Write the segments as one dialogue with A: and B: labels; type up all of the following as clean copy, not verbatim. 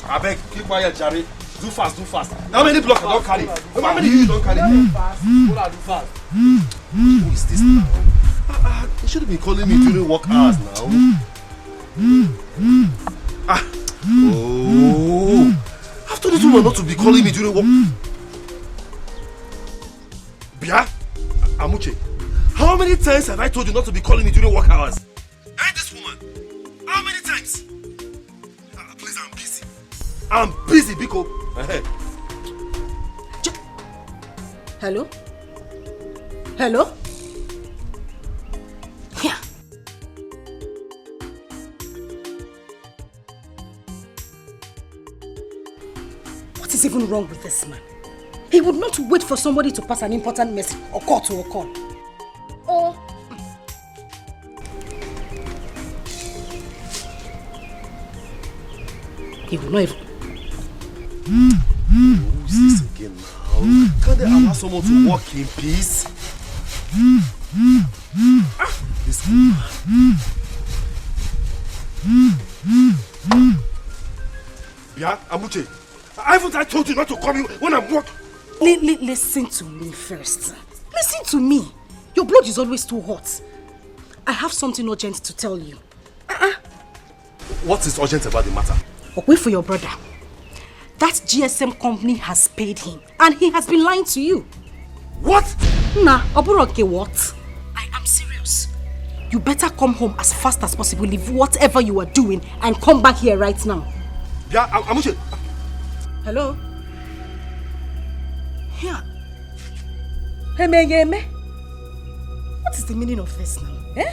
A: I beg, keep quiet, Jerry. Do fast, do fast. How many blocks I don't carry? How many you don't carry?
B: Do fast.
A: Who is this now? You shouldn't be calling me during work hours now. Oh. I've told this woman not to be calling me during work. Bia, Amuche, how many times have I told you not to be calling me during work hours? And this woman, how many times? Please, I'm busy. I'm busy, Biko.
C: Hello? Hello? Yeah. What is even wrong with this man? He would not wait for somebody to pass an important message or call to a call. Oh. He will not even...
A: Who's this again now? Can't they allow someone to walk in peace? This woman. Yeah, Amuche, haven't I told you not to call me when I'm working?
C: Listen to me first. Listen to me. Your blood is always too hot. I have something urgent to tell you.
A: What is urgent about the matter?
C: Wait for your brother. That GSM company has paid him and he has been lying to you.
A: What?
C: Nah, Oburoke, what? I am serious. You better come home as fast as possible, leave whatever you are doing and come back here right now.
A: Yeah, Amuche.
C: Hello? Yeah. Hey, what is the meaning of this now? Eh?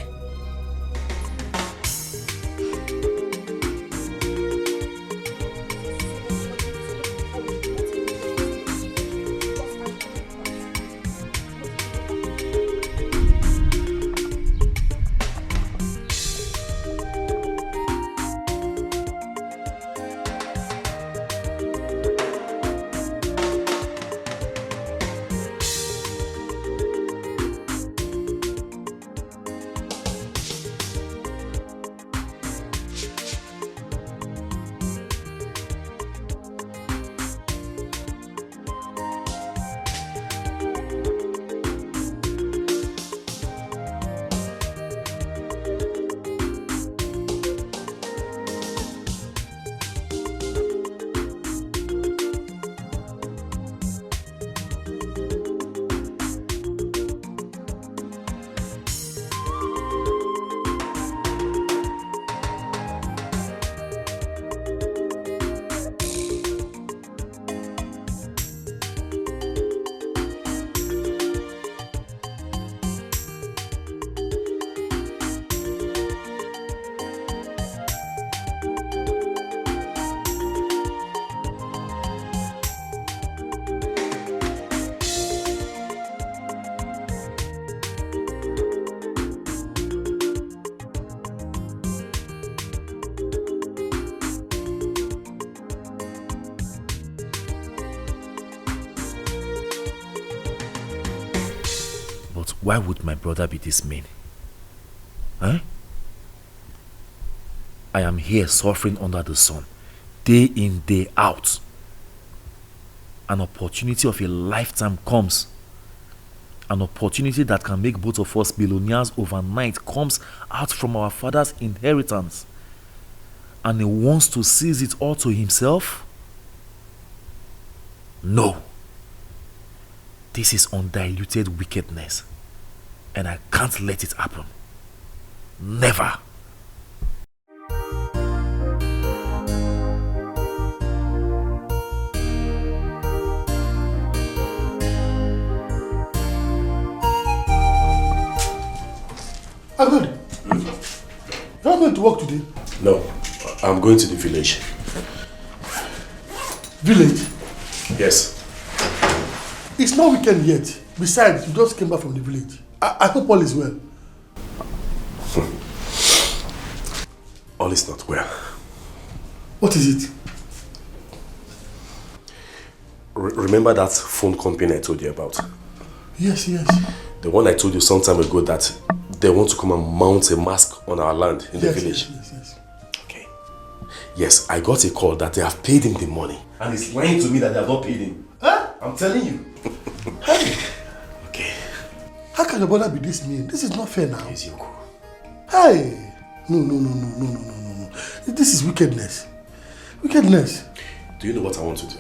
D: Why would my brother be this mean? Huh? I am here suffering under the sun, day in, day out. An opportunity of a lifetime comes. An opportunity that can make both of us billionaires overnight comes out from our father's inheritance. And he wants to seize it all to himself? No. This is undiluted wickedness. And I can't let it happen. Never.
E: Agud, you're not going to work today?
F: No, I'm going to the village.
E: Village?
F: Yes.
E: It's not weekend yet. Besides, you just came back from the village. I hope all is well.
F: All is not well.
E: What is it?
F: Remember that phone company I told you about?
E: Yes.
F: The one I told you some time ago that they want to come and mount a mask on our land in the village.
E: Yes.
F: Okay. Yes, I got a call that they have paid him the money. And he's lying to me that they have not paid him.
E: Huh?
F: I'm telling you.
E: Hey,
F: Okay.
E: how can your brother be this mean? This is not fair now.
F: Yes, Yoko.
E: Hey! No. This is wickedness. Wickedness.
F: Do you know what I want to do?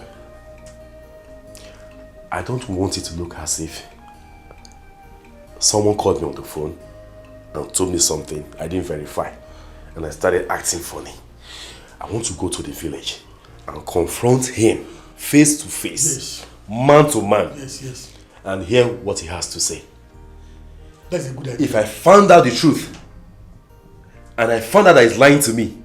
F: I don't want it to look as if someone called me on the phone and told me something I didn't verify, and I started acting funny. I want to go to the village and confront him face to face, man to man,
E: Yes.
F: and hear what he has to say.
E: That's a good idea.
F: If I found out the truth, and I found out that he's lying to me,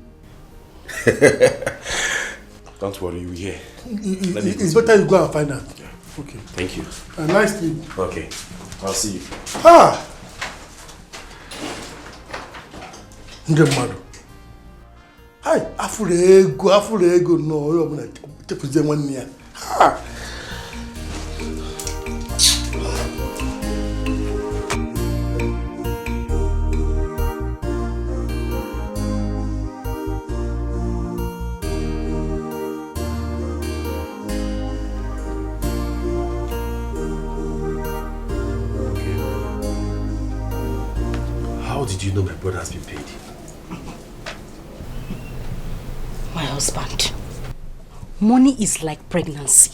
F: don't worry, you will hear.
E: It's better you go and find out.
F: Yeah.
E: Okay.
F: Thank you.
E: A nice sleep.
F: Okay, I'll see you.
E: Ah! Nje mmadụ. Hai, afụrụ ego no, onye ọbụla chefuzie nwanne ya. Ha!
F: How did you know my brother has been paid?
C: My husband, money is like pregnancy.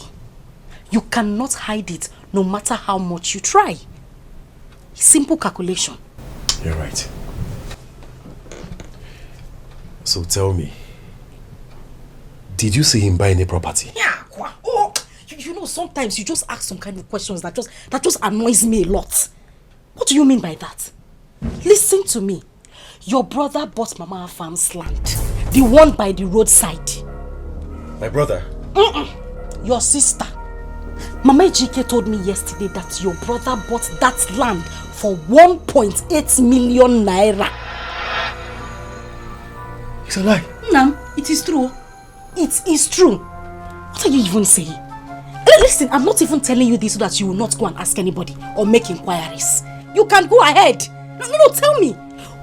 C: You cannot hide it no matter how much you try. Simple calculation.
F: You're right. So tell me, did you see him buy any property?
C: Yeah, oh, you know, sometimes you just ask some kind of questions that just annoys me a lot. What do you mean by that? Listen to me. Your brother bought Mama Farm's land, the one by the roadside.
F: My brother?
C: Your sister. Mama Ejike told me yesterday that your brother bought that land for 1.8 million naira.
F: It's a lie.
C: Nam, it is true. It is true. What are you even saying? Listen, I'm not even telling you this so that you will not go and ask anybody or make inquiries. You can go ahead. No, tell me.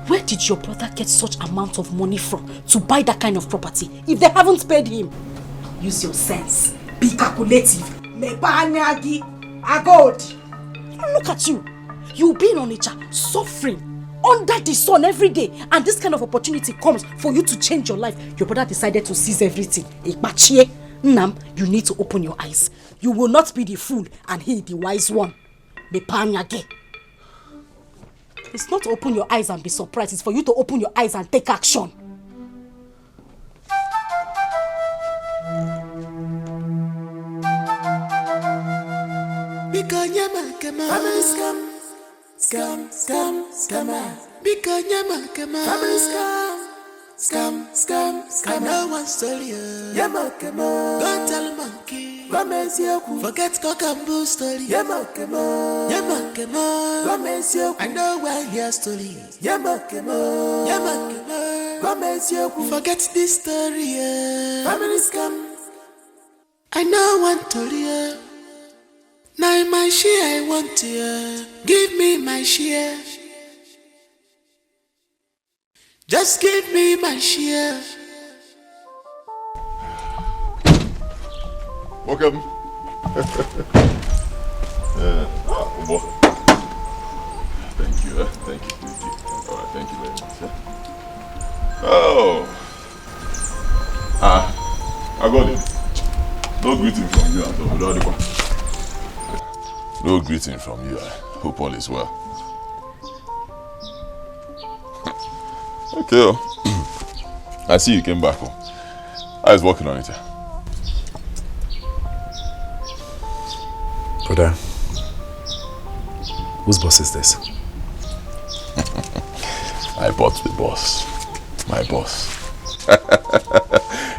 C: Where did your brother get such amount of money from to buy that kind of property if they haven't paid him? Use your sense. Be calculative. Look at you. You'll be in Onitsha suffering under the sun every day, and this kind of opportunity comes for you to change your life. Your brother decided to seize everything. Nam, you need to open your eyes. You will not be the fool and he the wise one. It's not to open your eyes and be surprised. It's for you to open your eyes and take action.
B: I know one story. Don't tell monkey. Forget cock and bull story. I know one here story. Forget this story. I know one story. Now my share I want to. Give me my share. Just give me my share.
G: Welcome. Thank you. Thank you. All right, thank you very much. Oh. I got it. No greeting from you at all. No greeting from you. I hope all is well. Okay. I see you came back home. I was working on it.
F: Brother, whose boss is this?
G: I bought the boss. My boss.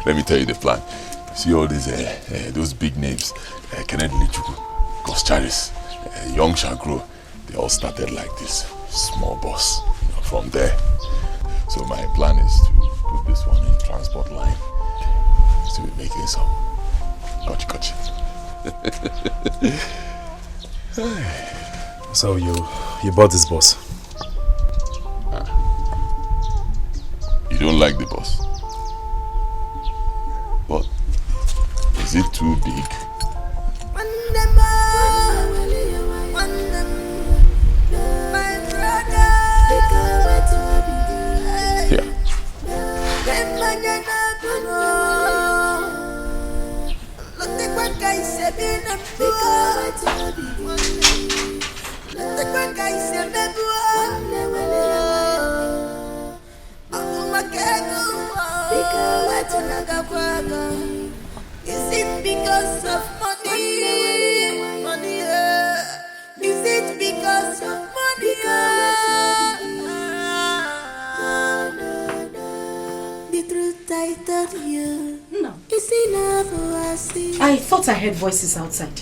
G: Let me tell you the plan. See all these, those big names. Kenneth Lichuku, Ghost Charis, Young Shagro. They all started like this. Small boss. From there. So my plan is to put this one in transport line. To be making some. Gotcha.
F: So you bought this boss?
G: You don't like the boss? But is it too big? Yeah.
B: Is it because of money? Money, is it because of money? The truth I told you.
C: No.
B: Is enough for us.
C: I thought I heard voices outside.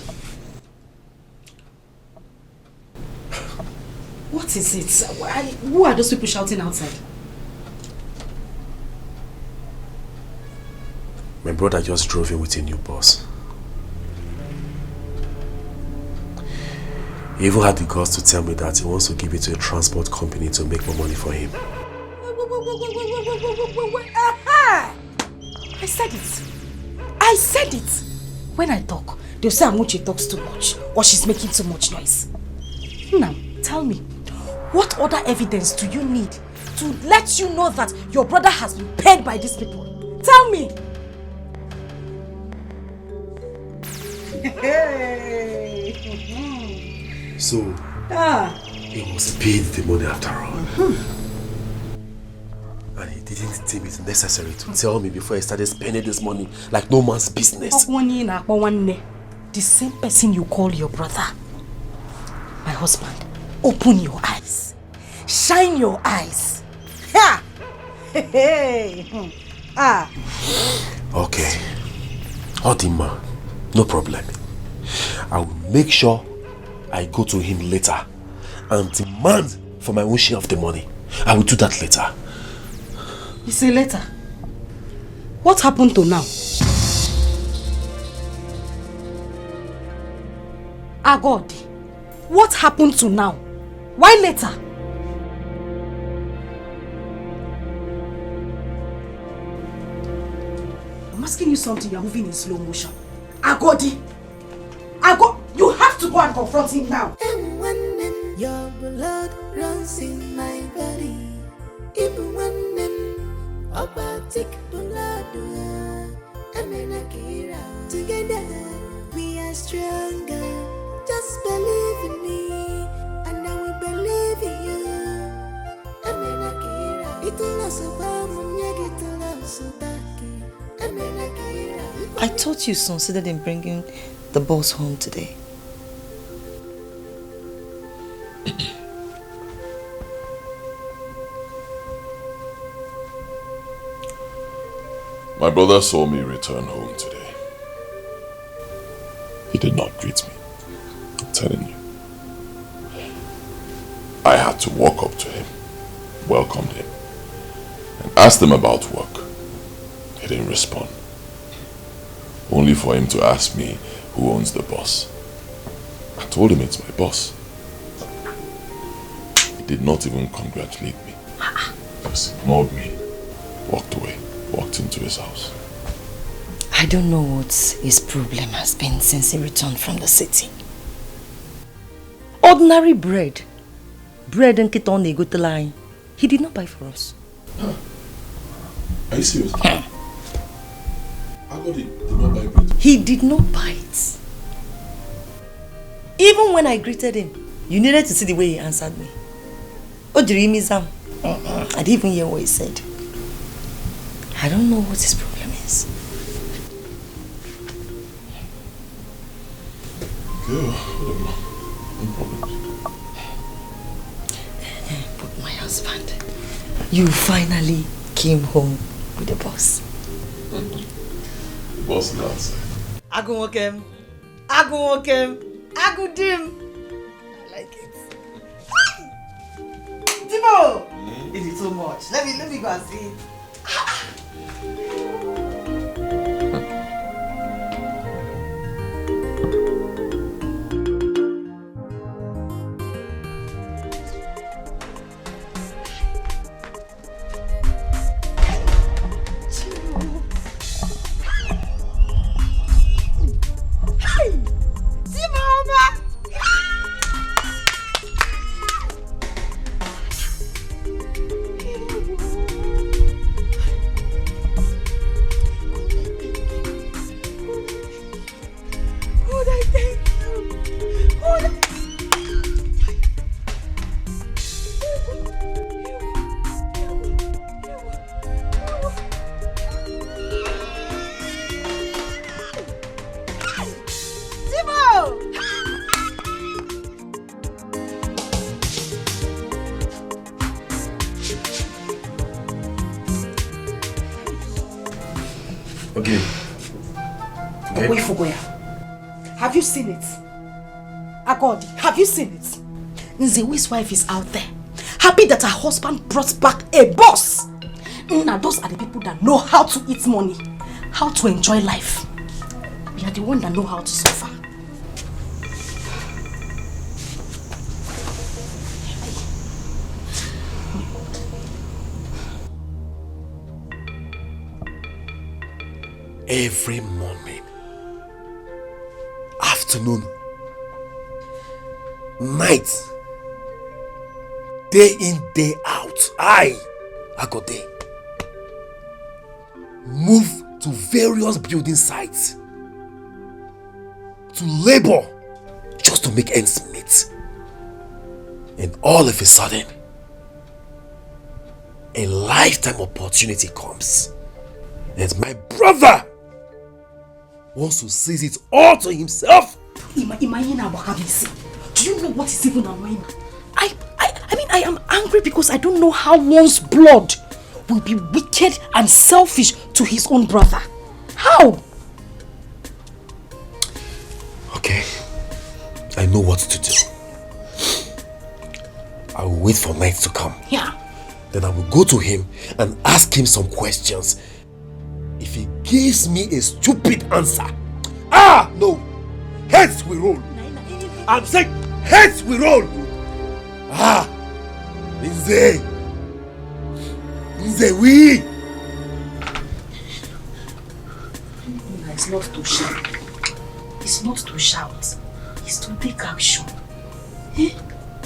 C: What is it? Who are those people shouting outside?
F: My brother just drove in with a new boss. He even had the guts to tell me that he wants to give it to a transport company to make more money for him.
C: Aha! I said it. I said it. When I talk, they'll say Amuche talks too much or she's making too much noise. Now, tell me, what other evidence do you need to let you know that your brother has been paid by these people? Tell me.
F: So, he was paid the money after all. And he didn't deem it necessary to tell me before he started spending this money like no man's business.
C: The same person you call your brother. My husband, open your eyes. Shine your eyes. Ha!
F: Okay. Odima, no problem. I will make sure I go to him later and demand for my own share of the money. I will do that later.
C: You say later? What happened to now? Agodi, what happened to now? Why later? I'm asking you something, you're moving in slow motion. Agodi! You have to go and confront him now.
B: And when your blood runs in my body, even when Obatik blood, together we are stronger. Just believe in me, and I will believe in you.
H: I thought you considered in bringing the boss home today.
G: My brother saw me return home today. He did not greet me. I'm telling you. I had to walk up to him, welcomed him, and asked him about work. He didn't respond. Only for him to ask me who owns the boss. I told him it's my boss. He did not even congratulate me. Just ignored me, walked away, walked into his house.
H: I don't know what his problem has been since he returned from the city. Ordinary bread. Bread and kiton go to line. He did not buy for us.
G: Huh. Are you serious? Agodi did not buy bread.
H: He did not buy it. Even when I greeted him, you needed to see the way he answered me. I didn't even hear what he said. I don't know what his problem is.
G: No problem.
H: But my husband, you finally came home with the boss.
G: The boss is outside.
H: I go walk him. I go walk him. I go dim. I like it. Timo! It is too much. Let me go and see it.
F: Okay. Okay.
C: Wait for Goya. Have you seen it? Akodi, have you seen it? Nzewi's wife is out there, happy that her husband brought back a boss. Now those are the people that know how to eat money, how to enjoy life. We are the ones that know how to suffer.
F: Every morning, afternoon, night, day in, day out, I go there. Move to various building sites to labor just to make ends meet. And all of a sudden, a lifetime opportunity comes. And my brother wants to seize it all to himself.
C: Do you know what is even annoying? I mean, I am angry because I don't know how one's blood will be wicked and selfish to his own brother. How?
F: Okay, I know what to do. I will wait for night to come.
C: Yeah.
F: Then I will go to him and ask him some questions. If he gives me a stupid answer, no, heads we roll. I'm saying heads we roll. Nze we.
C: It's not to shout. It's not to shout. It's to take action.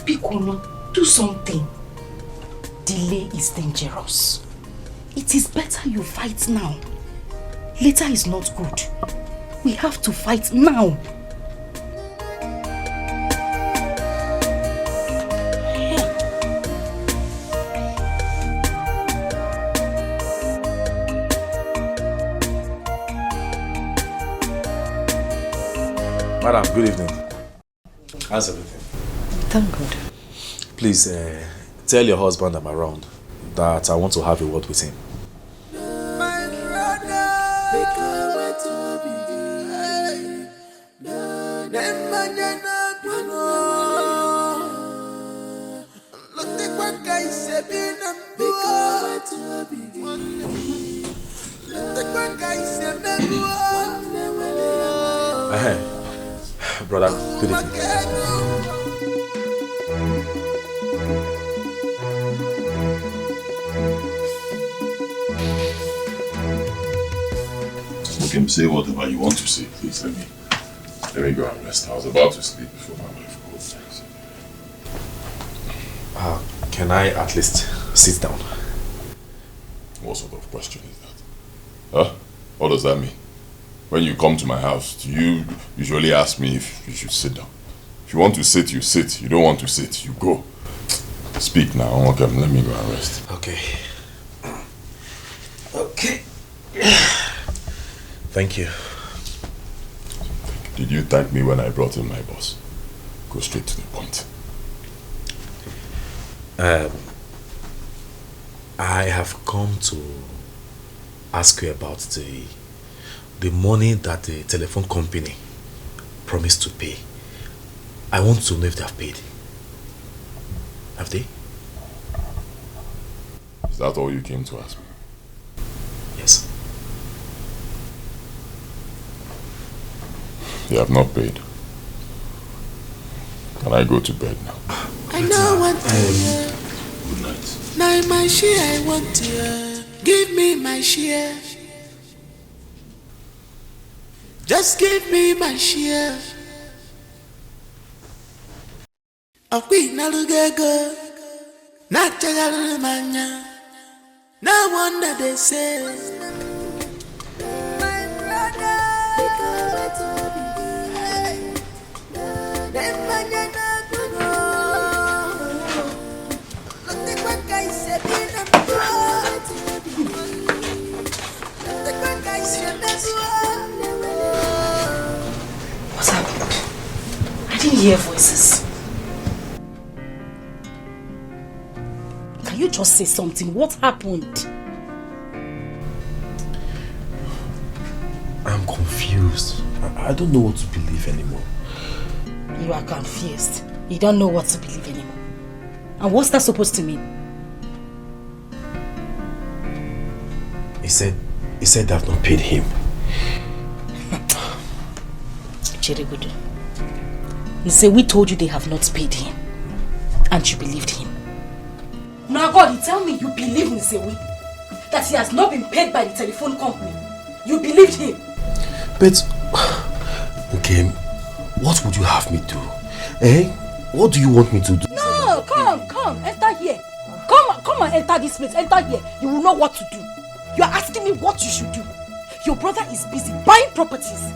C: Pikono, do something. Delay is dangerous. It is better you fight now. Later is not good. We have to fight now.
D: Madam, good evening. How's everything?
H: Thank God.
D: Please, tell your husband I'm around, that I want to have a word with him. Brother, good evening.
G: You can say whatever you want to say. Please let me go and rest. I was about to sleep before my wife called.
D: Can I at least sit down?
G: What sort of question is that? Huh? What does that mean? When you come to my house, do you usually ask me if you should sit down? If you want to sit, you sit. You don't want to sit, you go. Speak now. Okay, let me go and rest.
F: Okay. Okay. Thank you.
G: Did you thank me when I brought in my boss? Go straight to the point.
D: I have come to ask you about the money that the telephone company promised to pay. I want to know if they have paid. Have they?
G: Is that all you came to ask me?
D: Yes.
G: They have not paid. Can I go to bed now?
B: I know what
G: Good night.
B: now my share I want to give me my share. Just give me my share. Okwi nalugego na chagala manya. No wonder they say my brother
C: What happened? I didn't hear voices. Can you just say something? What happened?
D: I'm confused. I don't know what to believe anymore.
C: You are confused. You don't know what to believe anymore. And what's that supposed to mean?
F: He said they have not paid him.
C: Chiribudu. We told you they have not paid him. And you believed him. Now God, tell me you believe Nsewi. That he has not been paid by the telephone company. You believed him.
F: But, okay, what would you have me do? Eh? What do you want me to do?
C: No, come, enter here. Come and enter this place, enter here. You will know what to do. You are asking me what you should do. Your brother is busy buying properties,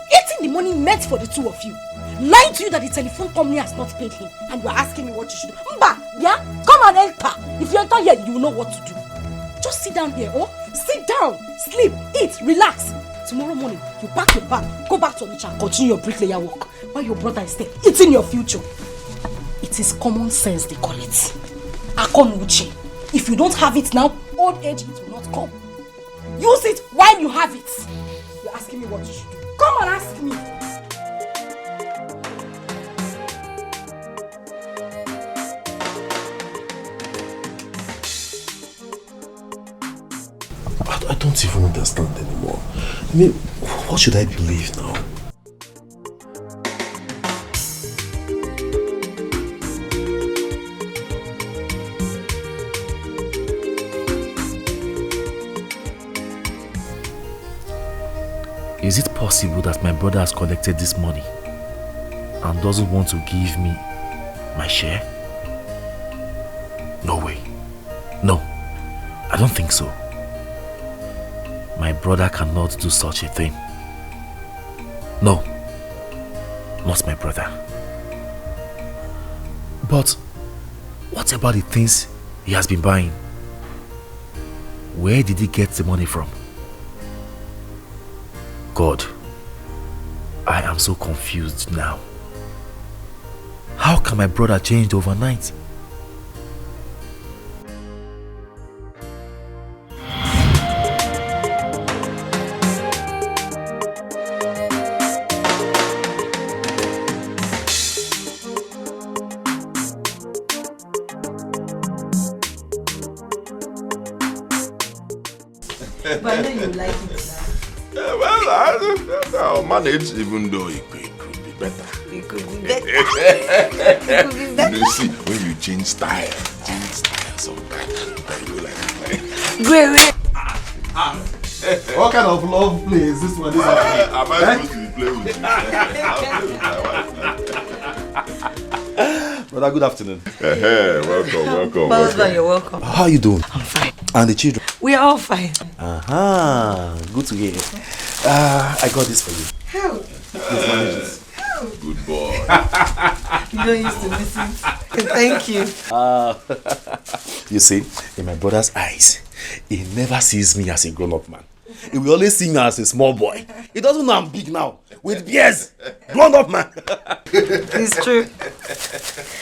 C: eating the money meant for the two of you, lying to you that the telephone company has not paid him, and you are asking me what you should do. Mba, yeah? Come and enter. If you enter here, you will know what to do. Just sit down here, sit down, sleep, eat, relax. Tomorrow morning, you pack your bag, go back to Onitsha and continue your bricklayer work while your brother is there, eating your future. It is common sense, they call it. Akonuche. If you don't have it now, old age it will not come. Use it while you have it. You're asking me what you should do. Come and ask me.
F: I don't even understand anymore. I mean, what should I believe now?
D: Is it possible that my brother has collected this money and doesn't want to give me my share? No way. No, I don't think so. My brother cannot do such a thing. No, not my brother. But what about the things he has been buying? Where did he get the money from? God, I am so confused now. How can my brother change overnight?
H: But I know you like it now.
G: Well, I'll manage, even though it could be better.
H: It could be better. It could be better.
G: You see, when you change style sometimes, you go like that.
H: Great.
E: What kind of love play is this one?
G: Am I supposed to be playing with you?
F: Brother, good afternoon.
G: Welcome.
H: Husband, you're welcome.
F: How are you doing?
H: I'm fine.
F: And the children?
H: We are all fine.
F: Good to hear. I got this for you.
H: How?
F: Please manage this.
G: Good boy.
H: You don't used to miss it. Thank you.
F: You see, in my brother's eyes, he never sees me as a grown-up man. He will always see me as a small boy. He doesn't know I'm big now, with beards. Grown-up man.
H: It's true.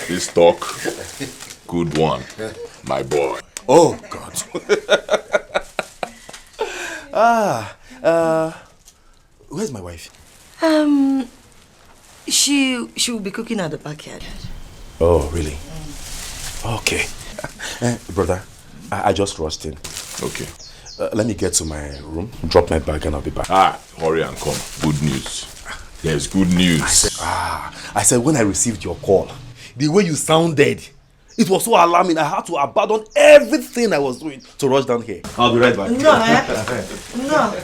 G: This talk, good one, my boy.
F: Oh, God. Where's my wife?
H: She will be cooking at the backyard.
F: Oh, really? Okay. Brother, I just rushed in.
G: Okay.
F: Let me get to my room, drop my bag, and I'll be back.
G: Hurry and come. Good news. There's good news.
F: I said when I received your call, the way you sounded, it was so alarming. I had to abandon everything I was doing to rush down here. I'll be right back.
H: No, no.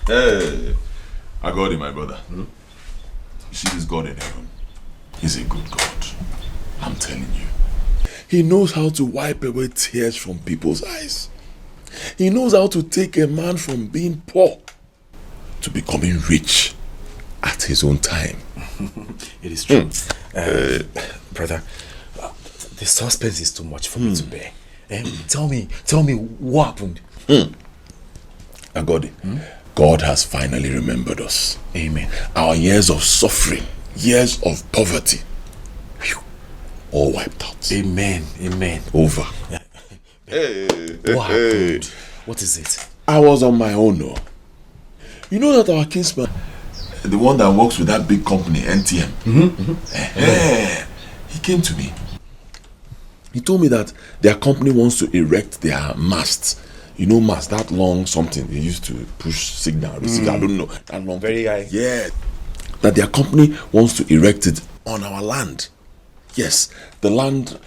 G: Hey, I got it, my brother. You see this God in heaven? He's a good God. I'm telling you. He knows how to wipe away tears from people's eyes. He knows how to take a man from being poor to becoming rich at his own time.
F: It is true. Brother, the suspense is too much for me to bear.
D: Tell me what happened?
G: Agodi, God has finally remembered us.
D: Amen.
G: Our years of suffering, years of poverty, all wiped out.
D: Amen.
G: Over.
D: What happened? What is it?
G: I was on my own, no. You know that our kinsman, the one that works with that big company, NTM, he came to me. He told me that their company wants to erect their masts. You know mast, that long something they used to push signal, receive, I don't know, that long.
D: Very high.
G: Yeah. That their company wants to erect it on our land. Yes, the land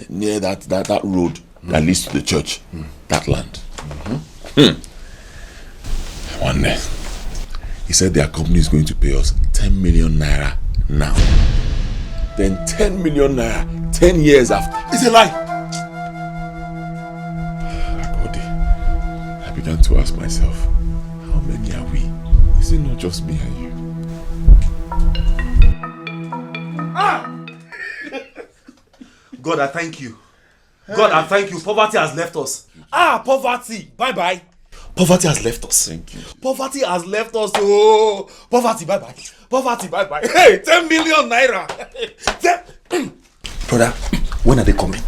G: near that road that leads to the church. That land. One day, he said their company is going to pay us 10 million naira now. Then 10 million naira 10 years after.
E: It's a lie.
G: I began to ask myself, how many are we? Is it not just me and you?
A: God, I thank you. God, I thank you. Poverty has left us. Poverty. Bye-bye. Poverty has left us.
G: Thank you.
A: Poverty has left us. Oh, poverty, bye-bye. Poverty, bye-bye. Hey, 10 million naira. Brother, when are they coming?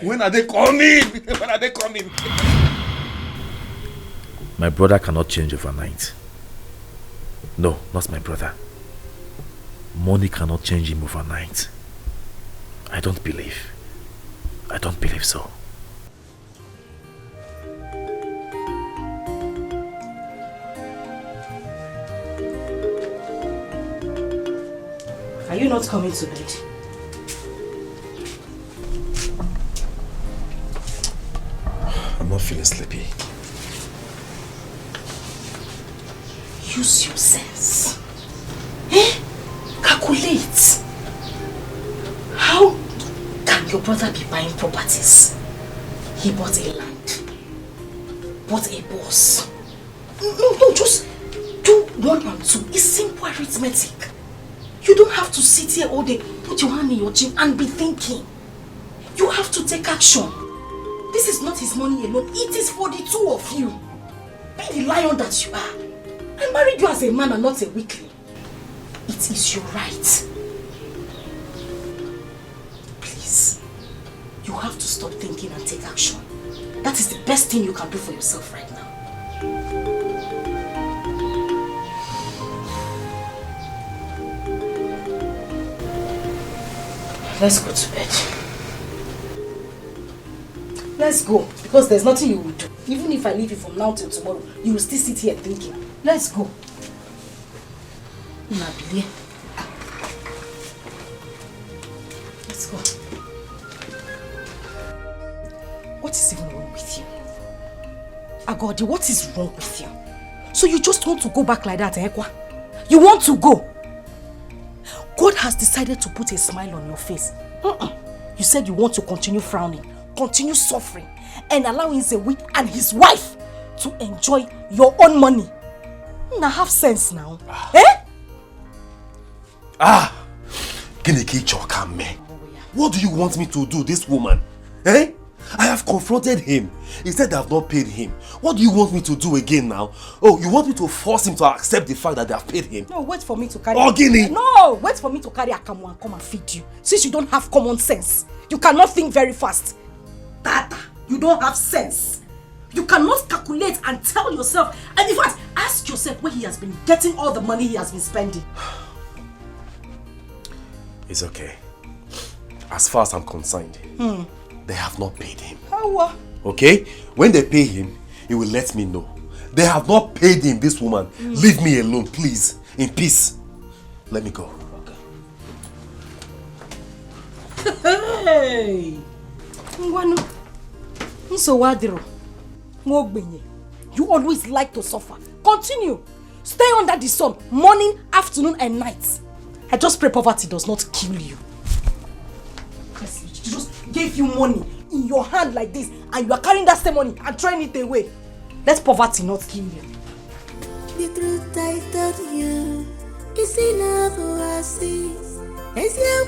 A: When are they coming? When are they coming?
D: My brother cannot change overnight. No, not my brother. Money cannot change him overnight. I don't believe so.
C: Are you not coming to bed?
A: I'm not feeling sleepy.
C: Use your sense. Calculate. How can your brother be buying properties? He bought a land, bought a boss. No, just do 1 and 2. It's simple arithmetic. You don't have to sit here all day, put your hand in your chin and be thinking. You have to take action. This is not his money alone. It is for the two of you. Be the lion that you are. I married you as a man and not a weakling. It is your right. Please, you have to stop thinking and take action. That is the best thing you can do for yourself right now. Let's go to bed. Let's go, because there's nothing you will do. Even if I leave you from now till tomorrow, you will still sit here thinking. Let's go. Nabili. Let's go. What is even wrong with you? Agodi, what is wrong with you? So you just want to go back like that, Ekwa? You want to go? God has decided to put a smile on your face. You said you want to continue frowning, continue suffering, and allowing Zewi and his wife to enjoy your own money. Now have sense now.
A: What do you want me to do, this woman? I have confronted him. He said I have not paid him. What do you want me to do again now? Oh, you want me to force him to accept the fact that they have paid him?
C: No, wait for me to carry...
A: Guinea!
C: No, wait for me to carry Akamu and come and feed you. Since you don't have common sense. You cannot think very fast. Tata, you don't have sense. You cannot calculate and tell yourself. And in fact, ask yourself where he has been getting all the money he has been spending.
A: It's okay. As far as I'm concerned, they have not paid him.
C: How?
A: Okay? When they pay him, he will let me know. They have not paid him, this woman. Leave me alone, please. In peace. Let me go.
C: Hey! You always like to suffer. Continue. Stay under the sun, morning, afternoon, and night. I just pray poverty does not kill you. She just gave you money in your hand like this, and you are carrying that same money and throwing it away. Let poverty not kill you.
B: The truth I told you is enough for us. As you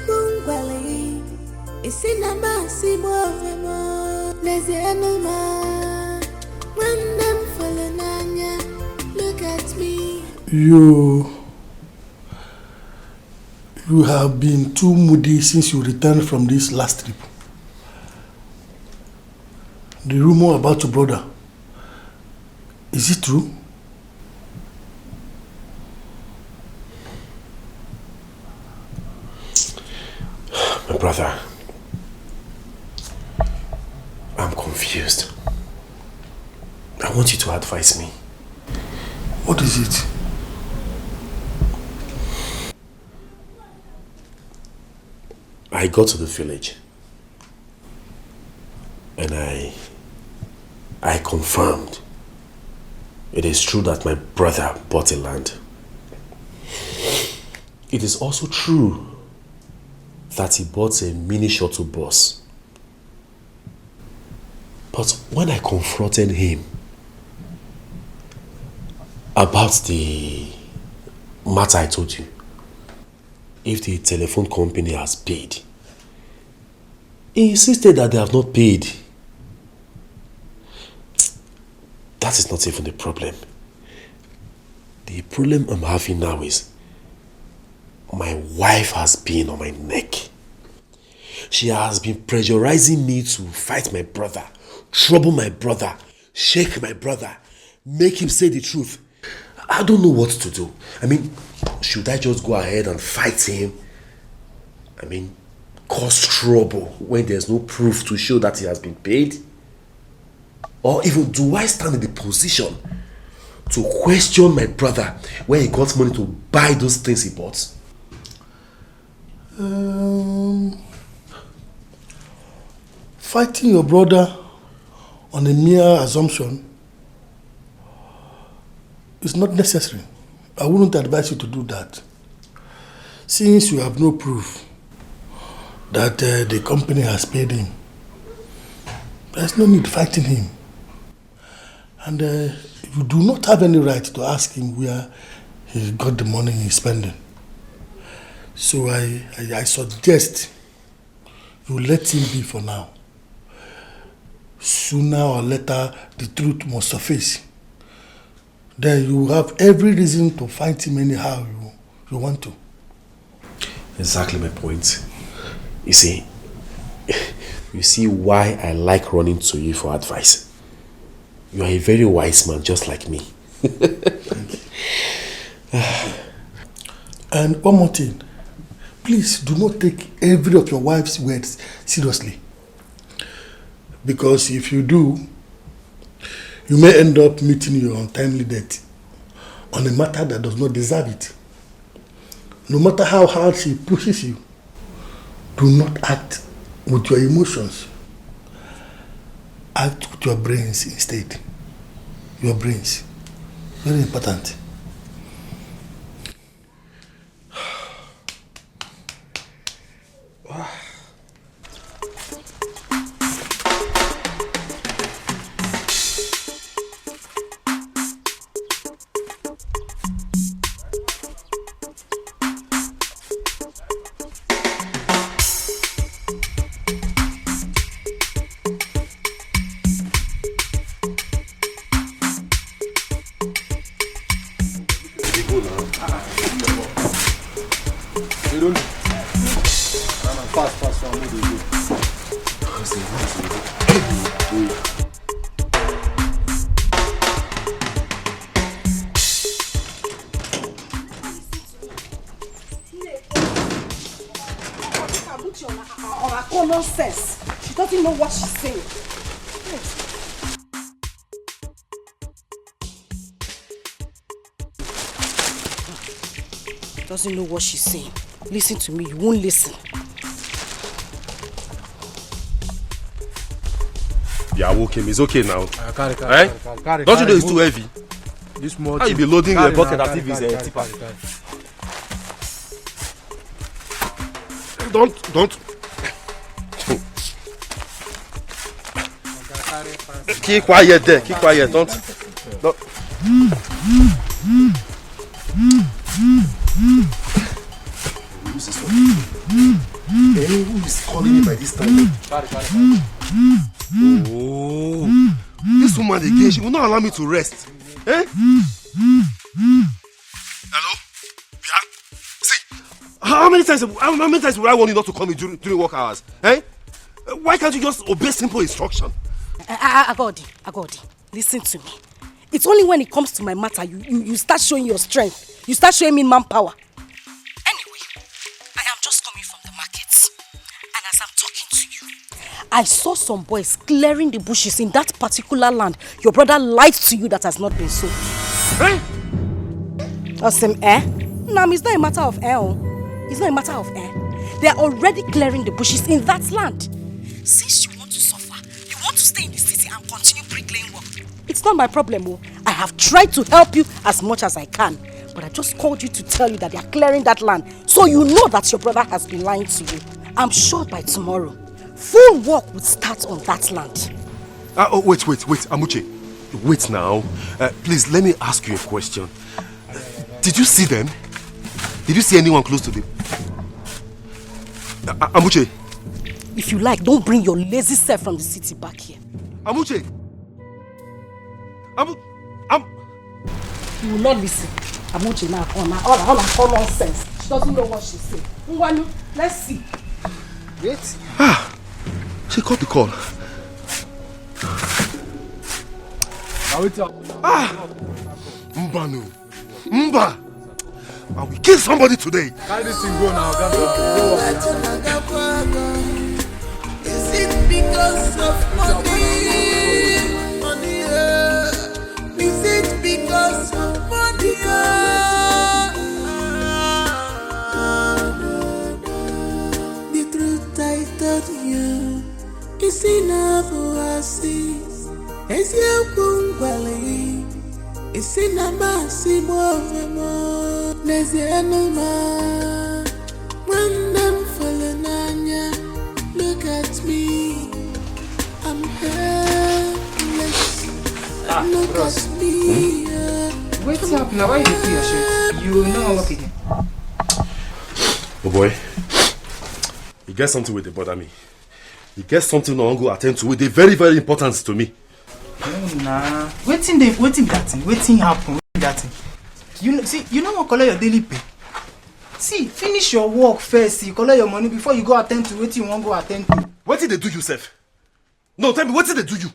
B: It's in a massive over. Let's animal. When them falling on ya, look at me.
E: You have been too moody since you returned from this last trip. The rumor about your brother, is it true?
F: My brother, I'm confused. I want you to advise me.
E: What is it?
F: I got to the village and I confirmed it is true that my brother bought a land. It is also true that he bought a mini shuttle bus. But when I confronted him about the matter I told you, if the telephone company has paid, he insisted that they have not paid. That is not even the problem. The problem I'm having now is my wife has been on my neck. She has been pressurizing me to fight my brother, trouble my brother, shake my brother, make him say the truth. I don't know what to do. I mean, should I just go ahead and fight him? I mean, cause trouble when there's no proof to show that he has been paid? Or even do I stand in the position to question my brother when he got money to buy those things he bought?
E: Fighting your brother on a mere assumption is not necessary. I wouldn't advise you to do that. Since you have no proof that the company has paid him, there's no need fighting him. And you do not have any right to ask him where he got the money he's spending. So I suggest you let him be for now. Sooner or later, the truth must surface. Then you have every reason to fight him anyhow you want to.
F: Exactly my point. You see why I like running to you for advice. You are a very wise man, just like me.
E: And one more thing. Please do not take every of your wife's words seriously. Because if you do, you may end up meeting your untimely death on a matter that does not deserve it. No matter how hard she pushes you, do not act with your emotions. Act with your brains instead. Your brains. Very important.
C: Nonsense. She doesn't know what she's saying. Doesn't know what she's saying. Listen to me, you won't listen.
A: Yeah, okay, it's okay now.
I: Carry,
A: Don't you know it's too heavy?
I: This more.
A: How you be loading your bucket as if it's a tipper? Don't. Keep quiet there. Keep quiet. Don't.
F: Who is calling me by this time?
A: Oh, this woman again, she will not allow me to rest. Eh? Hello? Yeah? See, how many times will I warn you not to call me during work hours? Eh? Why can't you just obey simple instruction?
C: Agodi, listen to me. It's only when it comes to my matter you start showing your strength. You start showing me manpower. Anyway, I am just coming from the market. And as I'm talking to you, I saw some boys clearing the bushes in that particular land your brother lied to you that has not been sold.
A: Eh?
C: No, it's not a matter of air. It's not a matter of air. They are already clearing the bushes in that land. Since you want to suffer, you want to stay in the city and continue bricklaying work. It's not my problem. I have tried to help you as much as I can. But I just called you to tell you that they are clearing that land. So you know that your brother has been lying to you. I'm sure by tomorrow, full work will start on that land.
A: Wait, Amuche. Wait now. Please, let me ask you a question. Did you see them? Did you see anyone close to them? Amuche.
C: If you like, don't bring your lazy self from the city back here.
A: Amuche.
C: You will not listen. Amuche now, all common sense. She doesn't know what she's saying. Nwanu, let's see.
A: Wait. She caught the call. Mbanu. Mba. I will kill somebody today.
I: Carry this thing go now.
B: Is it because of money? Is it because of money? The truth I told you is enough for see. Is your kungwale? Is in a massive more. There's the animal. When them falling on ya, look at me. I'm helpless. Look at me.
I: What's up now? Why you do your shit? You will not work again.
A: Oh boy. You get something with the bother me. You get something I want to go attend to with the very, very important to me.
I: Nah. Waiting that thing. Waiting happen. That thing. You know what collect your daily pay. See, finish your work first. You collect your money before you go attend to what you want go attend to.
A: What did they do you, Seth? No, tell me, what did they do you?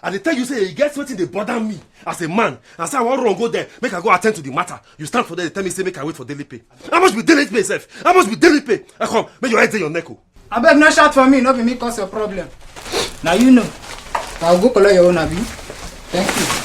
A: And they tell you, say, you get something they bother me as a man. And say, I want to go there, make I go attend to the matter. You stand for there, they tell me, say, make I wait for daily pay. How much be daily pay, Seth? How much be daily pay? I come, make your head in your neck.
I: I beg no shout for me, not be me cause your problem. Now you know. I'll go collect your own abi. Thank you.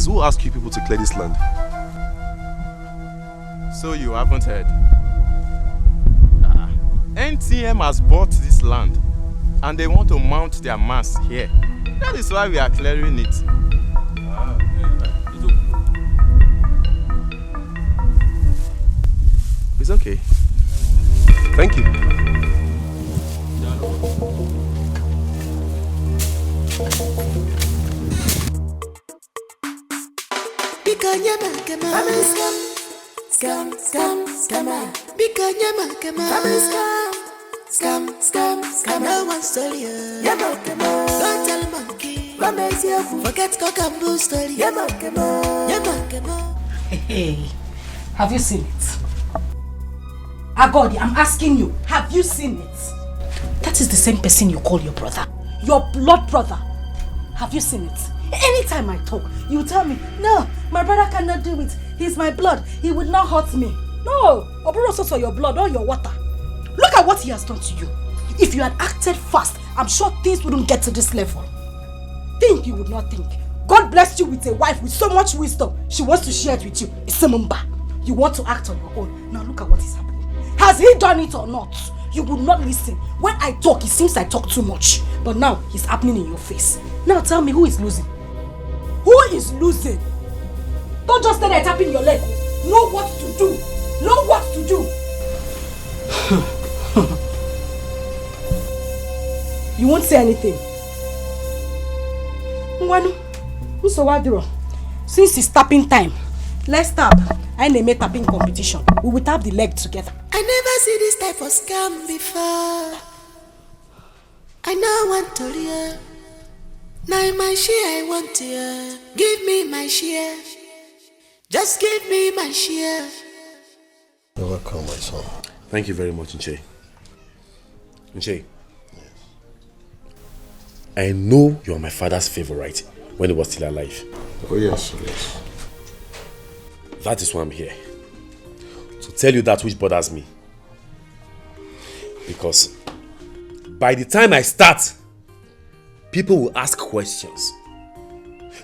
F: Who asked you people to clear this land?
J: So you haven't heard? NTM has bought this land and they want to mount their mast here. That is why we are clearing it.
F: It's okay. Thank you.
B: Scam. No one stole you. Don't tell monkey. Forget cock and bull story.
C: Hey, have you seen it? Agodi, I'm asking you, have you seen it? That is the same person you call your brother. Your blood brother. Have you seen it? Anytime I talk, you tell me, no, my brother cannot do it. He's my blood. He would not hurt me. No, Oburo saw your blood or your water. Look at what he has done to you. If you had acted fast, I'm sure things wouldn't get to this level. Think you would not think. God blessed you with a wife with so much wisdom. She wants to share it with you. Isemumba. You want to act on your own. Now look at what is happening. Has he done it or not? You would not listen. When I talk, it seems I talk too much. But now, it's happening in your face. Now tell me, who is losing? Who is losing? Don't just stand there tapping your leg. Know what to do. Know what to do. You won't say anything. Mwanu, since it's tapping time, let's tap. I name a tapping competition. We will tap the leg together.
B: I never see this type of scam before. I now want to hear. Now my share I want to hear. Give me my share. Just give me my share.
E: You're welcome, my son.
F: Thank you very much, Nche. Nche. Yes. I know you are my father's favorite when he was still alive.
E: Oh yes, yes.
F: That is why I'm here. To tell you that which bothers me. Because by the time I start, people will ask questions.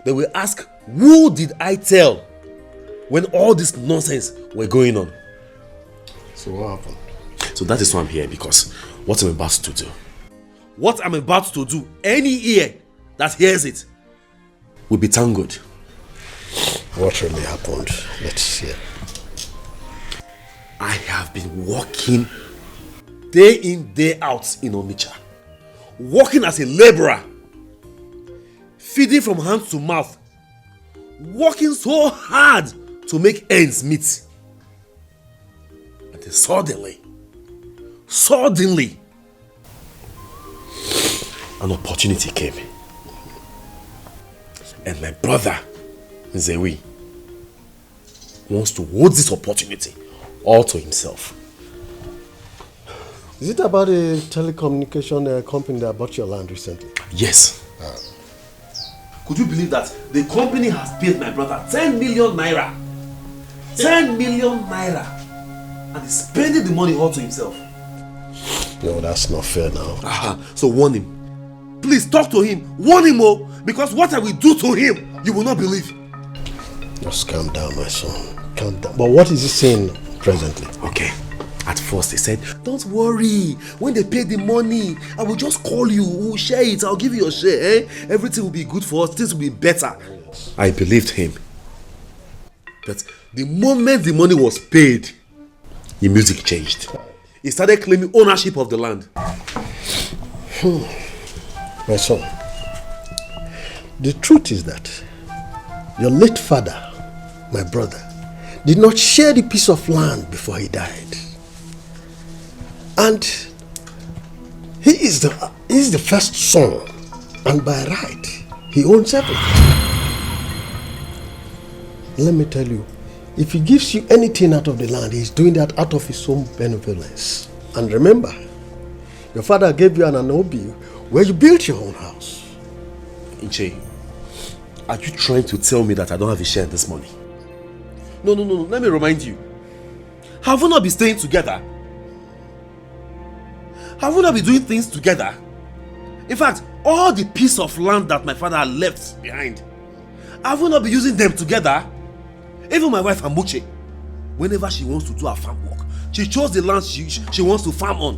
F: They will ask, who did I tell when all this nonsense were going on?
E: So what happened?
F: So that is why I'm here, because what I'm about to do. What I'm about to do, any ear that hears it will be tangled.
E: What really happened? Let's hear.
F: I have been working day in, day out in Onitsha. Working as a laborer. Feeding from hand to mouth. Working so hard to make ends meet. And then suddenly, an opportunity came. And my brother, Nzewi, wants to hold this opportunity all to himself.
E: Is it about a telecommunication company that bought your land recently?
F: Yes. Could you believe that the company has paid my brother 10 million naira? 10 million naira. And he's spending the money all to himself.
E: No, that's not fair now.
F: So warn him. Please talk to him. Warn him, oh, because what I will do to him, you will not believe.
E: Just calm down, my son. Calm down. But what is he saying presently?
F: Okay. At first he said, don't worry. When they pay the money, I will just call you. We'll share it. I'll give you your share. Eh? Everything will be good for us. Things will be better. Yes. I believed him. But the moment the money was paid, the music changed. He started claiming ownership of the land.
E: My son, the truth is that your late father, my brother, did not share the piece of land before he died. And he is the first son, and by right, he owns everything. Let me tell you, if he gives you anything out of the land, he's doing that out of his own benevolence. And remember, your father gave you an anobi where you built your own house.
F: Nche, are you trying to tell me that I don't have a share in this money? No. Let me remind you. Have we not been staying together? Have we not been doing things together? In fact, all the piece of land that my father had left behind, have we not been using them together? Even my wife Amuche, whenever she wants to do her farm work, she chose the land she wants to farm on.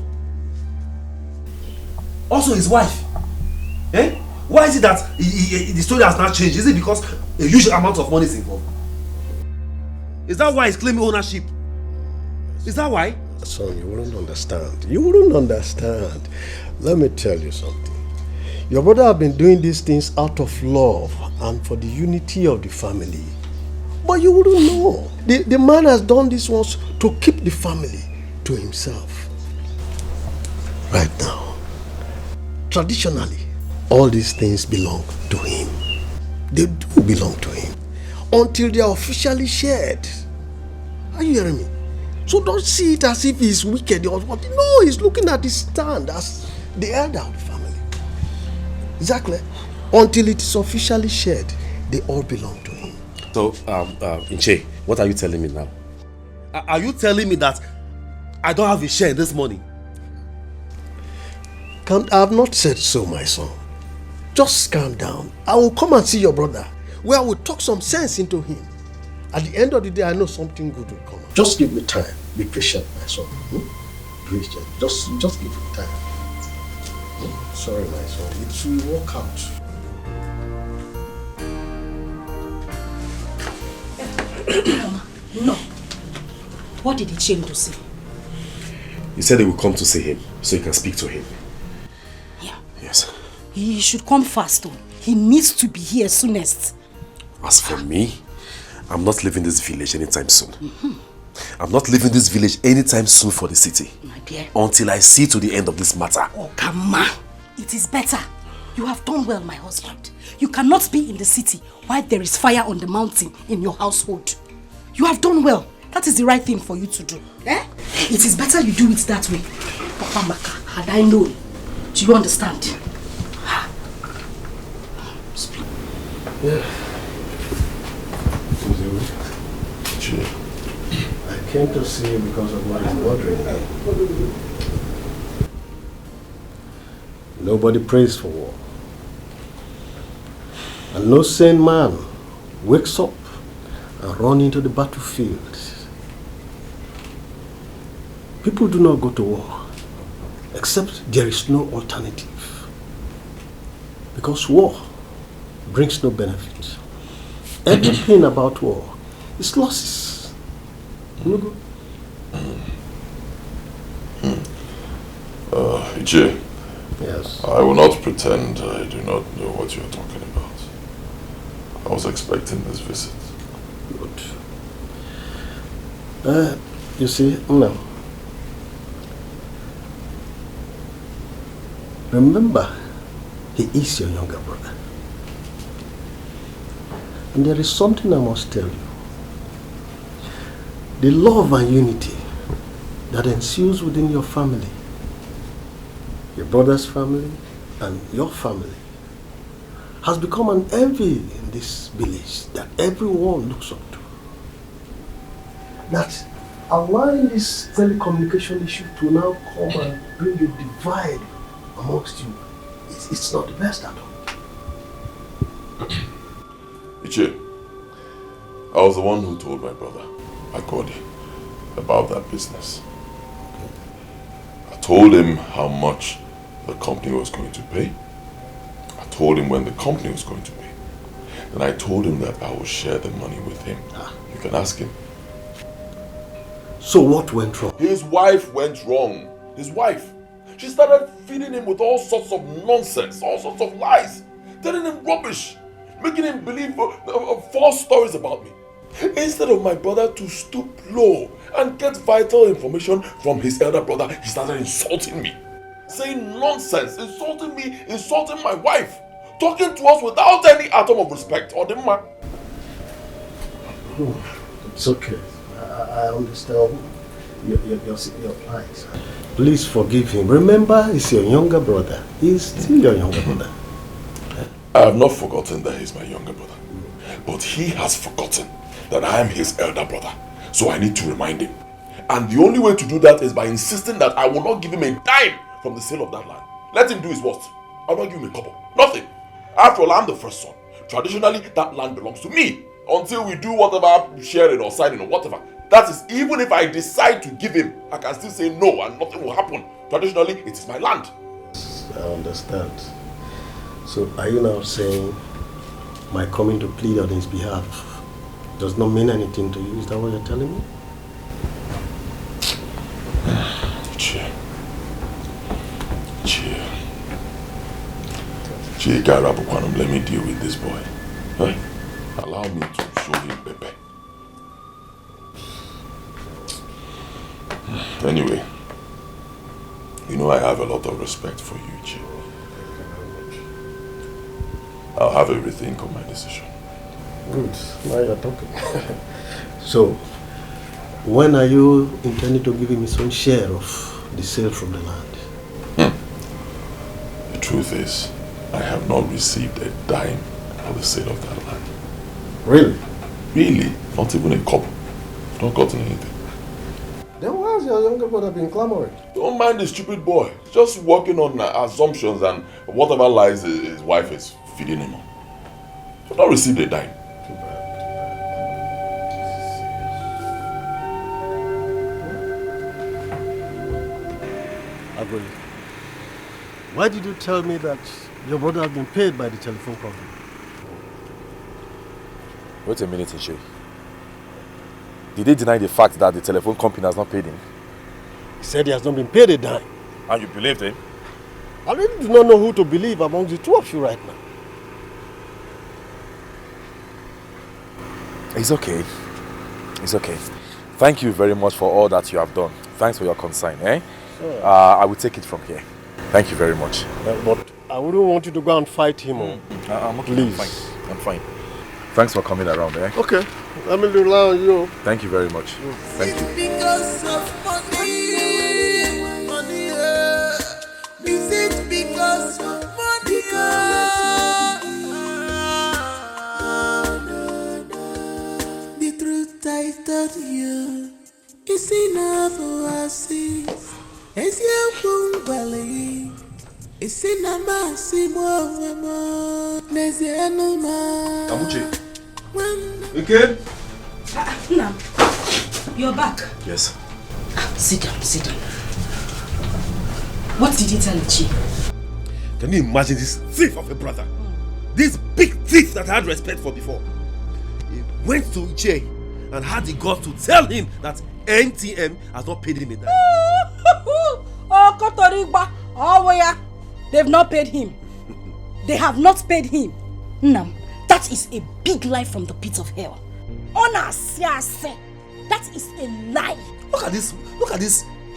F: Also his wife. Why is it that the story has not changed? Is it because a huge amount of money is involved? Is that why he's claiming ownership? Is that why?
E: Son, you wouldn't understand. You wouldn't understand. Let me tell you something. Your brother have been doing these things out of love and for the unity of the family. But you wouldn't know. The man has done this once to keep the family to himself. Right now, traditionally, all these things belong to him. They do belong to him. Until they are officially shared. Are you hearing me? So don't see it as if he's wicked or what. No, he's looking at his stand as the elder of the family. Exactly. Until it is officially shared, they all belong to him.
F: So, Nche, what are you telling me now? Are you telling me that I don't have a share in this money?
E: I have not said so, my son. Just calm down. I will come and see your brother, where I will talk some sense into him. At the end of the day, I know something good will come. Just give me time. Be patient, my son. Patient. Just give me time. Sorry, my son. It will work out.
C: No. What did Ichiem say?
F: He said he will come to see him, so he can speak to him.
C: Yeah.
F: Yes.
C: He should come fast, though. He needs to be here soonest.
F: As for me, I'm not leaving this village anytime soon. I'm not leaving this village anytime soon for the city.
C: My dear.
F: Until I see to the end of this matter.
C: Oh, come on. It is better. You have done well, my husband. You cannot be in the city while there is fire on the mountain in your household. You have done well. That is the right thing for you to do. Eh? It is better you do it that way. Papa Maka, had I known. Do you understand? Speak.
E: Yeah. I came to see you because of what is bothering me. Nobody prays for war. And no sane man wakes up and runs into the battlefield. People do not go to war except there is no alternative. Because war brings no benefit. Everything about war is losses.
G: Ije,
E: yes.
G: I will not pretend I do not know what you are talking about. I was expecting this visit.
E: Good. You see, no. Remember, he is your younger brother. And there is something I must tell you. The love and unity that ensues within your family, your brother's family and your family, has become an envy in this village that everyone looks up to. That allowing this telecommunication issue to now come and bring a divide amongst you, it's not the best at all.
G: Iche, I was the one who told my brother, Okoli, about that business. I told him how much the company was going to pay. I told him when the company was going to pay. Then I told him that I will share the money with him. You can ask him.
E: So what went wrong?
G: His wife went wrong. His wife. She started feeding him with all sorts of nonsense, all sorts of lies, telling him rubbish, making him believe false stories about me. Instead of my brother to stoop low and get vital information from his elder brother, he started insulting me, saying nonsense, insulting me, insulting my wife, talking to us without any atom of respect. Or
E: It's okay. I understand your plight. Please forgive him. Remember, he's your younger brother. He's still your younger brother.
G: I have not forgotten that he's my younger brother. But he has forgotten that I am his elder brother. So I need to remind him. And the only way to do that is by insisting that I will not give him a dime from the sale of that land. Let him do his worst. I will not give him a couple. Nothing. After all, I'm the first son. Traditionally, that land belongs to me. Until we do whatever, sharing or signing or whatever. That is, even if I decide to give him, I can still say no and nothing will happen. Traditionally, it is my land.
E: I understand. So are you now saying my coming to plead on his behalf does not mean anything to you? Is that what you're telling me?
G: Let me deal with this boy. Huh? Allow me to show him Pepe. Anyway, you know I have a lot of respect for you, Chi. I'll have a rethink on my decision.
E: Good. Now you're talking. So, when are you intending to give him his own share of the sale from the land?
G: The truth is, I have not received a dime for the sale of that land.
E: Really?
G: Really? Not even a couple. I've not gotten anything.
E: Then why has
K: your younger brother been clamoring?
G: Don't mind the stupid boy. Just working on assumptions and whatever lies his wife is feeding him on. He'll not receive a dime.
K: Okoli, why did you tell me that your brother has been paid by the telephone company?
D: Wait a minute, Ishe. Did they deny the fact that the telephone company has not paid him?
K: He said he has not been paid a dime.
D: And you believed him?
K: I really do not know who to believe among the two of you right now.
D: It's okay. It's okay. Thank you very much for all that you have done. Thanks for your concern, eh? I will take it from here. Thank you very much.
K: But I wouldn't want you to go and fight him.
D: I'm okay.
K: Please.
D: I'm fine. Thanks for coming around, eh?
K: Okay. Let me rely on you.
D: Thank you very much. Thank you.
B: Because of money, money. Is it because of money? The truth I told you is enough for us. It's your bungalow. It's in a massive more. There's a no man.
A: Amuche. Okay?
C: Nam, you're back.
A: Yes.
C: Sit down, sit down. What did you tell Ichi?
A: Can you imagine this thief of a brother? This big thief that I had respect for before. He went to Ichi and had the guts to tell him that NTM has not paid him a dime.
C: Oh, Kotorigba, oh, they've not paid him. They have not paid him. Nam, that is a big lie from the pit of hell. That is a lie.
A: Look at this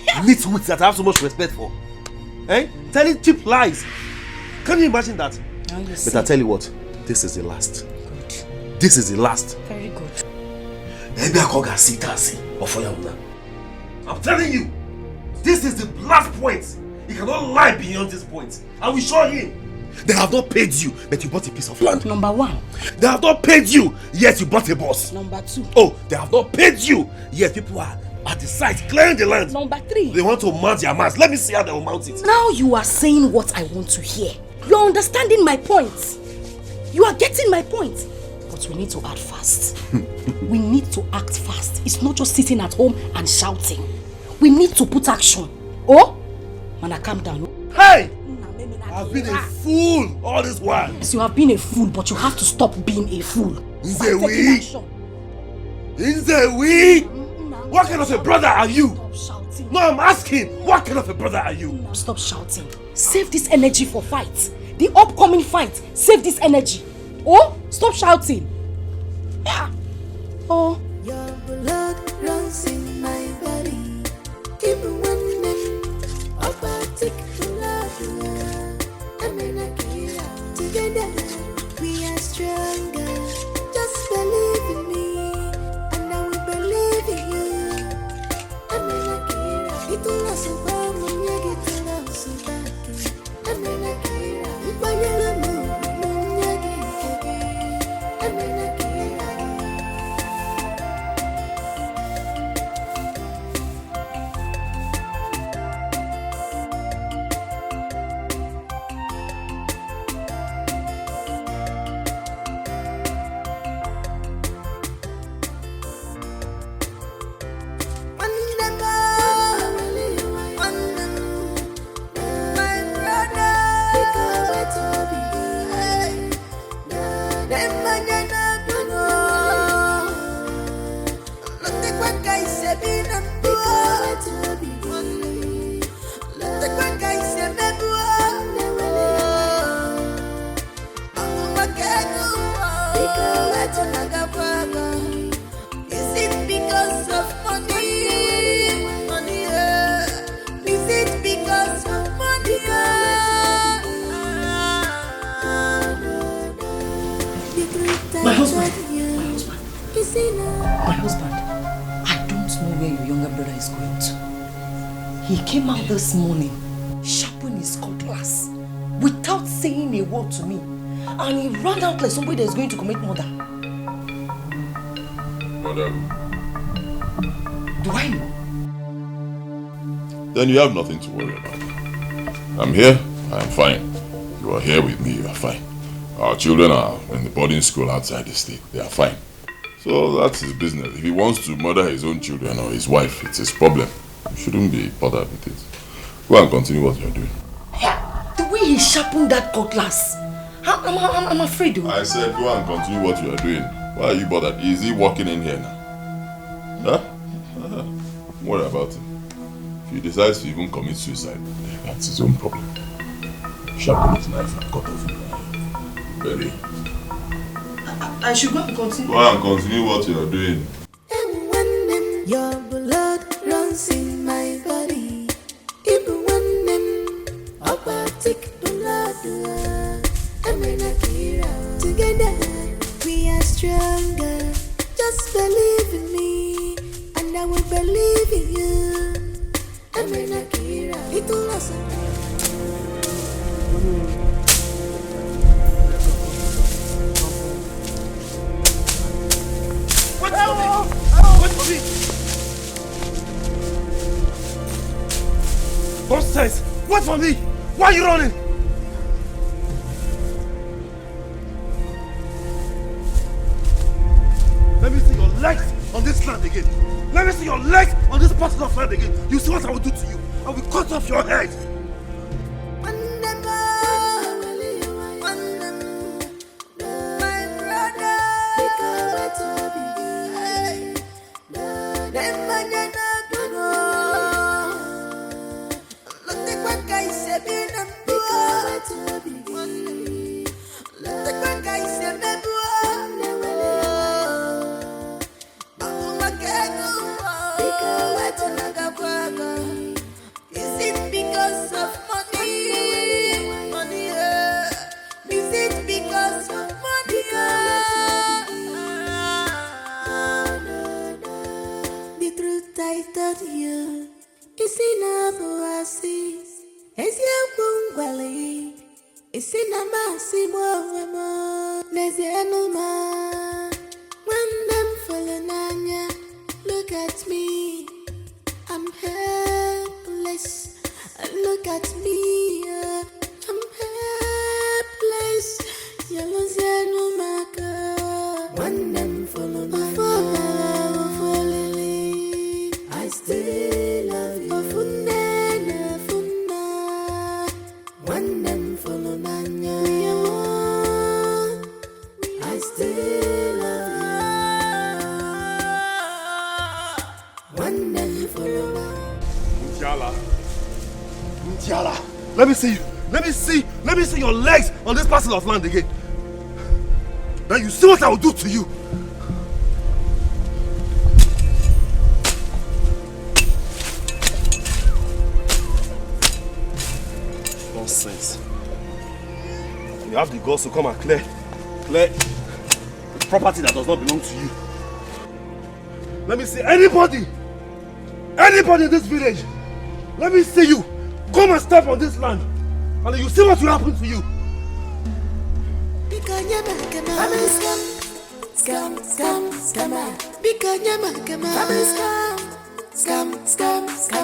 A: nitwits that I have so much respect for. Eh? Telling cheap lies. Can you imagine that? But I tell you what, this is the last. Good. This is the last.
C: Very good.
A: I'm telling you, this is the last point. He cannot lie beyond this point. I will show him. They have not paid you, but you bought a piece of land.
C: Number one.
A: They have not paid you, yet you bought a bus.
C: Number two.
A: Oh, they have not paid you, yet people are at the site clearing the land.
C: Number three.
A: They want to mount their mast. Let me see how they will mount it.
C: Now you are saying what I want to hear. You are understanding my point. You are getting my point. But we need to act fast. We need to act fast. It's not just sitting at home and shouting. We need to put action. Oh? Man, calm down.
A: Hey! I've been a fool all this while.
C: Yes, you have been a fool, but you have to stop being a fool.
A: Nzewi! What kind of a brother are you?
C: Stop shouting.
A: No, I'm asking, what kind of a brother are you?
C: Stop shouting. Save this energy for fight. The upcoming fight. Save this energy. Oh, stop shouting. Yeah. Oh.
B: Your blood runs in my body. Even when I'm particular. Together we are stronger. Just believe in me, and I will believe in you. It will not survive when you get to love so bad.
C: My husband, I don't know where your younger brother is going to. He came out this morning, sharpened his cutlass, without saying a word to me. And he ran out like somebody that is going to commit murder.
G: Murder?
C: Do I know?
G: then you have nothing to worry about. I'm here, I'm fine. You are here with me, you are fine. Our children are in the boarding school outside the state. They are fine. So that's his business. If he wants to murder his own children or his wife, it's his problem. You shouldn't be bothered with it. Go and continue what you're doing.
H: The way he sharpened that cutlass, I'm afraid.
G: I said go and continue what you are doing. Why are you bothered? Is he walking in here now? Huh? Don't worry about it. If he decides to even commit suicide, that's his own problem. Sharpen his knife and cut off his belly.
H: I should go and continue.
G: Go and continue what you are doing.
B: And when your blood runs in my body, even when them opatic blood, together we are stronger. Just believe in me, and I will believe in you. Little lesson.
A: Wait for me! Wait for me! Nonsense! Wait for me! Why are you running? Let me see your legs on this land again. Let me see your legs on this part of land again. You see what I will do to you? I will cut off your head.
B: Look at me, I'm helpless. Look at me, I'm helpless. Yellow maka. When them follow my I still love you. When them follow my I still love you. When them follow my
A: Ndiala, let me see you. Let me see your legs on this parcel of land again. Now you see what I will do to you. Nonsense. You have the guts to come and clear the property that does not belong to you. Let me see anybody in this village. Let me see you. Come and step on this land, and you see what will happen to you.
B: Scam.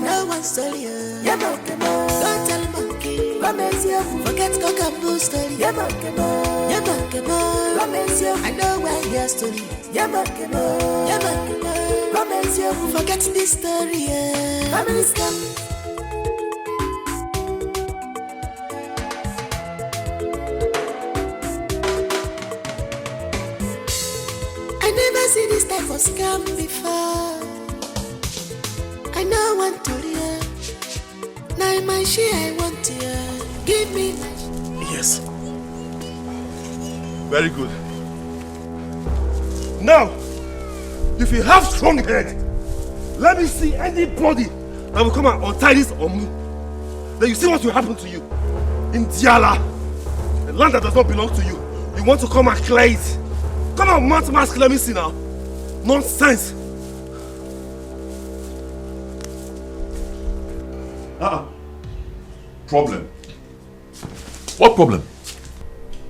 B: No one stole you. Don't tell monkey. Forget cockapoo story. I know where your story. Forget this story. Family scam. See this type of scam before. I know want to hear. Now my share I want to hear. Give me my
A: Yes. Very good. Now, if you have strong head, let me see anybody that will come and untie this on me. Then you see what will happen to you. In Diala, the land that does not belong to you. You want to come and clear it. Come on, mount mask, let me see now. Nonsense.
G: Problem? What problem?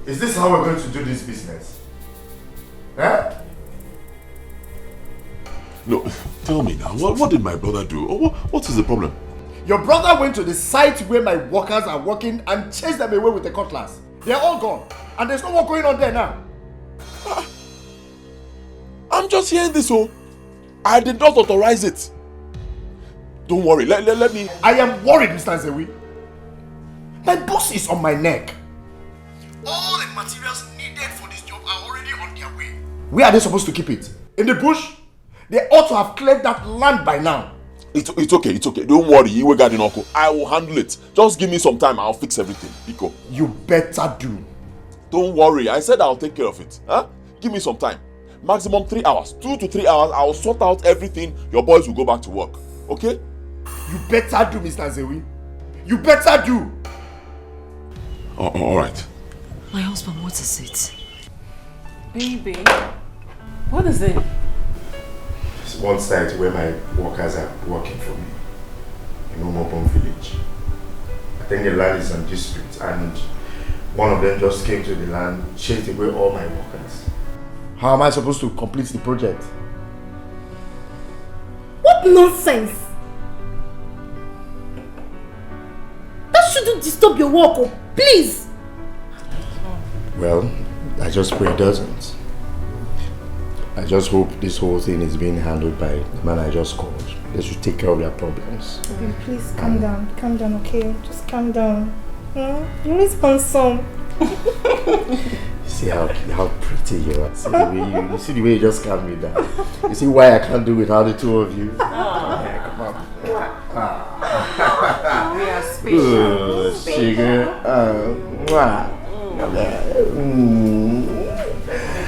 L: Is this how we're going to do this business? Eh?
G: No, tell me now, what did my brother do? What is the problem?
L: Your brother went to the site where my workers are working and chased them away with the cutlass. They're all gone. And there's no more going on there now.
G: I'm just hearing this, oh. I did not authorize it. Don't worry, let me...
L: I am worried, Mr. Nzewi. My boss is on my neck. All the materials needed for this job are already on their way. Where are they supposed to keep it? In the bush? They ought to have cleared that land by now.
G: It's okay. Don't worry, Iwe Garden Uncle. I will handle it. Just give me some time, I'll fix everything. Iko.
L: You better do.
G: Don't worry, I said I'll take care of it. Huh? Give me some time. Maximum 3 hours. 2 to 3 hours, I'll sort out everything. Your boys will go back to work. Okay?
L: You better do, Mr. Nzewi. You better do.
G: Alright.
H: My husband, what is it?
C: Baby, what is it?
L: It's one site where my workers are working for me. In Umobon village. I think the land is on district and one of them just came to the land, chased away all my workers. How am I supposed to complete the project?
C: What nonsense! That shouldn't disturb your work, oh, please!
L: Well, I just pray it doesn't. I just hope this whole thing is being handled by the man I just called. They should take care of their problems.
M: Okay, please calm down, okay? Just calm down. You're always handsome.
L: See how pretty you are. See the way you just calm me down. You see why I can't do without the two of you? Yeah, come on.
C: We are
L: Good, sugar.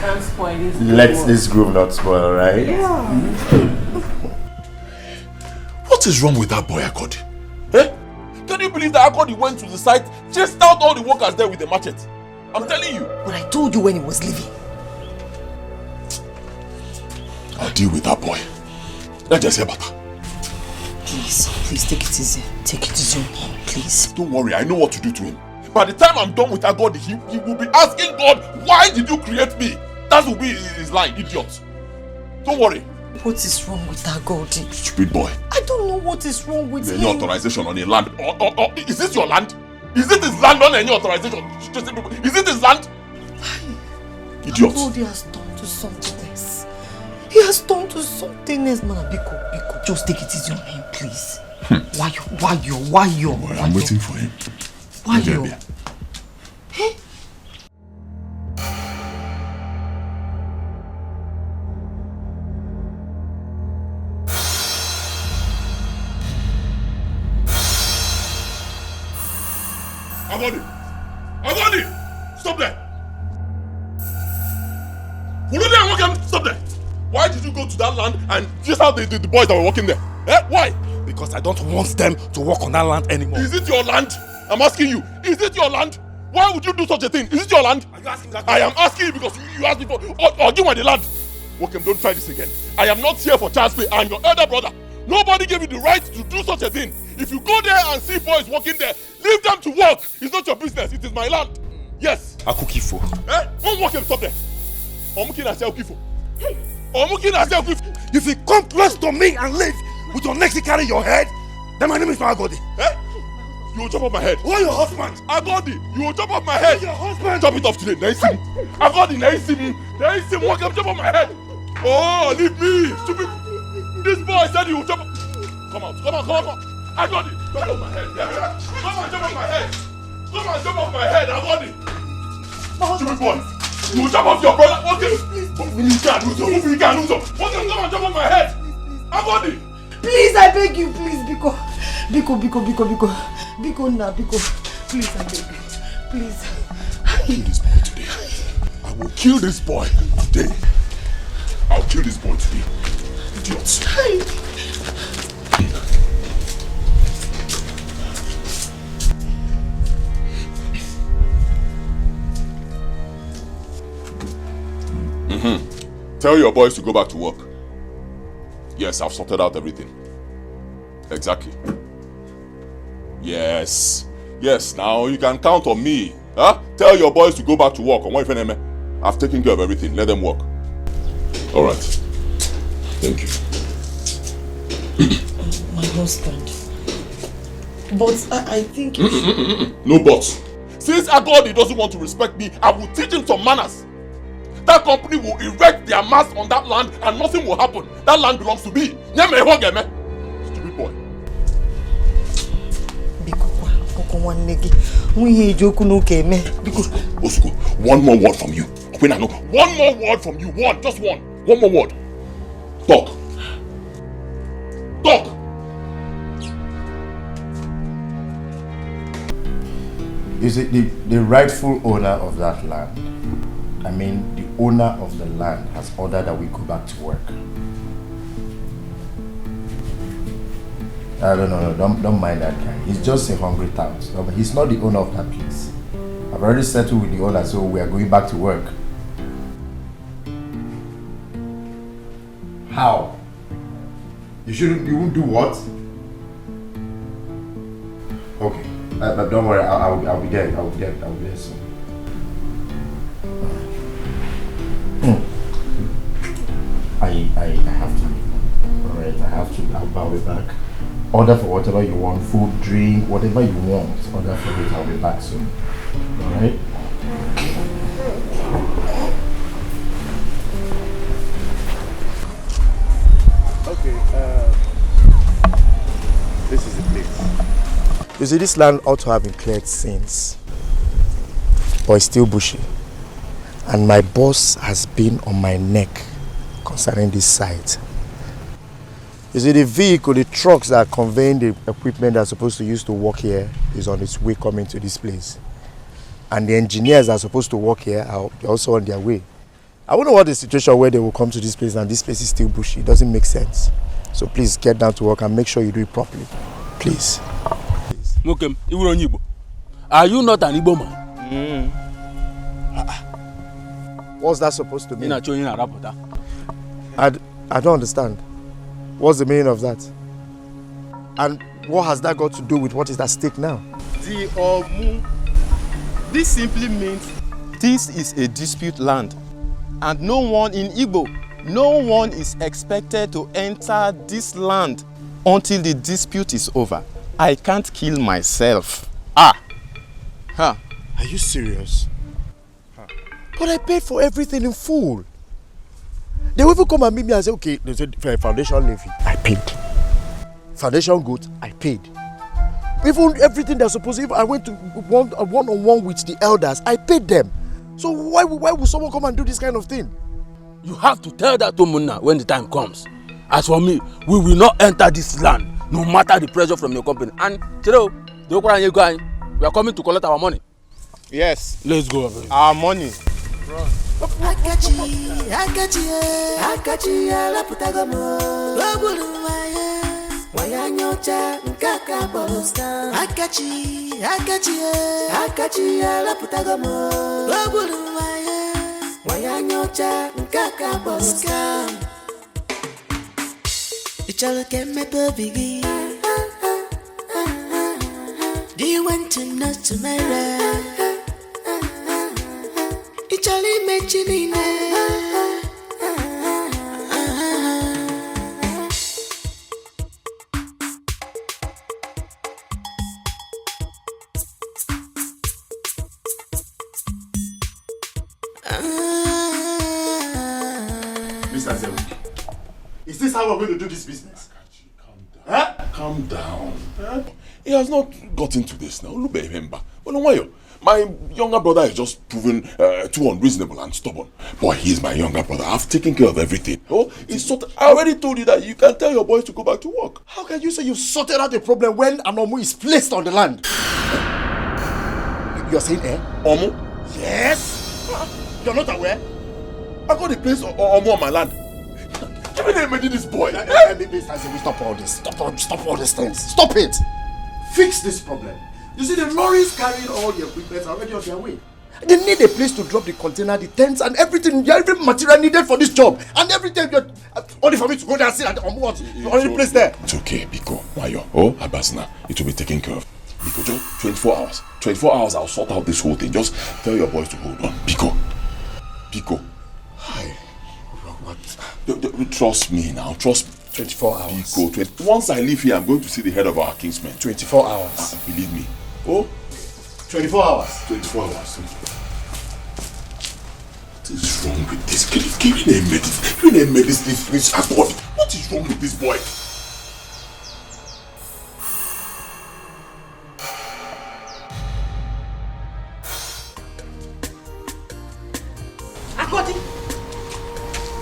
C: Can't spoil this.
L: Let this groove not spoil, right?
M: Yeah.
G: What is wrong with that boy, Okoli? Eh? Can you believe that Okoli went to the site, chased out all the workers there with a machete? I'm telling you.
H: But I told you when he was leaving.
G: I'll deal with that boy. Let's just hear better.
H: Please take it easy. Take it easy on him, please.
G: Don't worry, I know what to do to him. By the time I'm done with Agodi, he will be asking God, why did you create me? That will be his line, idiot. Don't worry.
H: What is wrong with Agodi?
G: Stupid boy.
H: I don't know what is wrong with him.
G: Any authorization on a land? Or is this your land? Is it his land on any authorization? Is it his land? Idiot.
H: Agodi has turned to something else. He has turned to something else, man. Biko. Just take it easy on him, please. Why you?
G: I'm waiting for him.
H: Why you? Hey?
G: Agodi! Stop there! Stop there! Why did you go to that land and just how the boys that were working there? Eh? Why?
A: Because I don't want them to work on that land anymore.
G: Is it your land? I'm asking you. Is it your land? Why would you do such a thing? Is it your land?
A: Are you asking that?
G: I am asking you because you asked me for... Or give me the land. Wokem, don't try this again. I am not here for chance play. I am your elder brother. Nobody gave you the right to do such a thing. If you go there and see boys working there, leave them to work. It's not your business. It is my land. Yes.
A: Akukifo.
G: Eh? Don't walk him. Stop there.
A: If you come close to me and live with your neck carry your head, then my name is Agodi.
G: Eh? You will chop off my head.
A: Who are your husband?
G: Agodi, you will chop off my head.
A: Your husband.
G: Chop it off today. Naisim. Agodi, Naisim. Walk up, chop off my head. Oh, leave me. Stupid. This boy said you will chop. Come on. Agodi, chop off my head. Come on, chop off my head. Agodi. Stupid boy. You will chop off your brother. Okay. You can't lose. Okay, come on, chop off my head. Agodi.
H: Please, I beg you, please, Biko. Biko, now, Biko. Please, I beg you. Please.
G: I will kill this boy today. I'll kill this boy today. Idiots. Tell your boys to go back to work. Yes, I've sorted out everything. Exactly. Yes, now you can count on me. Huh? Tell your boys to go back to work. I've taken care of everything. Let them work. Alright. Thank you.
H: My husband. But I think...
G: No buts. Since Okoli doesn't want to respect me, I will teach him some manners. That company will erect their mast on that land and nothing will happen. That land belongs to me. Stupid boy. Osuko, one more word from you. One more word from you. One, just one. One more word. Talk. Talk.
L: Is it the rightful owner of that land? I mean, the owner of the land has ordered that we go back to work. Don't mind that guy. He's just a hungry tout. He's not the owner of that place. I've already settled with the owner, so we are going back to work. How? You won't do what? Okay, but don't worry. I'll be there. I'll be there soon. I have to. Alright, I have to. I'll be back. Order for whatever you want, food, drink, whatever you want. Order for it. I'll be back soon. Alright. Okay. This is the place. You see, this land ought to have been cleared since, but it's still bushy. And my boss has been on my neck concerning this site. You see, the vehicle, the trucks that are conveying the equipment that are supposed to use to work here is on its way coming to this place. And the engineers that are supposed to work here are also on their way. I wonder what the situation where they will come to this place and this place is still bushy. It doesn't make sense. So please get down to work and make sure you do it properly. Please.
N: Mokem, are you not an Igbo man?
L: What's that supposed to mean? I don't understand. What's the meaning of that? And what has that got to do with what is at stake now?
J: This simply means this is a dispute land. And no one in Igbo, no one is expected to enter this land until the dispute is over. I can't kill myself. Are
L: you serious? But I paid for everything in full. They will even come and meet me and say, okay, they said foundation levy, I paid. Foundation goat, I paid. Even everything they're supposed to, I went to one-on-one with the elders, I paid them. So why would someone come and do this kind of thing?
N: You have to tell that to Munna when the time comes. As for me, we will not enter this land, no matter the pressure from your company. And Chiro, we are coming to collect our money.
J: Yes.
N: Let's go.
J: Our money.
B: Akachi, la putagomo. Wayanyocha, nkaka bolusta. Akachi, la putagomo. Wayanyocha, nkaka bolusta. Ichalo keme to bigi. Do you want to know tomorrow? Ichali mechinine.
L: Mr. Zewu, is this how we're going to do this business?
G: Calm down. He has not gotten to this now. Look at him. My younger brother is just proven too unreasonable and stubborn. Boy, he's my younger brother. I've taken care of everything. Oh, I already told you that you can tell your boys to go back to work.
L: How can you say you've sorted out the problem when Anomu is placed on the land? You're saying
G: Omo?
L: Yes! You're not aware?
G: I got the place Omo on my land. Give me the name of this boy.
L: Stop all this. Stop all these things. Stop it! Fix this problem. You see, the lorries carrying all the equipment are already on their way. They need a place to drop the container, the tents, and everything, every material needed for this job. And every time you're only for me to go there and sit at the only place there.
G: It's okay, Biko, Mayo, Abasna. It will be taken care of. Biko, just 24 hours. 24 hours, I'll sort out this whole thing. Just tell your boys to hold on. Biko.
L: Hi. What?
G: Trust me now. Trust
K: 24 hours.
G: Once I leave here, I'm going to see the head of our kingsmen.
K: 24 hours.
G: Believe me. Oh?
K: 24 hours.
G: 24 hours. What is wrong with this? Give me a medicine, please. What is wrong with this boy?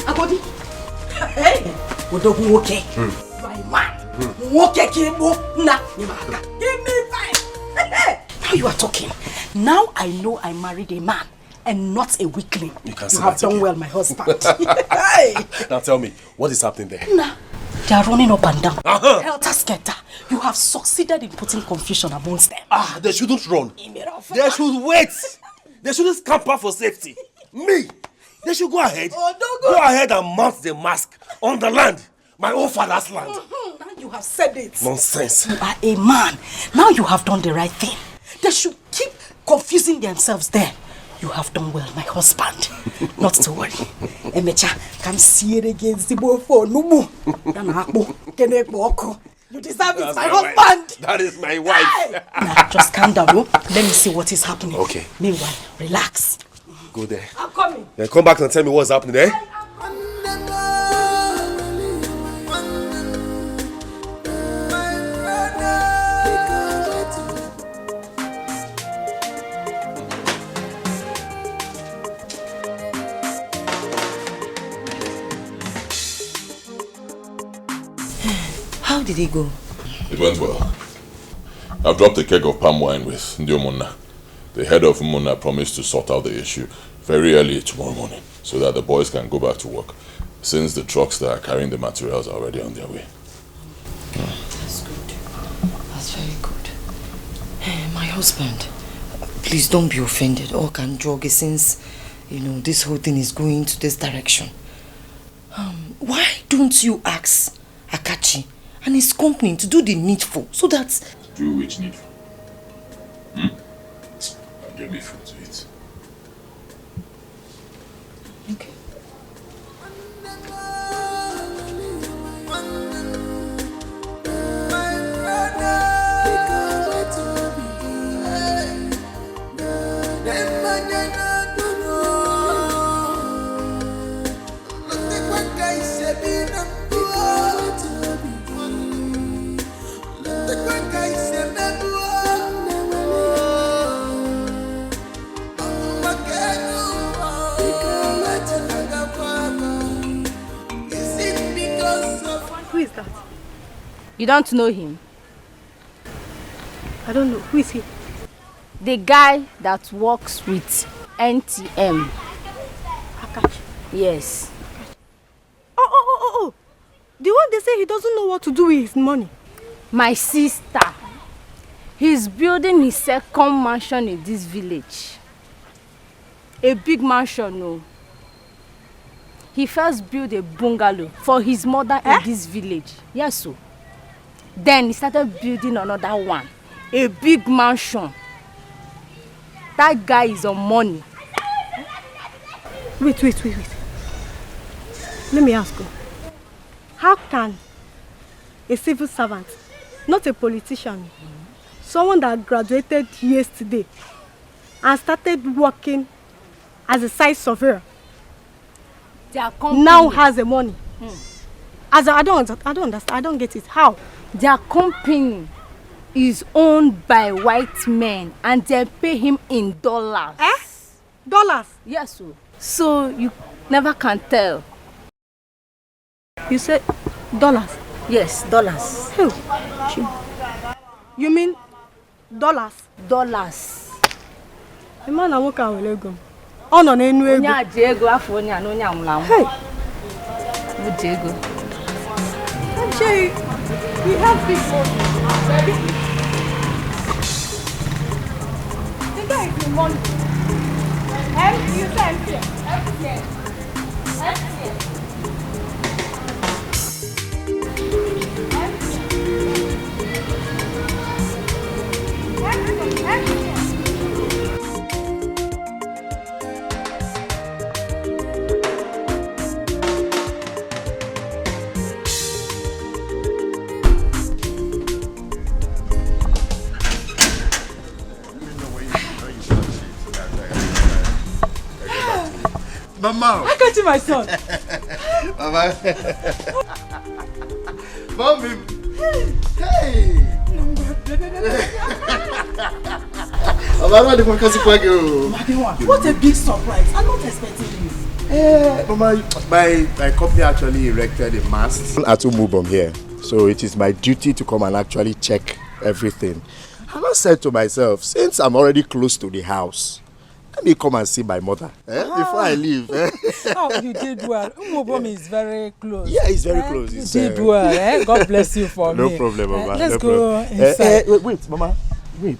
C: Akodi. Hey, Odogu okay. My man. Okay, Kimbo. Nah, give me five. Now you are talking. Now I know I married a man and not a weakling.
A: You
C: have done well, my husband. Hey.
A: Now tell me, what is happening there?
C: Nah, they are running up and down. Helter skelter. You have succeeded in putting confusion amongst them.
A: They shouldn't run. They should wait. They shouldn't scamper for safety. Me, they should go ahead. Go ahead and mount the mask on the land. My own father's land.
C: Now you have said it.
A: Nonsense.
C: You are a man. Now you have done the right thing. They should keep confusing themselves there. You have done well, my husband. Not to worry. Emecha, come see it against the boy for Nubu. You deserve it, my husband.
A: That is my wife.
C: Hey. Now, just calm down. Oh. Let me see what is happening.
A: Okay.
C: Meanwhile, relax.
A: Go there.
C: I'm coming.
A: Then come back and tell me what's happening, eh?
H: How did it go?
G: It went well. I've dropped a keg of palm wine with Ndiomuna. The head of Muna promised to sort out the issue very early tomorrow morning so that the boys can go back to work, since the trucks that are carrying the materials are already on their way.
H: That's good. That's very good. My husband, please don't be offended or can jog since, this whole thing is going to this direction. Why don't you ask Akachi and his company to do the needful so that...
G: Do which needful? Give me food to eat.
H: Okay.
M: Who is that?
O: You don't know him?
M: I don't know. Who is he?
O: The guy that works with NTM.
M: Akachi.
O: Yes.
M: Oh. The one they say he doesn't know what to do with his money.
O: My sister. He's building his second mansion in this village. A big mansion, no. He first built a bungalow for his mother in this village. Yes, so. Then he started building another one. A big mansion. That guy is on money.
M: Wait. Let me ask you. How can a civil servant, not a politician, someone that graduated yesterday and started working as a site surveyor, now has the money? As I don't understand. I don't get it. How?
O: Their company is owned by white men and they pay him in dollars.
M: Dollars?
O: Yes, sir. So you never can tell.
M: You said dollars?
O: Yes, dollars.
M: You mean dollars?
O: Dollars.
M: The man I work out with ego. Oh no, ego.
O: Onya Diego afọ onya no nya nwula.
M: Hey.
O: Good Diego.
M: Actually, we have people. The guy is in money. You say empty.
L: Mama.
I: I got you, my son.
L: Mama. Mommy. Hey.
I: What a big surprise. I'm not expecting this.
L: Mama, my company actually erected a mast at Umubom here. So it is my duty to come and actually check everything. And I said to myself, since I'm already close to the house, let me come and see my mother before I leave.
I: Oh, you did well. Umubom is very close.
L: Yeah, it's very close.
I: You did well. God bless you for me.
L: No problem, Mama.
I: Let's go inside.
L: Wait, Mama. Wait.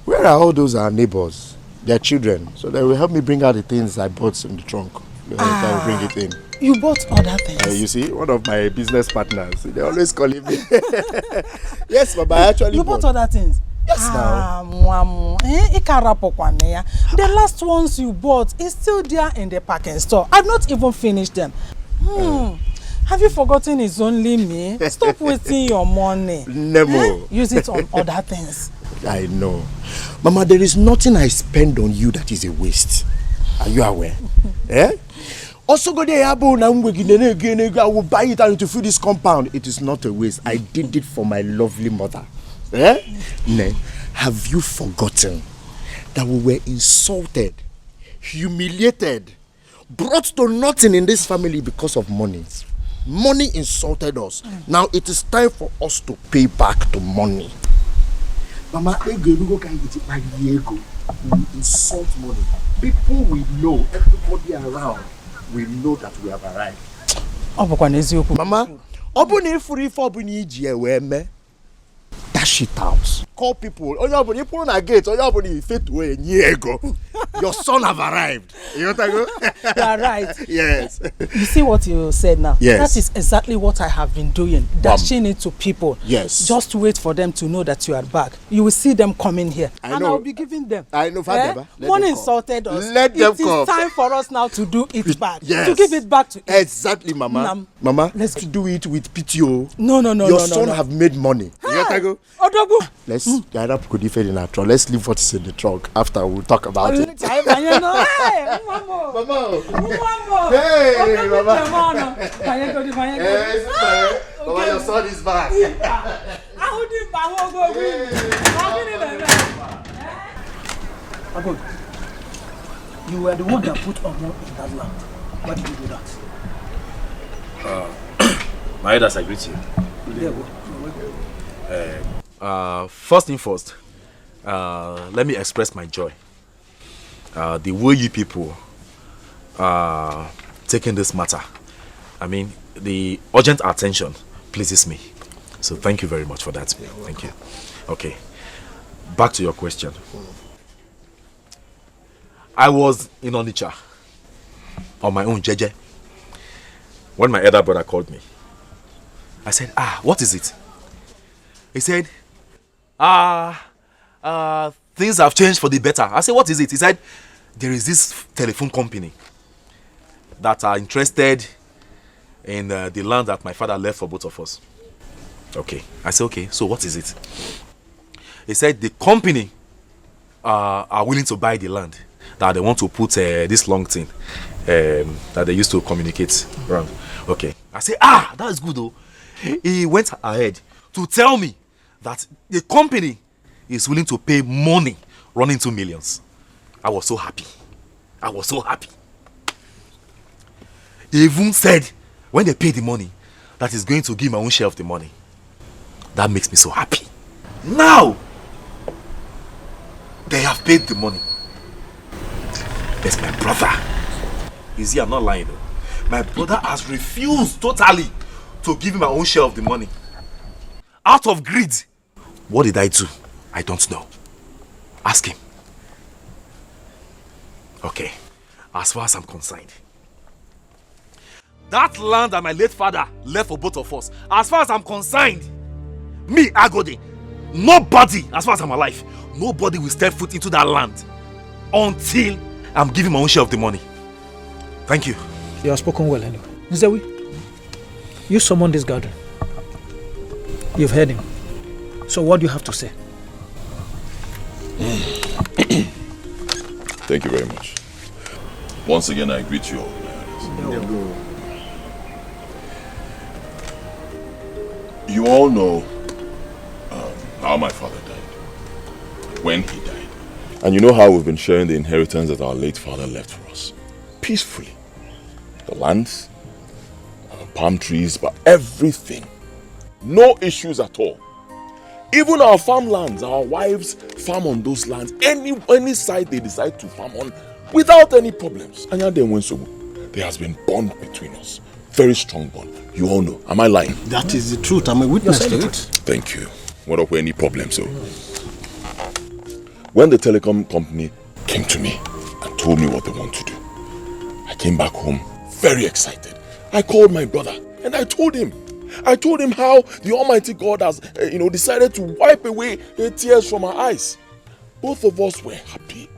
L: Where are all those our neighbors? Their children. So they will help me bring out the things I bought in the trunk. I will bring it in.
I: You bought other things?
L: You see, one of my business partners, they always calling me. Yes, Mama, I actually
I: You bought other things?
L: Yes, now.
I: The last ones you bought is still there in the packing store. I've not even finished them. Have you forgotten it's only me? Stop wasting your money.
L: Nemo.
I: Use it on other things.
L: I know. Mama, there is nothing I spend on you that is a waste. Are you aware? Also go there, I will buy it and to fill this compound. It is not a waste. I did it for my lovely mother. Have you forgotten that we were insulted, humiliated, brought to nothing in this family because of money? Money insulted us. Now it is time for us to pay back the money. Mama, we insult money. People we know, everybody around, we know that we have arrived. Mama, dash it out. Call people. You put on a gate. Your son have arrived. You
I: are right.
L: Yes.
I: You see what you said now?
L: Yes.
I: That is exactly what I have been doing. Dashing it to people.
L: Yes.
I: Just wait for them to know that you are back. You will see them coming here.
L: I know.
I: I'll be giving them.
L: I know.
I: Money insulted us.
L: Let them come.
I: It is time for us now to do it back.
L: Yes.
I: To give it back to it.
L: Exactly, Mama. Mama, let's do it with PTO.
I: No.
L: Your son have made money.
I: Hey.
L: Let's let's leave what is in the trunk. After we'll talk about it.
I: Mama.
L: Hey, Mama. Mama, your son is back.
I: You were the one that put Omo in that land. Why did you do that?
D: My elders, I greet you. First thing first, let me express my joy. The way you people are taking this matter, I mean, the urgent attention pleases me. So thank you very much for that. Thank you. Okay, back to your question. I was in Onitsha on my own, Jeje, when my elder brother called me. I said, what is it? He said, things have changed for the better. I said, what is it? He said, there is this telephone company that are interested in the land that my father left for both of us. Okay. I said, okay, so what is it? He said, the company are willing to buy the land, that they want to put this long thing that they used to communicate around. Okay. I said, that's good though. He went ahead to tell me that the company is willing to pay money running to millions. I was so happy. He even said, when they pay the money, that is going to give my own share of the money. That makes me so happy. Now, they have paid the money. There's my brother. You see, I'm not lying though. My brother has refused totally to give me my own share of the money. Out of greed. What did I do? I don't know. Ask him. Okay. As far as I'm concerned, that land that my late father left for both of us, as far as I'm concerned, me, Agodi, nobody, as far as I'm alive, nobody will step foot into that land until I'm giving my own share of the money. Thank you.
P: You have spoken well anyway. Nzewi, you summoned this gathering. You've heard him. So what do you have to say?
G: Thank you very much. Once again, I greet you all. You all know how my father died, when he died. And you know how we've been sharing the inheritance that our late father left for us. Peacefully. The lands, palm trees, but everything. No issues at all. Even our farmlands, our wives farm on those lands. Any site they decide to farm on without any problems. And there has been bond between us. Very strong bond. You all know. Am I lying?
K: That is the truth. I'm a witness to it.
G: Thank you. What up with any problems? So, when the telecom company came to me and told me what they want to do, I came back home very excited. I called my brother and I told him how the Almighty God has, decided to wipe away the tears from our eyes. Both of us were happy.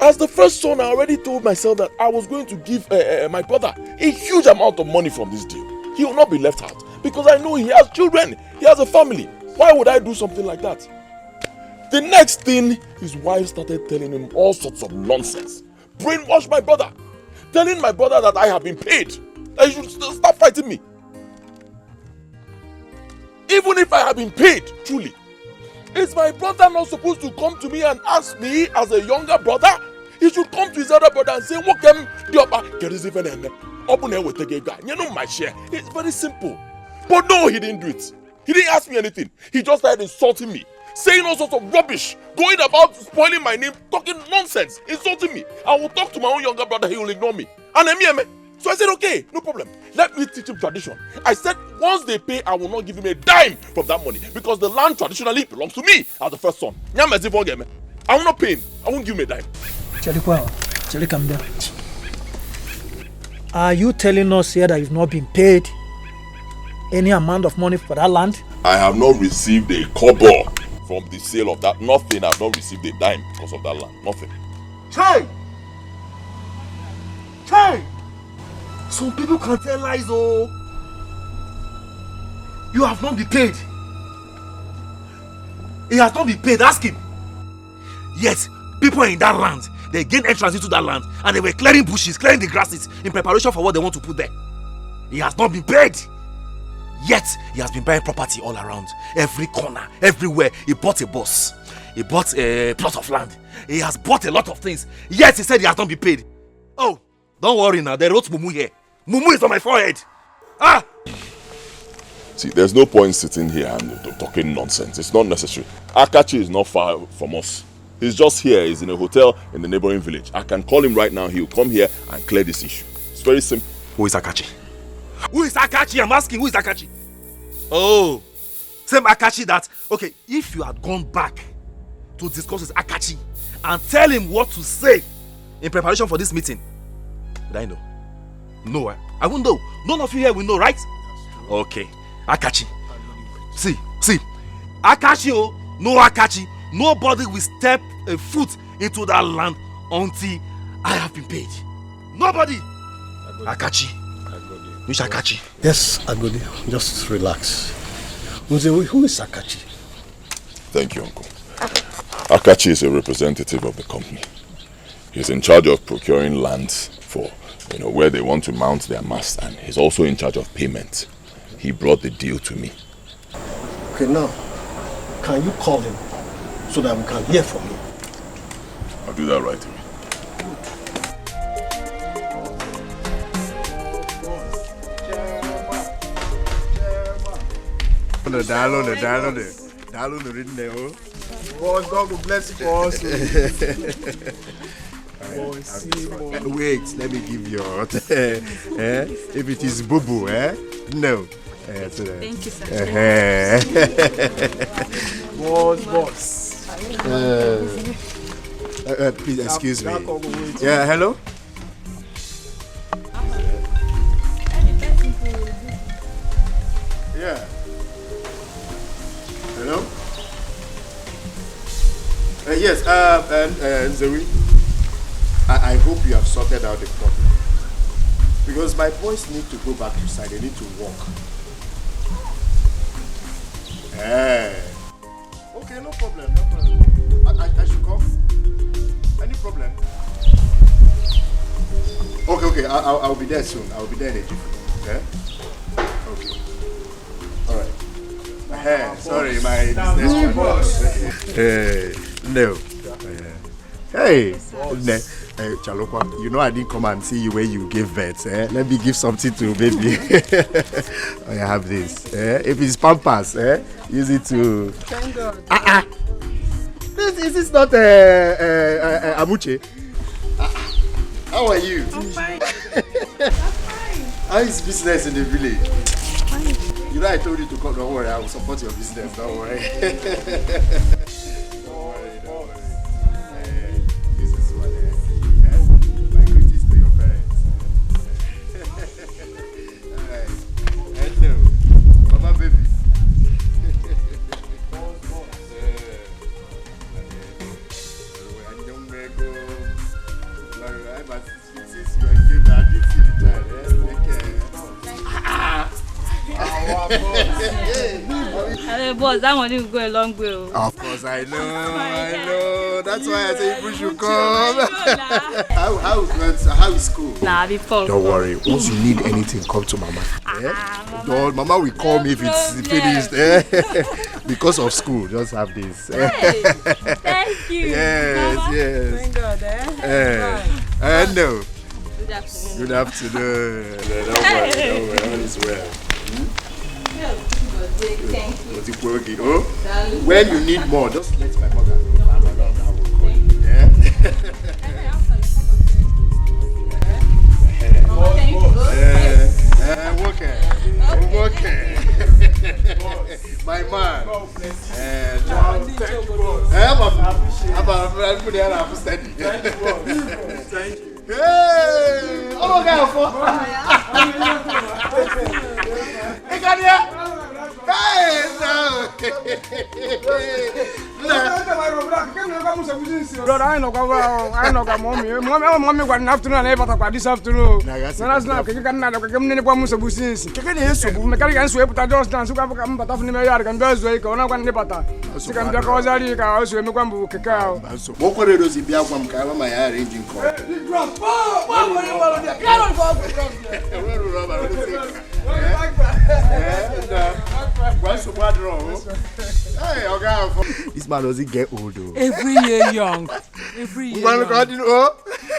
G: As the first son, I already told myself that I was going to give my brother a huge amount of money from this deal. He will not be left out because I know he has children, he has a family. Why would I do something like that? The next thing, his wife started telling him all sorts of nonsense. Brainwash my brother. Telling my brother that I have been paid. That he should stop fighting me. Even if I have been paid, truly, is my brother not supposed to come to me and ask me as a younger brother? He should come to his other brother and say, "Welcome, you know my share." It's very simple. But no, he didn't do it. He didn't ask me anything. He just started insulting me, saying all sorts of rubbish, going about spoiling my name, talking nonsense, insulting me. I will talk to my own younger brother, he will ignore me. So I said, okay, no problem. Let me teach him tradition. I said, once they pay, I will not give him a dime from that money because the land traditionally belongs to me as the first son. I will not pay him. I won't give him a dime.
P: Charlie, come down. Are you telling us here that you've not been paid any amount of money for that land?
G: I have not received a kobo from the sale of that. Nothing. I have not received a dime because of that land. Nothing.
A: Chai! Some people can tell lies, oh. You have not been paid. He has not been paid. Ask him. Yes, people in that land, they gained entrance into that land and they were clearing bushes, clearing the grasses in preparation for what they want to put there. He has not been paid. Yet, he has been buying property all around. Every corner, everywhere. He bought a bus. He bought a plot of land. He has bought a lot of things. Yet, he said he has not been paid. Oh, don't worry now. They wrote Mumu here. Mumu is on my forehead. Ah!
G: See, there's no point sitting here and talking nonsense. It's not necessary. Akachi is not far from us. He's just here. He's in a hotel in the neighboring village. I can call him right now. He'll come here and clear this issue. It's very simple.
A: Who is Akachi? Who is Akachi? I'm asking, who is Akachi? Oh, same Akachi that, okay, if you had gone back to discuss with Akachi and tell him what to say in preparation for this meeting, would I know? No, I won't know. None of you here will know, right? Okay, Akachi. See, Akachi, oh, no Akachi. Nobody will step a foot into that land until I have been paid. Nobody. Akachi. Which Akachi?
K: Yes, Agodi. Just relax. Who is Akachi?
G: Thank you, Uncle. Akachi is a representative of the company. He's in charge of procuring lands for, where they want to mount their mast, and he's also in charge of payment. He brought the deal to me.
K: Okay, now, can you call him so that we can hear from him?
G: I'll do that right away.
Q: Download the there, oh. Boss, God will bless you for us. Wait, let me give you if it is boo-boo, no.
O: Thank you, sir.
Q: Boss. Please excuse me. Yeah, hello? Yeah. Hello? Yes, Zoe. I hope you have sorted out the problem. Because my boys need to go back to side. They need to walk. Okay, no problem, I should come. Any problem? Okay. I'll be there soon. I'll be there in a jiffy. Okay? Okay. All right. Sorry, my business boss. No. Hey, Chalokwa, you know I didn't come and see you when you gave birth. Let me give something to baby. I have this. If it's Pampers, use it to.
I: Thank God.
Q: Is this not Amuche? How are you?
I: I'm fine.
Q: How is business in the village? Fine. You know I told you to come. Don't worry, I will support your business. Don't worry.
O: Hey, boss, that money will go a long way.
Q: Of course, I know. That's why I say you should come. How is school?
O: Nah, before.
Q: Don't worry. Once you need anything, come to Mama. Mama will call me if it's finished. Because of school, just have this.
O: Hey, thank you.
Q: Yes,
O: Mama.
Q: yes.
O: Thank God,
Q: No.
O: Good afternoon.
Q: Good afternoon. Don't worry. All is well.
O: Thank you.
Q: Oh, when you need more, just let my mother know. I'm around, I will call you. Okay. My man. Thank you. Hey! Oh, my God. Hey, no.
I: Brother, I know mommy got an afternoon and this afternoon. That's not you can not come in the Pamusa Busins. Mechanic sweep with a just dance who can come but often in my yard and does wake on one nipata. So can the Cosari house with Mukambu cacao.
Q: What could it be up from Kala, my arranging call? This man doesn't get old though.
I: Every year young. Every year young.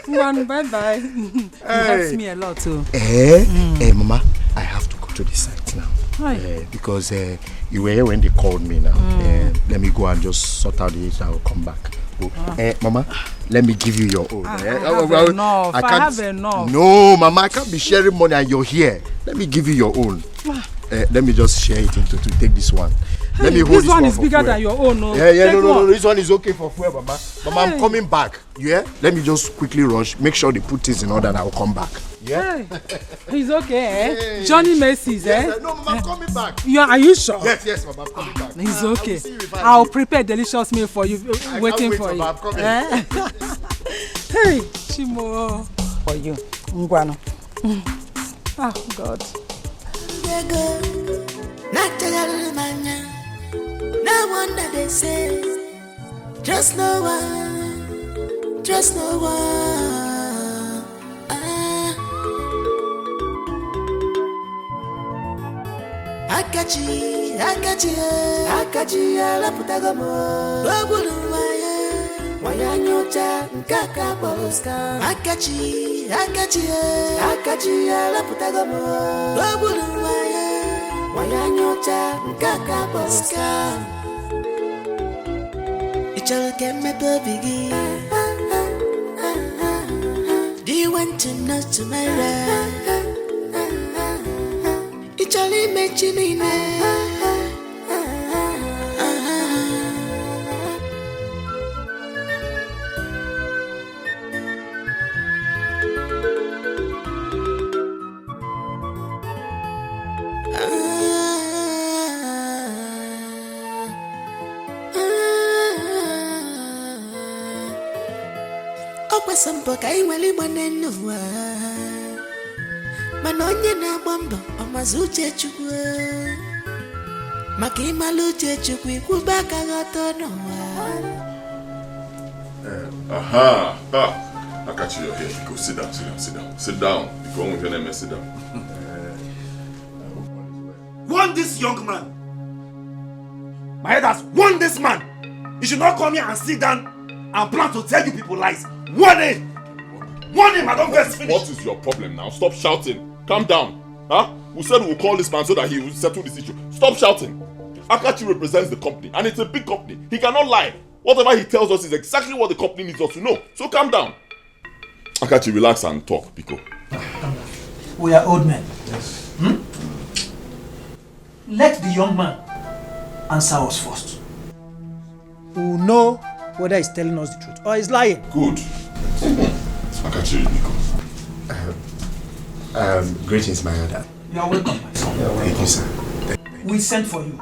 I: One bye-bye. It helps me a lot too.
Q: Hey, Mama, I have to go to the site now. Because you were here when they called me now. Let me go and just sort out the issue. I will come back. Mama, let me give you your own.
I: I have enough.
Q: No, Mama, I can't be sharing money and you're here. Let me give you your own. Let me just share it into to take this one. Let me hold
I: this one is bigger
Q: fuel.
I: than your own. No.
Q: No. This one is okay for fuel, Mama. Mama, I'm coming back. Yeah? Let me just quickly rush. Make sure they put things in order and I'll come back. Yeah?
I: He's okay, Johnny Macy's,
Q: No, Mama, I'm coming back.
I: Are you sure?
Q: Yes, Mama, I'm coming back.
I: He's okay. I'll prepare delicious meal for you, waiting for you.
Q: Mama, I'm coming.
I: Hey, Chimo. For you. Ngwano. Oh, God.
B: No wonder they say, trust no one. Akachi, ala putagamo. Babulu waya nyota nkaka boloska. Akachi, ala putagamo. Babulu waya nyota nkaka boloska. Ichal kemme bobigi. Do you want to know tomorrow? Ichali mechinine. Sampo kai wali manenwa manonye na bombo amazuche chukwu makimalu chukwu ikubaka goto no
G: Akachi, you're here. Go sit down, sit down, sit down. Sit down. You go on with your name and sit down.
A: Warn this young man. My head has warned this man. You should not come here and sit down and plan to tell you people lies. Warn him! Warn him, I don't get finished.
G: What is your problem now? Stop shouting. Calm down. Huh? We said we'll call this man so that he will settle this issue. Stop shouting. Akachi represents the company and it's a big company. He cannot lie. Whatever he tells us is exactly what the company needs us to know. So calm down. Akachi, relax and talk, Biko.
P: We are old men. Yes. Let the young man answer us first. We will know whether he's telling us the truth or he's lying.
G: Good. Akachi, Biko.
L: Greetings, my elder.
P: You are welcome, my son.
L: Thank you, sir.
P: We sent for you.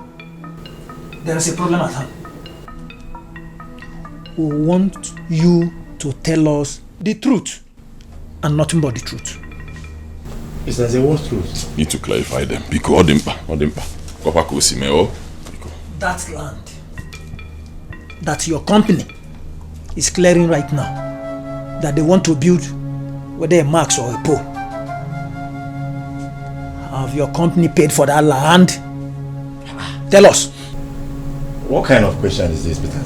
P: There is a problem at hand. We want you to tell us the truth and nothing but the truth.
L: Is that the what truth?
G: Need to clarify them. Biko, Odimpa. Kopako Simeo. Biko.
P: That land that your company is clearing right now, that they want to build, whether a max or a pole. Have your company paid for that land? Tell us.
L: What kind of question is this, Peter?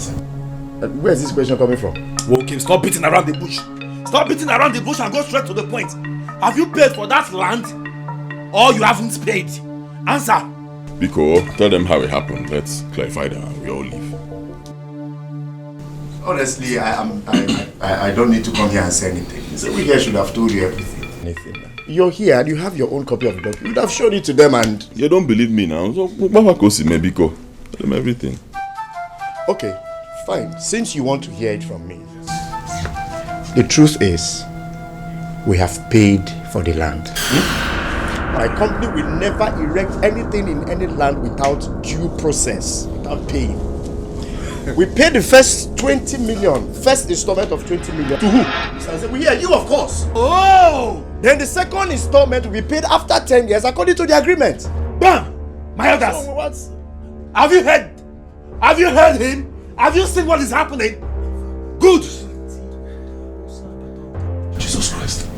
L: Where is this question coming from?
A: Okay, stop beating around the bush. Stop beating around the bush and go straight to the point. Have you paid for that land or you haven't paid? Answer.
G: Biko, tell them how it happened. Let's clarify that and we all leave.
L: Honestly, I don't need to come here and say anything. So we here should have told you everything. You're here and you have your own copy of the document. You would have shown it to them and...
G: You don't believe me now. So, Biko, tell them everything.
L: Okay, fine. Since you want to hear it from me, the truth is, we have paid for the land. My company will never erect anything in any land without due process, without paying. We paid the first 20 million, first installment of 20 million. To who? Mr. We hear you, of course.
A: Oh!
L: Then the second installment will be paid after 10 years according to the agreement.
A: Bam! My elders!
L: So what?
A: Have you heard? Have you heard him? Have you seen what is happening? Good!
G: Jesus Christ.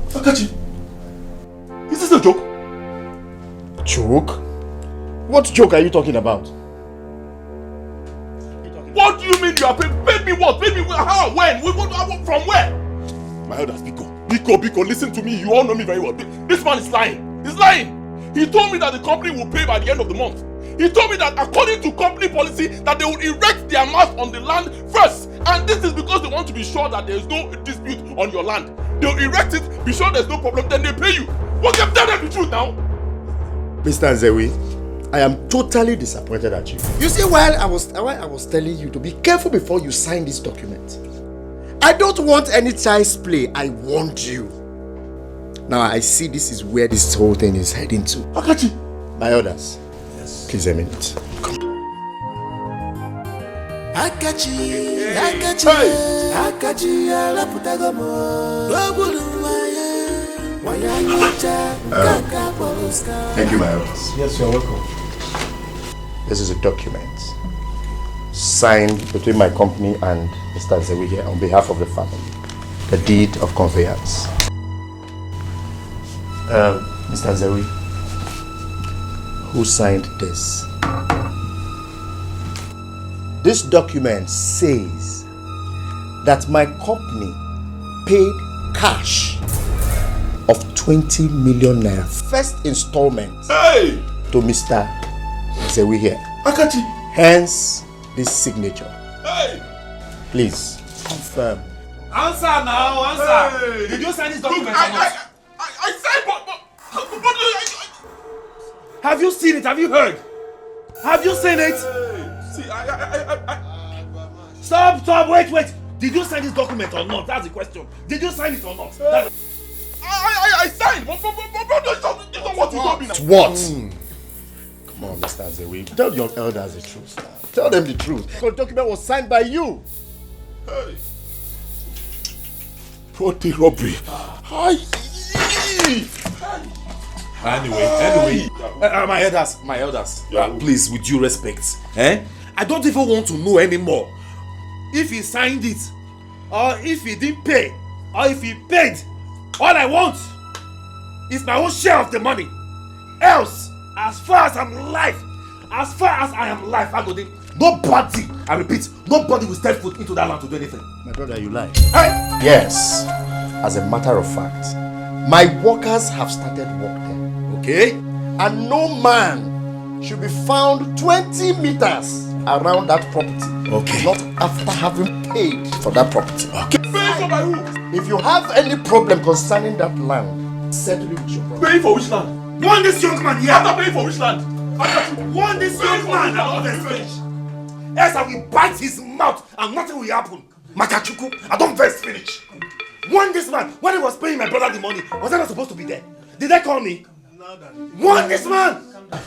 G: Akachi, is this a joke?
L: Joke? What joke are you talking about?
G: What do you mean you are paid? Paid me what? Paid me how? When? From where? My elders, Biko, listen to me. You all know me very well. This man is lying. He's lying. He told me that the company will pay by the end of the month. He told me that according to company policy that they will erect their mast on the land first. And this is because they want to be sure that there is no dispute on your land. They'll erect it, be sure there's no problem, then they pay you. But you've done the truth now.
L: Mr. Nzewi, I am totally disappointed at you. You see, while I was telling you to be careful before you sign this document, I don't want any child's play. I warned you. Now I see this is where this whole thing is heading to.
G: Akachi,
L: my orders. Yes. Please a minute. Come. Thank you, my orders.
K: Yes, you're welcome.
L: This is a document signed between my company and Mr. Nzewi here on behalf of the family. The deed of conveyance. Mr. Nzewi, who signed this? This document says that my company paid cash of 20 million naira, first installment, to Mr. Nzewi here.
G: Akachi.
L: Hence this signature.
G: Hey.
L: Please confirm.
A: Answer now, answer. Hey. Did you sign this document?
G: Look, I signed, but
A: have you seen it? Have you heard? Have you seen it?
G: See,
A: Stop, wait. Did you sign this document or not? That's the question. Did you sign it or not?
G: I signed, but this is what you told me now.
L: What? Come on, Mr. Nzewi. Tell your elders the truth now. Tell them the truth. The document was signed by you.
G: Hey. What the robbery?
A: Anyway, my elders, please, with due respect, I don't even want to know anymore if he signed it, or if he didn't pay, or if he paid, all I want is my own share of the money. Else, as far as I'm alive, nobody, I repeat, nobody will step foot into that land to do anything.
K: My brother, you lie.
A: Hey!
L: Yes, as a matter of fact, my workers have started work there. Okay? And no man should be found 20 meters around that property.
A: Okay.
L: Not after having paid for that property.
A: Okay. Pay for my room.
L: If you have any problem concerning that land, settle it with your brother.
A: Pay for which land? Want this young man here? After paying for which land? Want this young man? I don't finish. Else I will bite his mouth and nothing will happen. Makachuku, I don't first finish. Want this man? When he was paying my brother the money, was I not supposed to be there? Did they call me? Want this man?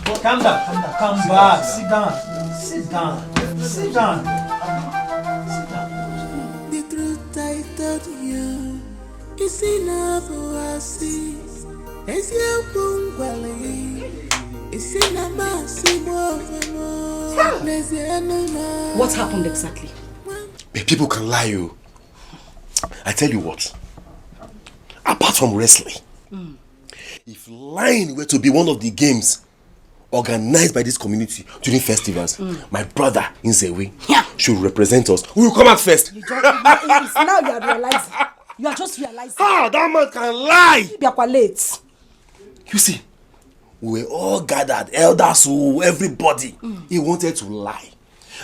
P: Calm down. Come back. Sit down.
B: The truth I told you is enough for us. It's your bungalow. It's in a massive
C: What happened exactly?
F: People can lie you. I tell you what. Apart from wrestling, if lying were to be one of the games organized by this community during festivals, my brother Nzewi should represent us. We will come out first.
C: Now you are realizing. You are just realizing.
A: Ah, that man can lie.
C: You are late.
F: You see, we were all gathered, elders, everybody. He wanted to lie.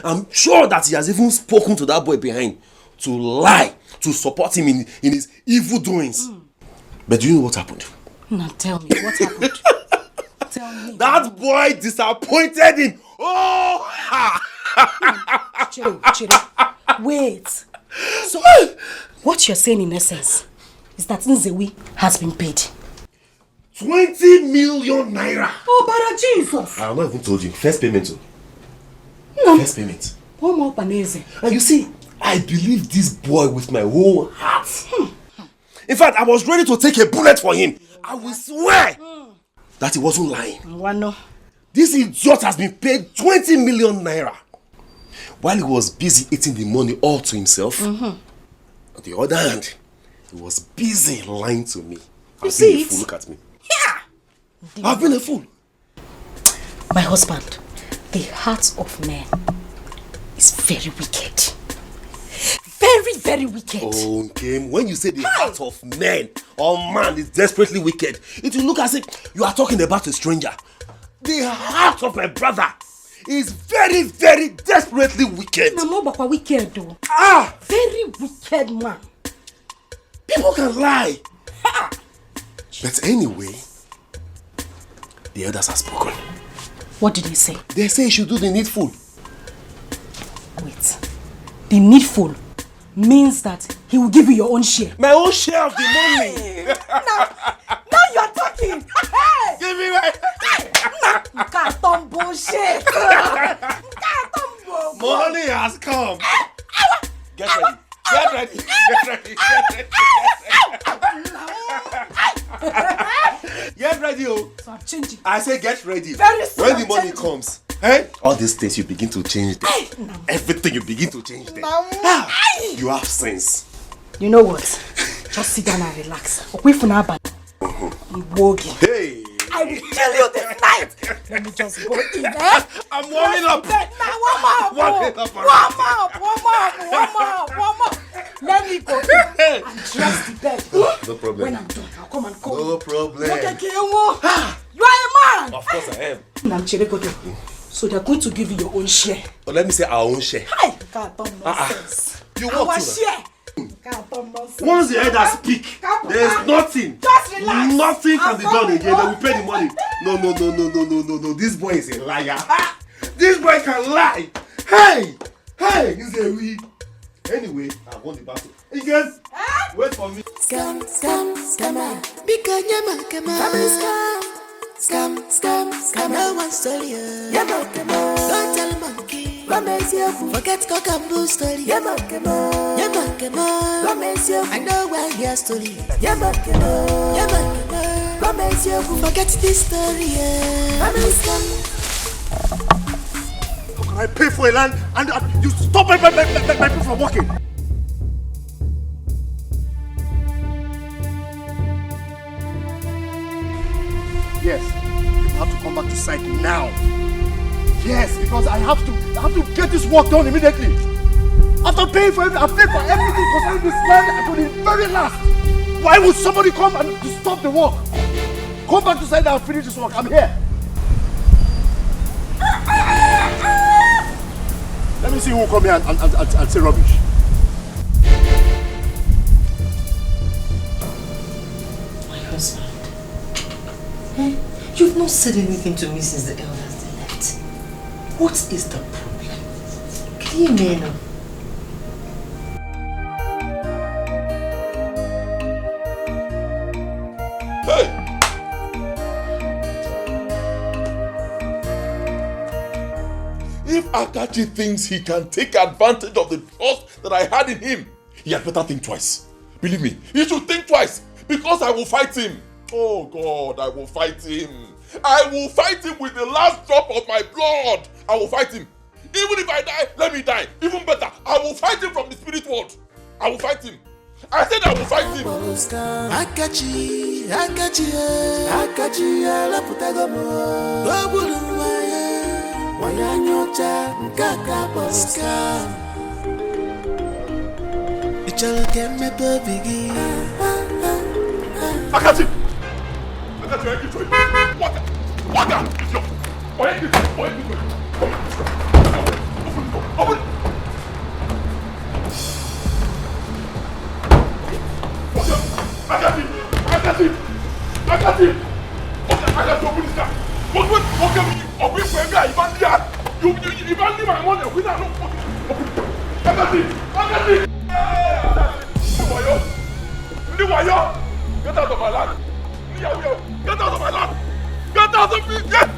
F: I'm sure that he has even spoken to that boy behind to lie, to support him in his evil doings. But do you know what happened?
C: Now tell me, what happened? Tell me.
A: That boy disappointed him. Oh!
C: Chiro. Wait. So, what you're saying in essence is that Nzewi has been paid
A: 20 million naira.
C: Oh, Bara Jesus!
F: I have not even told you. First payment.
C: No.
F: First payment.
C: One more panese.
F: And you see, I believe this boy with my whole heart.
A: In fact, I was ready to take a bullet for him. I will swear
F: that he wasn't lying.
C: Wano.
A: This idiot has been paid 20 million naira.
F: While he was busy eating the money all to himself, on the other hand, he was busy lying to me. I've been a fool. Look at me.
C: Yeah.
F: I've been a fool.
C: My husband, the heart of man is very wicked. Very, very wicked.
F: Okay, when you say the heart of man or man is desperately wicked, it will look as if you are talking about a stranger.
A: The heart of my brother is very, very desperately wicked.
C: Namobakwa wicked though.
A: Ah!
C: Very wicked man.
A: People can lie.
F: But anyway, the elders have spoken.
C: What did they say?
F: They say you should do the needful.
C: Wait. The needful means that he will give you your own share.
A: My own share of the money.
C: Now you are talking. Hey!
A: Give me my...
C: Carton bullshit.
A: Money has come. Get ready. Get ready. Get ready. Get ready, oh.
C: So I'm changing.
A: I say get ready.
C: Very soon
A: when the money comes, hey?
F: All these things you begin to change them. Everything you begin to change them. You have sense.
C: You know what? Just sit down and relax.
F: Hey!
C: I will kill you this night. Let me just go in there.
A: I'm warming up.
C: Now warm up. Let me go in and dress the bed.
F: No problem.
C: When I'm done, I'll come and call you.
F: No problem.
C: You are a man.
F: Of course I am.
C: So they're going to give you your own share.
F: But let me say our own share.
C: Hey, God, don't nonsense.
F: You
C: Our
F: want to?
C: share. God, don't nonsense.
A: Once the elders speak, there's nothing.
C: Just relax.
A: Nothing can be done again. They will pay the money. No. This boy is a liar. This boy can lie. Hey, he's a weed. Anyway, I won the battle. You guys, wait for me.
B: Scam, because Yama, scam. No one stole you. Yama, don't tell monkey. Forget cock and bull story. Yama, I know why your story. Yama, forget this story.
A: How can I pay for a land and you stop my people from working?
Q: Yes. You have to come back to site now. Yes, because I have to get this work done immediately. After paying for everything, I've paid for everything concerning this land until the very last. Why would somebody come and stop the work? Come back to site and finish this work. I'm here. Let me see who will come here and say rubbish.
H: My husband. Hey, you've not said anything to me since the elders they left. What is the problem? Can you hear me now?
G: If Akachi thinks he can take advantage of the trust that I had in him, he had better think twice. Believe me, he should think twice, because I will fight him. Oh God, I will fight him. I will fight him with the last drop of my blood. I will fight him. Even if I die, let me die. Even better, I will fight him from the spirit world. I will fight him. I said I will fight him. Akachi,
B: la putagomo. Wanyanyocha mkaka boska. Ichalo keme bobigi.
G: Akachi, I can you to What? Open. I got him. I got him. Open this car. Open for me. You leave my money. I got him. Get out of my land. Get out of my land. Get out of me. Get.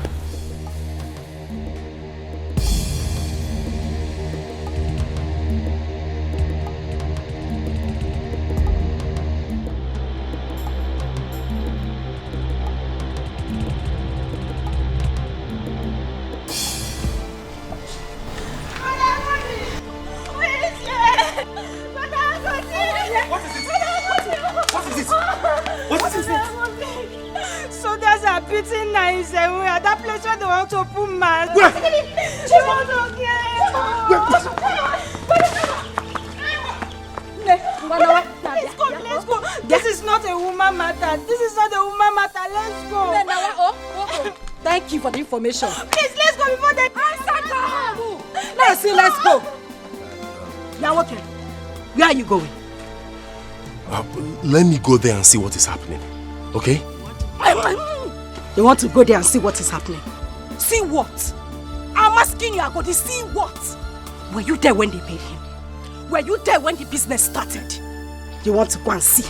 R: Soldiers are beating 97 at that place where they want to put man.
G: Where?
R: She wants to Let's go. This is not a woman matter. Let's go.
C: Thank you for the information.
R: Please, let's go before they
C: Let's go. Now, okay. Where are you going?
F: Let me go there and see what is happening. Okay?
C: You want to go there and see what is happening? See what? I'm asking you, Agodi, see what? Were you there when they paid him? Were you there when the business started? You want to go and see?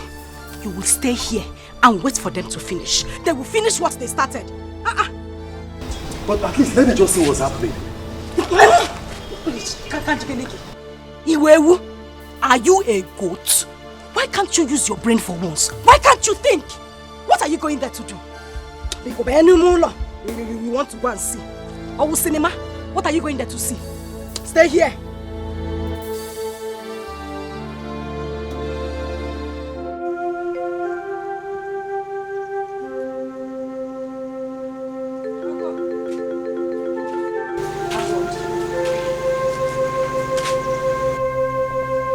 C: You will stay here and wait for them to finish. They will finish what they started.
F: But at least let me just see what's happening.
C: Iwewu, are you a goat? Why can't you use your brain for once? Why can't you think? What are you going there to do? You want to go and see? Or cinema? What are you going there to see? Stay here.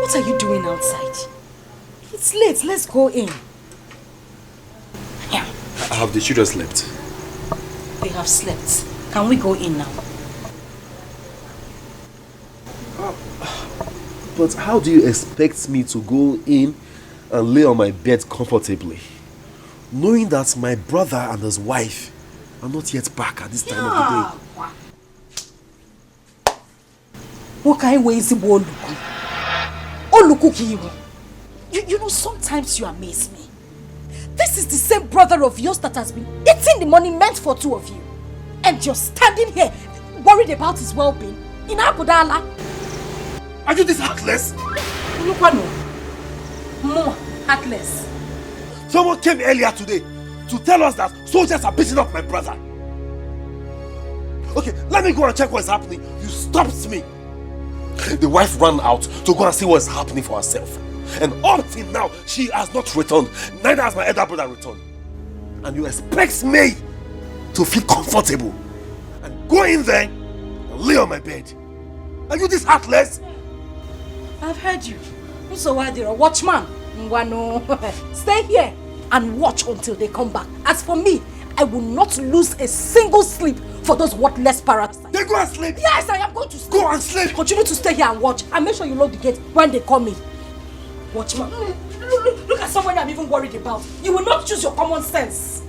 C: What are you doing outside? It's late. Let's go in.
F: Have the children slept?
C: They have slept. Can we go in now?
F: But how do you expect me to go in and lay on my bed comfortably, knowing that my brother and his wife are not yet back at this time of the day?
C: What kind of way is it? You know, sometimes you amaze me. This is the same brother of yours that has been eating the money meant for two of you. And you're standing here worried about his well-being in Abudala.
F: Are you this heartless?
C: More heartless.
F: Someone came earlier today to tell us that soldiers are beating up my brother. Okay, let me go and check what's happening. You stopped me. The wife ran out to go and see what's happening for herself. And up till now, she has not returned. Neither has my elder brother returned. And you expect me
A: to feel comfortable and go in there and lay on my bed. Are you this heartless?
C: I've heard you. So why you're a watchman? Mwano. Stay here and watch until they come back. As for me, I will not lose a single sleep for those worthless parasites.
A: They go and sleep?
C: Yes, I am going to sleep.
A: Go and sleep.
C: Continue to stay here and watch. And make sure you lock the gate when they come in. Watchman. Look at someone I'm even worried about. You will not choose your common sense.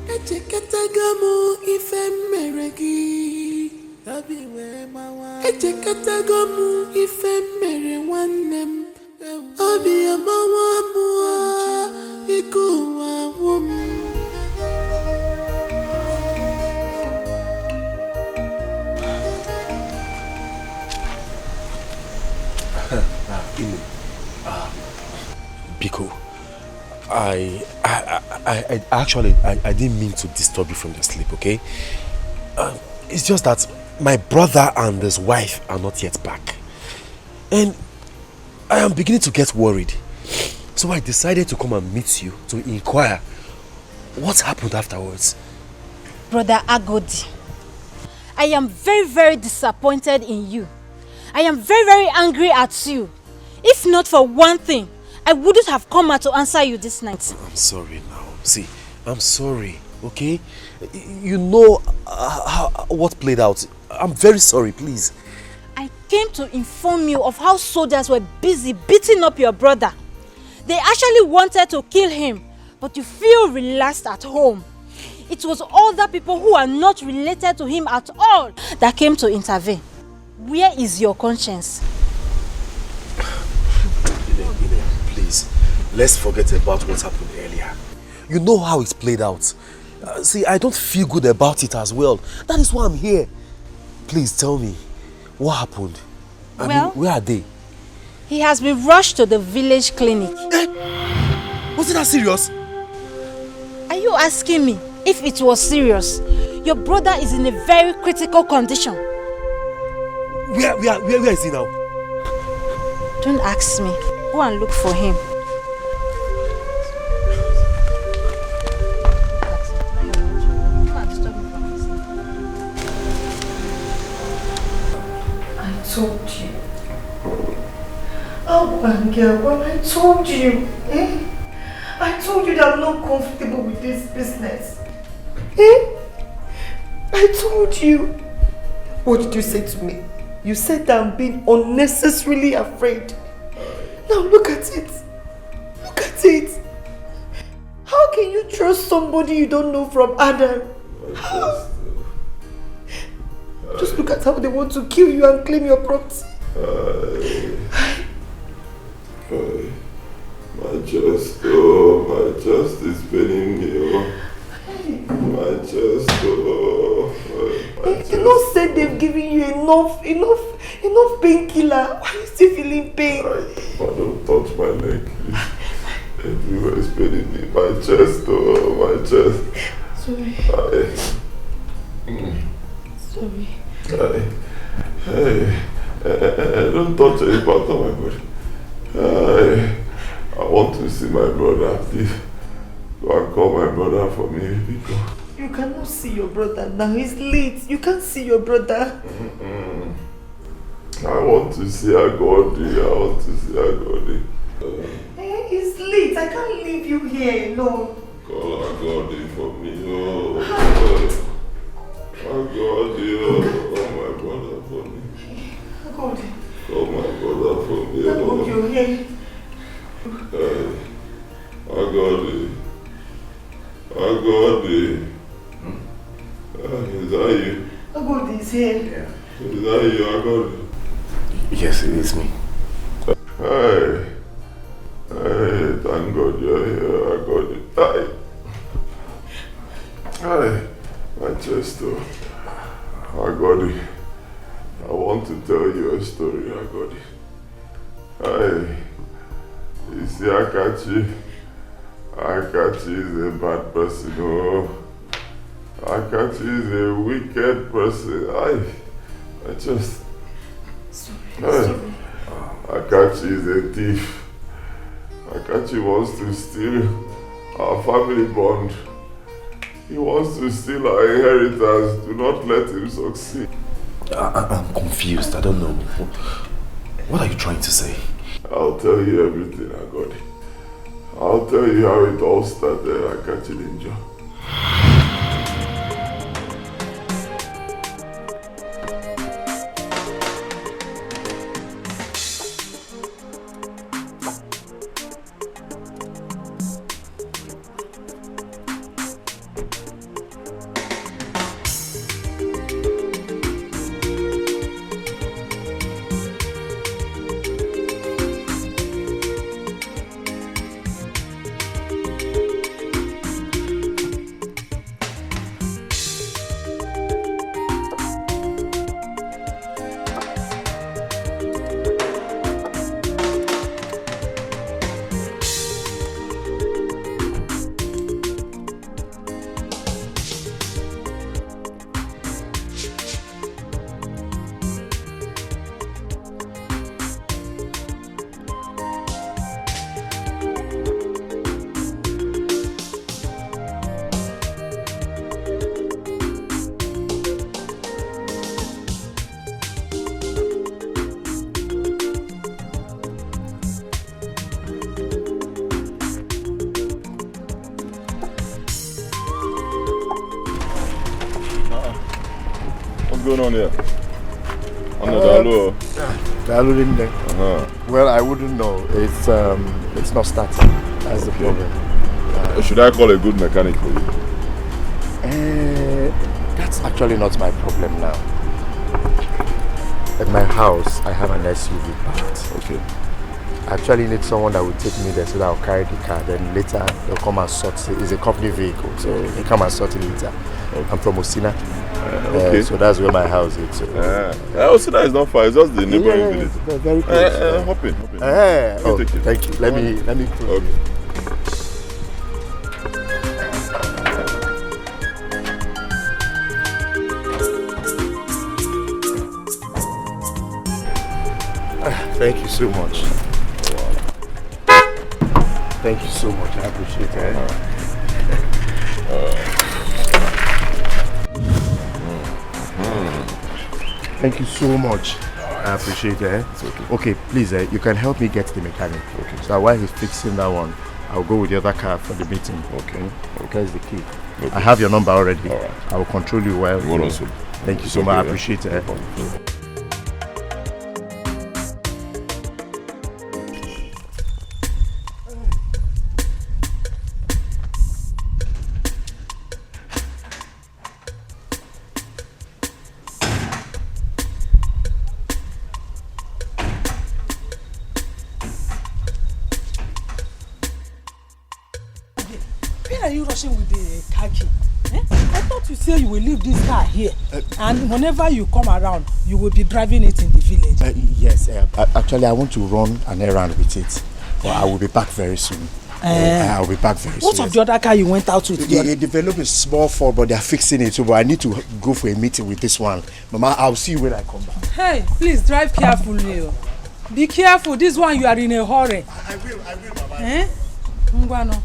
F: Biko, I didn't mean to disturb you from your sleep, okay? It's just that my brother and his wife are not yet back. And I am beginning to get worried. So I decided to come and meet you to inquire what happened afterwards.
O: Brother Agodi, I am very, very disappointed in you. I am very, very angry at you. If not for one thing, I wouldn't have come out to answer you this night.
F: I'm sorry now. See, I'm sorry, okay? You know what played out. I'm very sorry, please.
O: I came to inform you of how soldiers were busy beating up your brother. They actually wanted to kill him, but you feel relaxed at home. It was other people who are not related to him at all that came to intervene. Where is your conscience?
F: Please, let's forget about what happened earlier. You know how it played out. See, I don't feel good about it as well. That is why I'm here. Please tell me, what happened? I mean, where are they?
O: He has been rushed to the village clinic.
F: Was it that serious?
O: Are you asking me if it was serious? Your brother is in a very critical condition.
F: Where is he now?
O: Don't ask me. Go and look for him.
H: I told you. Oh, my girl, when I told you, I told you that I'm not comfortable with this business. I told you. What did you say to me? You said that I'm being unnecessarily afraid. Now look at it. Look at it. How can you trust somebody you don't know from Adam? How? Just look at how they want to kill you and claim your property.
G: My chest is paining me. My chest,
H: They not said they've given you enough painkiller. Why are you still feeling pain?
G: Don't touch my leg, please. Everywhere is paining me. My chest, my chest.
H: Sorry.
G: Sorry. Hey, don't touch any part of my body. I want to see my brother, please. Go and call my brother for me, because
H: you cannot see your brother now. He's late. You can't see your brother.
G: I want to see Agodi.
H: He's late. I can't leave you here alone.
G: Call Agodi for me. Agodi, call my brother for me.
H: Agodi.
G: Call my brother for me.
H: Agodi, you're here.
G: Agodi. Is that you?
H: Agodi is here.
G: Yeah. Is that you, Agodi?
F: Yes, it is me.
G: Hey, thank God you're here, Agodi. Hey, my chest, Agodi. I want to tell you a story, Agodi. Hey, you see Akachi? Akachi is a bad person, Akachi is a wicked person. I just... Sorry. Akachi is a thief. Akachi wants to steal our family bond. He wants to steal our inheritance. Do not let him succeed.
D: I'm confused. I don't know. What are you trying to say?
G: I'll tell you everything, Agodi. I'll tell you how it all started at Kachilinjo.
Q: What's going on here? Well, I wouldn't know. It's not starting. That's the problem.
G: Should I call a good mechanic for you?
Q: That's actually not my problem now. At my house, I have an SUV parked.
G: Okay.
Q: I actually need someone that will take me there so that I'll carry the car. Then later, they'll come and sort it. It's a company vehicle, so they come and sort it later. Okay. I'm from Osina.
G: Okay.
Q: So that's where my house is. So.
G: Osina is not far. It's just the neighboring village.
Q: Very close.
G: Hop in.
Q: Thank you. Let me close.
G: Okay.
Q: Thank you so much. Thank you so much. I appreciate it. Thank you so much. I appreciate it.
G: It's okay.
Q: Okay, please, you can help me get the mechanic. Okay. So while he's fixing that one, I'll go with the other car for the meeting.
G: Okay.
Q: Here's the key.
G: Okay.
Q: I have your number already.
G: All right.
Q: I will control you well. Thank you so much. I appreciate it.
P: Where are you rushing with the car key? I thought you said you will leave this car here, and whenever you come around, you will be driving it in the village.
Q: Yes, actually I want to run an errand with it, but I will be back very soon. I'll be back very soon.
P: What of the other car you went out with?
Q: It developed a small fault, but they are fixing it, so but I need to go for a meeting with this one. Mama, I'll see you when I come back.
P: Hey, please drive carefully. Be careful, this one you are in a hurry.
Q: I will, Mama.
P: Ngwano.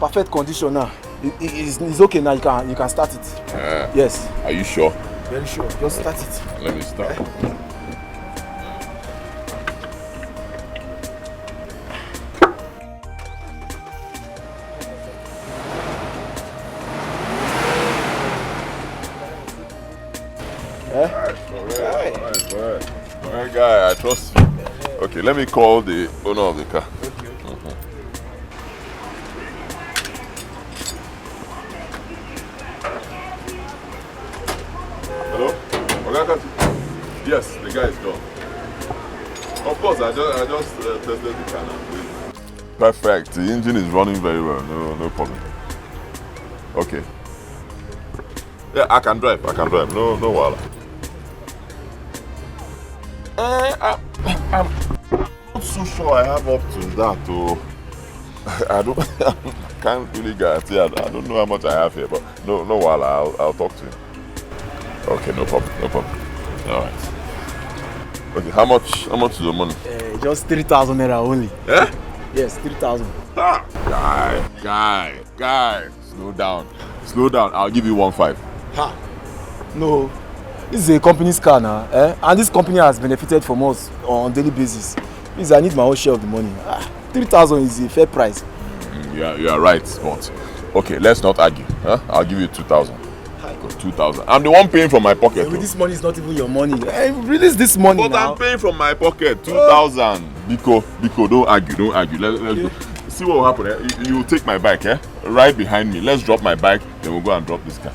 N: Perfect condition now. It's okay now. You can start it. Yes.
G: Are you sure?
N: Very sure. Just start it.
G: Let me start. Alright, guy, I trust you. Okay, let me call the owner of the car. Hello? Yes, the guy is gone. Of course, I just tested the car now. Perfect. The engine is running very well. No problem. Okay. Yeah, I can drive. No wala. I'm not so sure I have up to that though. I can't really guarantee. I don't know how much I have here, but no wala. I'll talk to him. Okay, no problem. All right. Okay, how much is the money?
I: Just 3,000 naira only.
G: Yeah?
I: Yes, 3,000.
G: Guy, slow down. I'll give you 1.5.
I: Ha! No, this is a company's car now, and this company has benefited from us on a daily basis. Please, I need my own share of the money. 3,000 is a fair price.
G: You are right, but okay, let's not argue. Huh? I'll give you 2,000. 2,000. I'm the one paying from my pocket.
I: This money is not even your money. Release this money
G: but now. I'm paying from my pocket. 2,000. Biko, don't argue. Let's go. See what will happen. You take my bike, right behind me. Let's drop my bike, then we'll go and drop this car.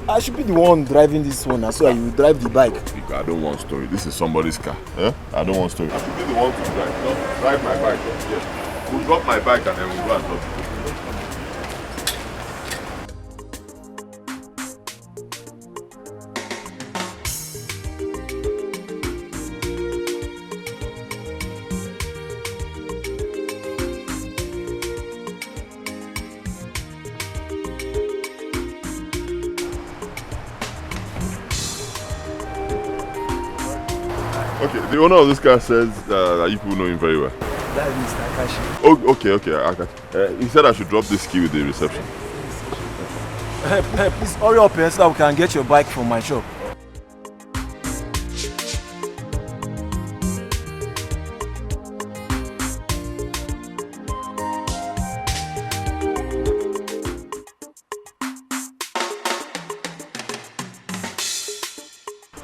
I: I should be the one driving this one, so you drive the bike.
G: Biko, I don't want story. This is somebody's car. I don't want story. I should be the one to drive. No, drive my bike. Yeah. We'll drop my bike and then we'll go and drop it. Okay, the owner of this car says that you people know him very well.
I: That is Mr. Akashi.
G: Oh, okay, Akashi. He said I should drop this key with the reception.
I: Please hurry up so that we can get your bike from my shop.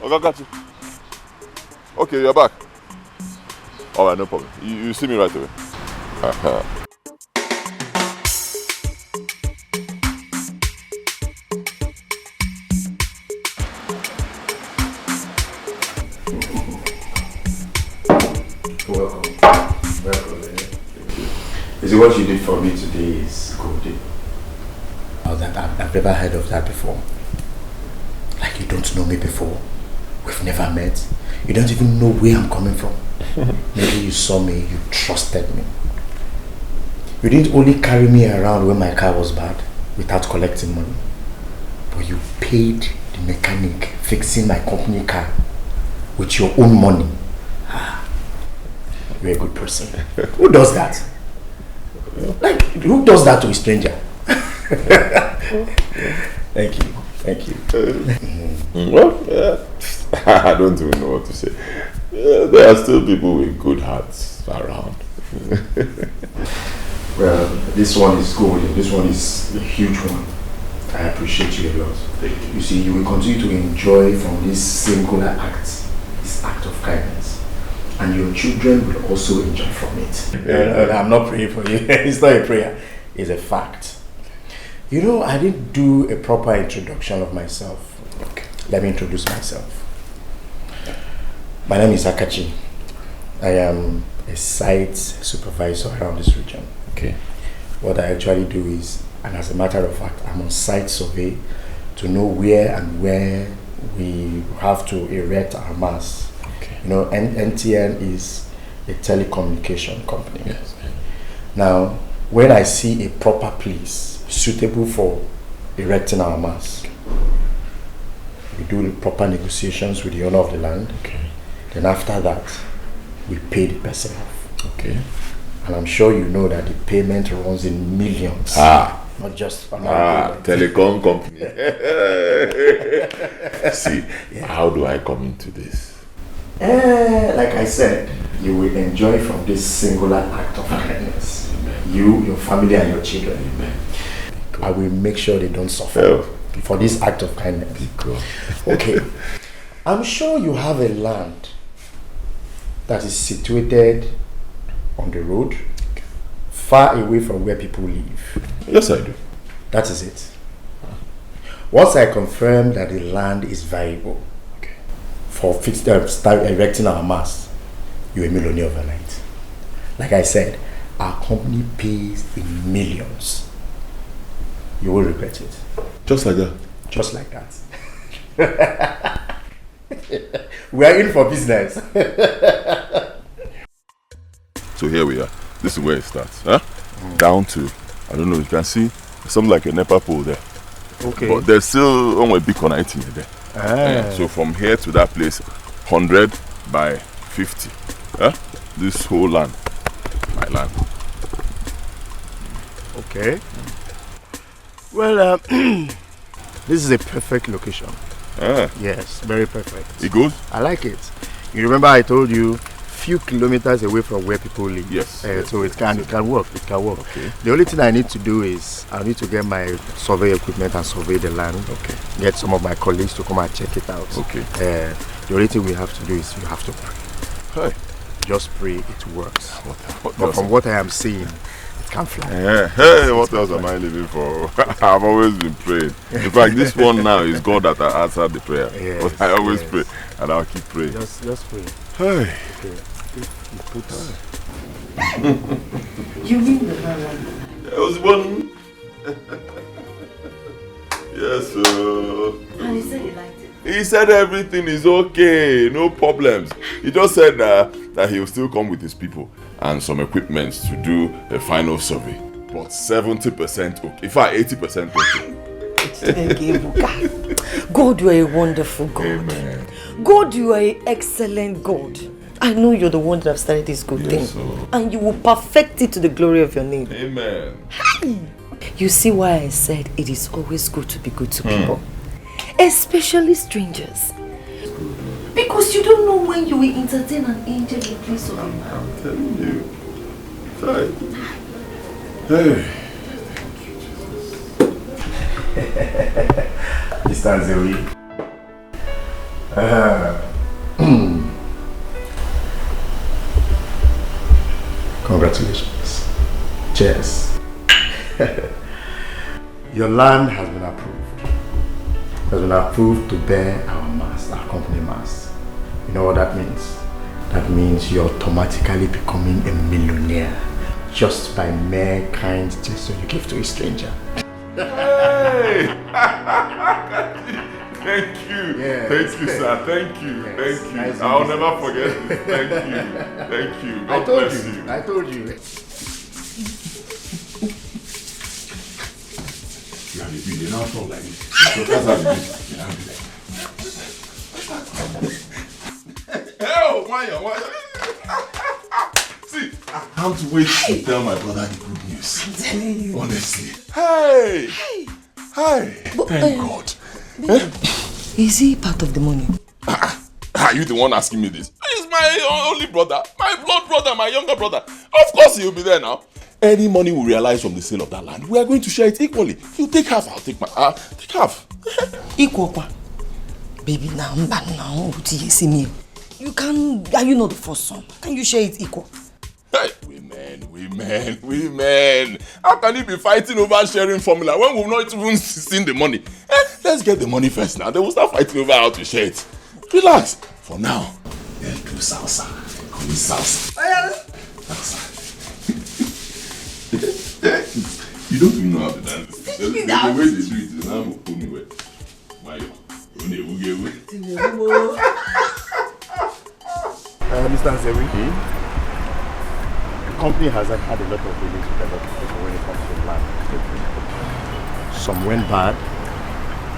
G: Okay, got you. Okay, you're back. Alright, no problem. You see me right away.
L: Welcome. You see, what you did for me today is good.
S: Oh, I've never heard of that before. Like you don't know me before. We've never met. You don't even know where I'm coming from. Maybe you saw me, you trusted me. You didn't only carry me around when my car was bad without collecting money, but you paid the mechanic fixing my company car with your own money. You're a good person. Who does that? Like, who does that to a stranger? Thank you.
G: Well, I don't even know what to say. There are still people with good hearts around.
L: Well, this one is good. This one is a huge one. I appreciate you a lot. Thank you. You see, you will continue to enjoy from this singular act, this act of kindness. And your children will also enjoy from it. I'm not praying for you. It's not a prayer. It's a fact. You know, I didn't do a proper introduction of myself. Okay. Let me introduce myself. My name is Akachi. I am a site supervisor around this region.
S: Okay.
L: What I actually do is, and as a matter of fact, I'm on site survey to know where we have to erect our masts.
S: Okay.
L: You know, NTN is a telecommunication company.
S: Yes.
L: Now, when I see a proper place suitable for erecting our masts, we do the proper negotiations with the owner of the land.
S: Okay.
L: Then after that, we pay the person off.
S: Okay.
L: And I'm sure you know that the payment runs in millions. Not just
G: telecom company. See, how do I come into this?
L: Like I said, you will enjoy from this singular act of kindness. You, your family, and your children. I will make sure they don't suffer for this act of kindness. Okay. I'm sure you have a land that is situated on the road, far away from where people live.
G: Yes, I do.
L: That is it. Once I confirm that the land is viable for erecting our mast,
S: you're a millionaire overnight. Like I said, our company pays in millions. You will regret it.
G: Just like that?
S: Just like that. We are in for business.
G: So here we are. This is where it starts. Huh? Down to, I don't know, you can see something like a NEPA pole there.
S: Okay.
G: But there's still only a big connecting there. So from here to that place, 100 by 50. This whole land, my land.
L: Okay. Well, this is a perfect location. Yes, very perfect.
G: It goes?
L: I like it. You remember I told you few kilometers away from where people live.
G: Yes.
L: So it can work. It can work.
G: Okay.
L: The only thing I need to do is I need to get my survey equipment and survey the land.
G: Okay.
L: Get some of my colleagues to come and check it out.
G: Okay.
L: The only thing we have to do is you have to pray.
G: Hey.
L: Just pray, it works.
G: What
L: but from what I am seeing, it can't fly.
G: Hey, what else am I living for? I've always been praying. In fact, this one now is God that I answered the prayer.
L: Yes,
G: but I always pray, and I'll keep praying.
L: Just pray.
G: Hey.
L: Okay.
H: You mean the man?
G: There was one. Yes, sir.
H: And he said he liked it.
G: He said everything is okay, no problems. He just said that he will still come with his people and some equipment to do the final survey. But 70% okay. In fact, 80%
H: okay. God, you are a wonderful God.
G: Amen.
H: God, you are an excellent God. I know you're the one that have started this good thing.
G: Sir.
H: And you will perfect it to the glory of your name.
G: Amen.
H: You see why I said it is always good to be good to people. Especially strangers. Because you don't know when you will entertain an angel in place of a man.
G: I'm telling you. Sorry. Hey.
L: Mr. Zoe. Congratulations. Cheers. Your land has been approved. It has been approved to bear our mast, our company mast. You know what that means? That means you're automatically becoming a millionaire just by mere kind gesture you give to a stranger.
G: Hey! Thank you.
L: Yes.
G: Thank you, sir. Thank you.
L: Yes.
G: Thank you.
L: Nice
G: I'll
L: business.
G: never forget this. Thank you. Thank you. God
L: I told
G: bless
L: you. I told you.
G: You now talk like this. So that's how you do it. Oh, why? See, I can't wait to tell my brother the good news.
H: I'm telling you.
G: Honestly. Hey! Hi!
H: But,
G: Thank God.
H: Is he part of the money?
G: Are you the one asking me this? He's my only brother, my blood brother, my younger brother. Of course he'll be there now. Any money we realize from the sale of that land, we are going to share it equally. You take half, I'll take take half.
H: Equal. Baby, now, you see me. You can, are you not the first son? Can you share it equal?
G: Hey, women. How can you be fighting over sharing formula when we've not even seen the money? Let's get the money first now. Then we'll start fighting over how to share it. Relax. For now, let's do salsa. Call it salsa. Salsa. You don't even know how to dance. The way they do it is now put me wet.
L: Mr. Nzewi, the company has had a lot of dealings with a lot of people when it comes to land. Some went bad.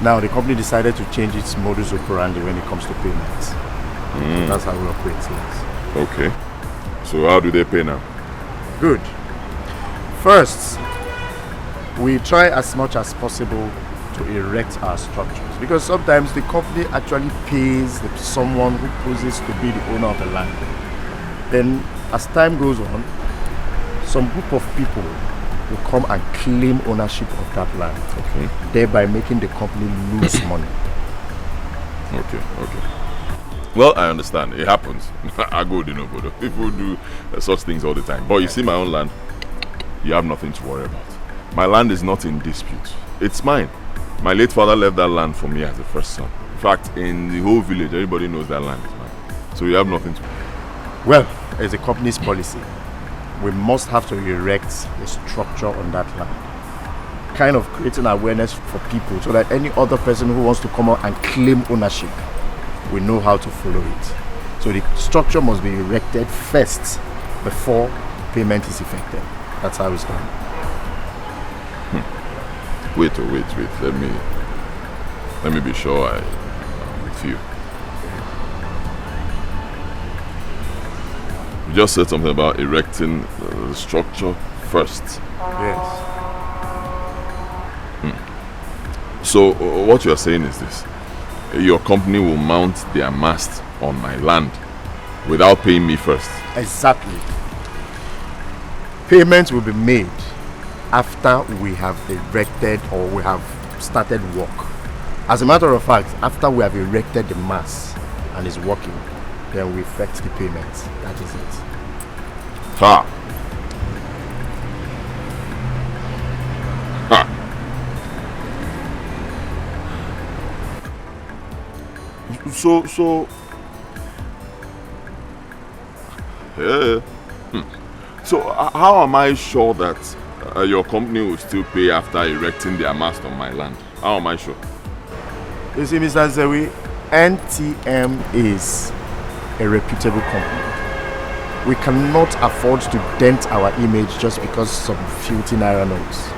L: Now the company decided to change its modus operandi when it comes to payments. That's how we operate things.
G: Okay. So how do they pay now?
L: Good. First, we try as much as possible to erect our structures, because sometimes the company actually pays someone who poses to be the owner of the land. Then as time goes on, some group of people will come and claim ownership of that land, thereby making the company lose money.
G: Okay. Well, I understand. It happens. I go to Nobodo. People do such things all the time. But you see my own land, you have nothing to worry about. My land is not in dispute. It's mine. My late father left that land for me as the first son. In fact, in the whole village, everybody knows that land is mine. So you have nothing to...
L: Well, as a company's policy, we must have to erect a structure on that land. Kind of creating awareness for people so that any other person who wants to come out and claim ownership, we know how to follow it. So the structure must be erected first before payment is effected. That's how it's done.
G: Wait. Let me be sure I'm with you. You just said something about erecting the structure first.
L: Yes.
G: So what you're saying is this: your company will mount their mast on my land without paying me first.
L: Exactly. Payments will be made after we have erected or we have started work. As a matter of fact, after we have erected the mast and is working, then we effect the payments. That is it.
G: Ha! Ha! So yeah. So how am I sure that your company will still pay after erecting their mast on my land? How am I sure?
L: You see, Mr. Zewi, NTM is a reputable company. We cannot afford to dent our image just because some filthy naira notes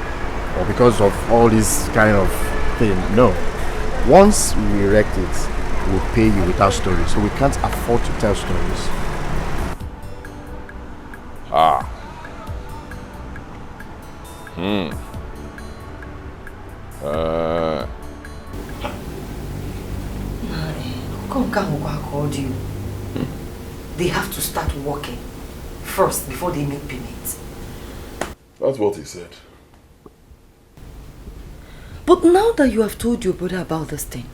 L: or because of all this kind of thing. No. Once we erect it, we'll pay you without stories. So we can't afford to tell stories.
G: Ah.
H: Called you. They have to start working first before they make payments.
G: That's what he said.
H: But now that you have told your brother about this thing,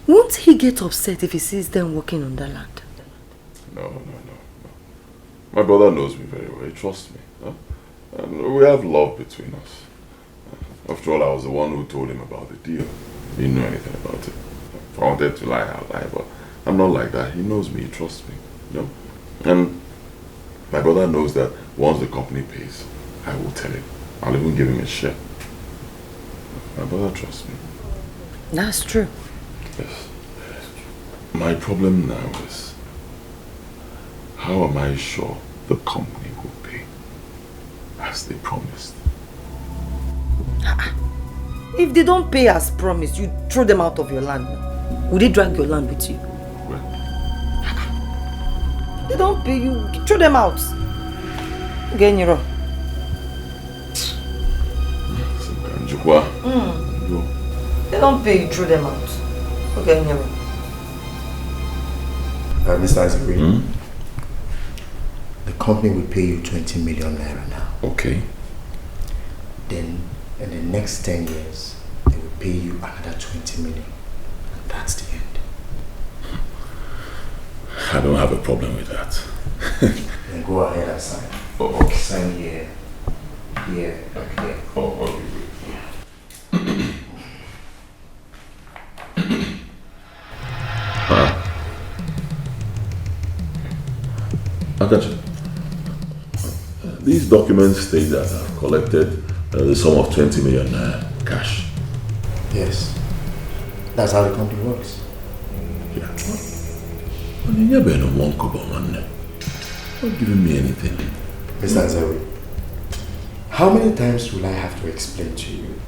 H: won't he get upset if he sees them working on the land?
G: No. My brother knows me very well. He trusts me. Huh? And we have love between us. After all, I was the one who told him about the deal. He didn't know anything about it. If I wanted to lie, I'll lie, but I'm not like that. He knows me, he trusts me. You know? And my brother knows that once the company pays, I will tell him. I'll even give him a share. My brother trusts me.
H: That's true.
G: Yes. My problem now is, how am I sure the company will pay as they promised?
H: If they don't pay as promised, you throw them out of your land. Will they drag your land with you? They don't pay you, throw them out. Get your They don't pay you, throw them out. Okay,
L: Mr. Isaac, the company will pay you 20 million naira now.
G: Okay.
L: Then in the next 10 years, they will pay you another 20 million. And that's the end.
G: I don't have a problem with that.
L: Then go ahead and sign.
G: Oh, okay.
L: Sign here, here, here.
G: Oh, okay. I got you. These documents state that I've collected the sum of 20 million cash.
L: Yes. That's how the company works.
G: Yeah. You're being a one man. Not giving me anything.
L: Mr. Azawi, how many times will I have to explain to you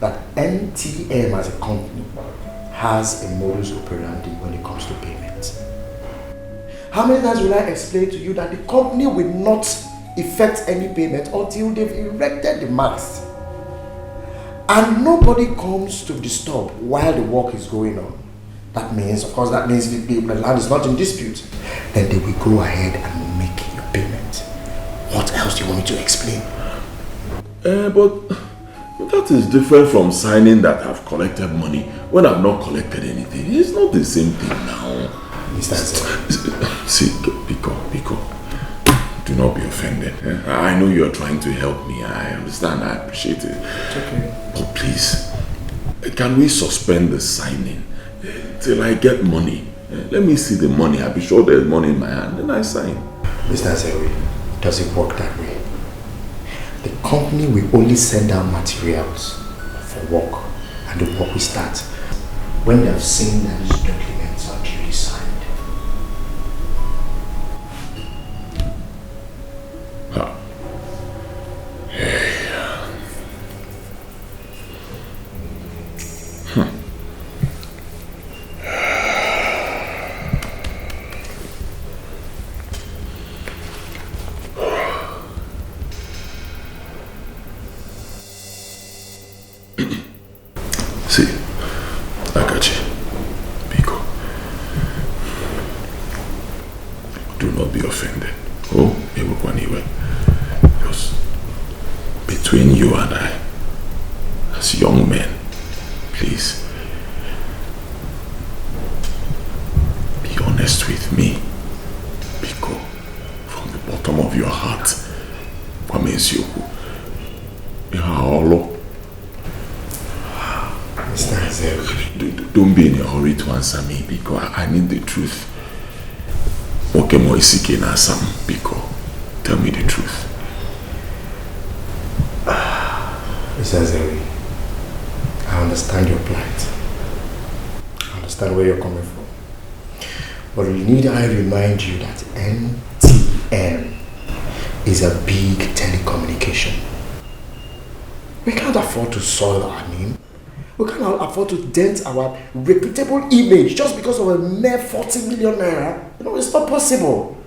L: that NTM as a company has a modus operandi when it comes to payments? How many times will I explain to you that the company will not effect any payment until they've erected the mast? And nobody comes to disturb while the work is going on. That means the land is not in dispute. Then they will go ahead and make your payment. What else do you want me to explain?
G: But that is different from signing that I've collected money when I've not collected anything. It's not the same thing now.
L: Mr.
G: See, Biko, do not be offended. I know you're trying to help me. I understand. I appreciate it.
L: It's okay.
G: But please, can we suspend the signing till I get money? Let me see the money. I'll be sure there's money in my hand. Then I sign.
S: Mr. Zewi, does it work that way? The company will only send out materials for work, and the work will start when they have seen that these documents are duly signed.
G: See, Akachi, Biko, do not be offended. Oh, Ebukwaniwe. Because between you and I, as young men, please, be honest with me. Biko, from the bottom of your heart, Wamezioku, Ihalo. Don't be in a hurry to answer me, because I need the truth. Okay, Moisike na Sam, Biko, tell me the truth.
S: Mr. Zewi, I understand your plight. I understand where you're coming from. But need I remind you that NTM is a big telecommunication. We can't afford to soil our name. We cannot afford to dent our reputable image just because of a mere 40 million naira. You know, it's not possible.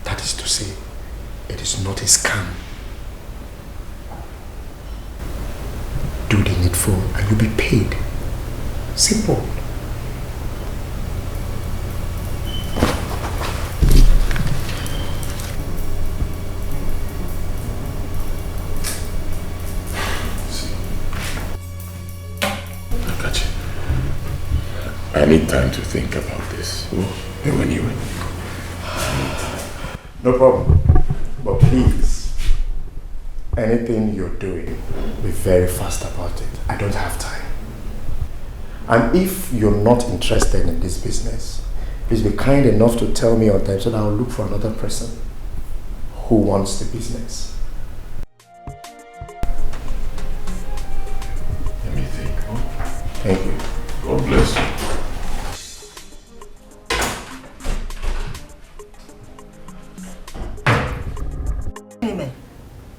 S: That is to say, it is not a scam. Do the needful and you'll be paid. Simple.
G: I need time to think about this. Anyway.
S: No problem. But please, anything you're doing, be very fast about it. I don't have time. And if you're not interested in this business, please be kind enough to tell me on time so that I'll look for another person who wants the business.
G: Let me think.
S: Thank you.
G: God bless you.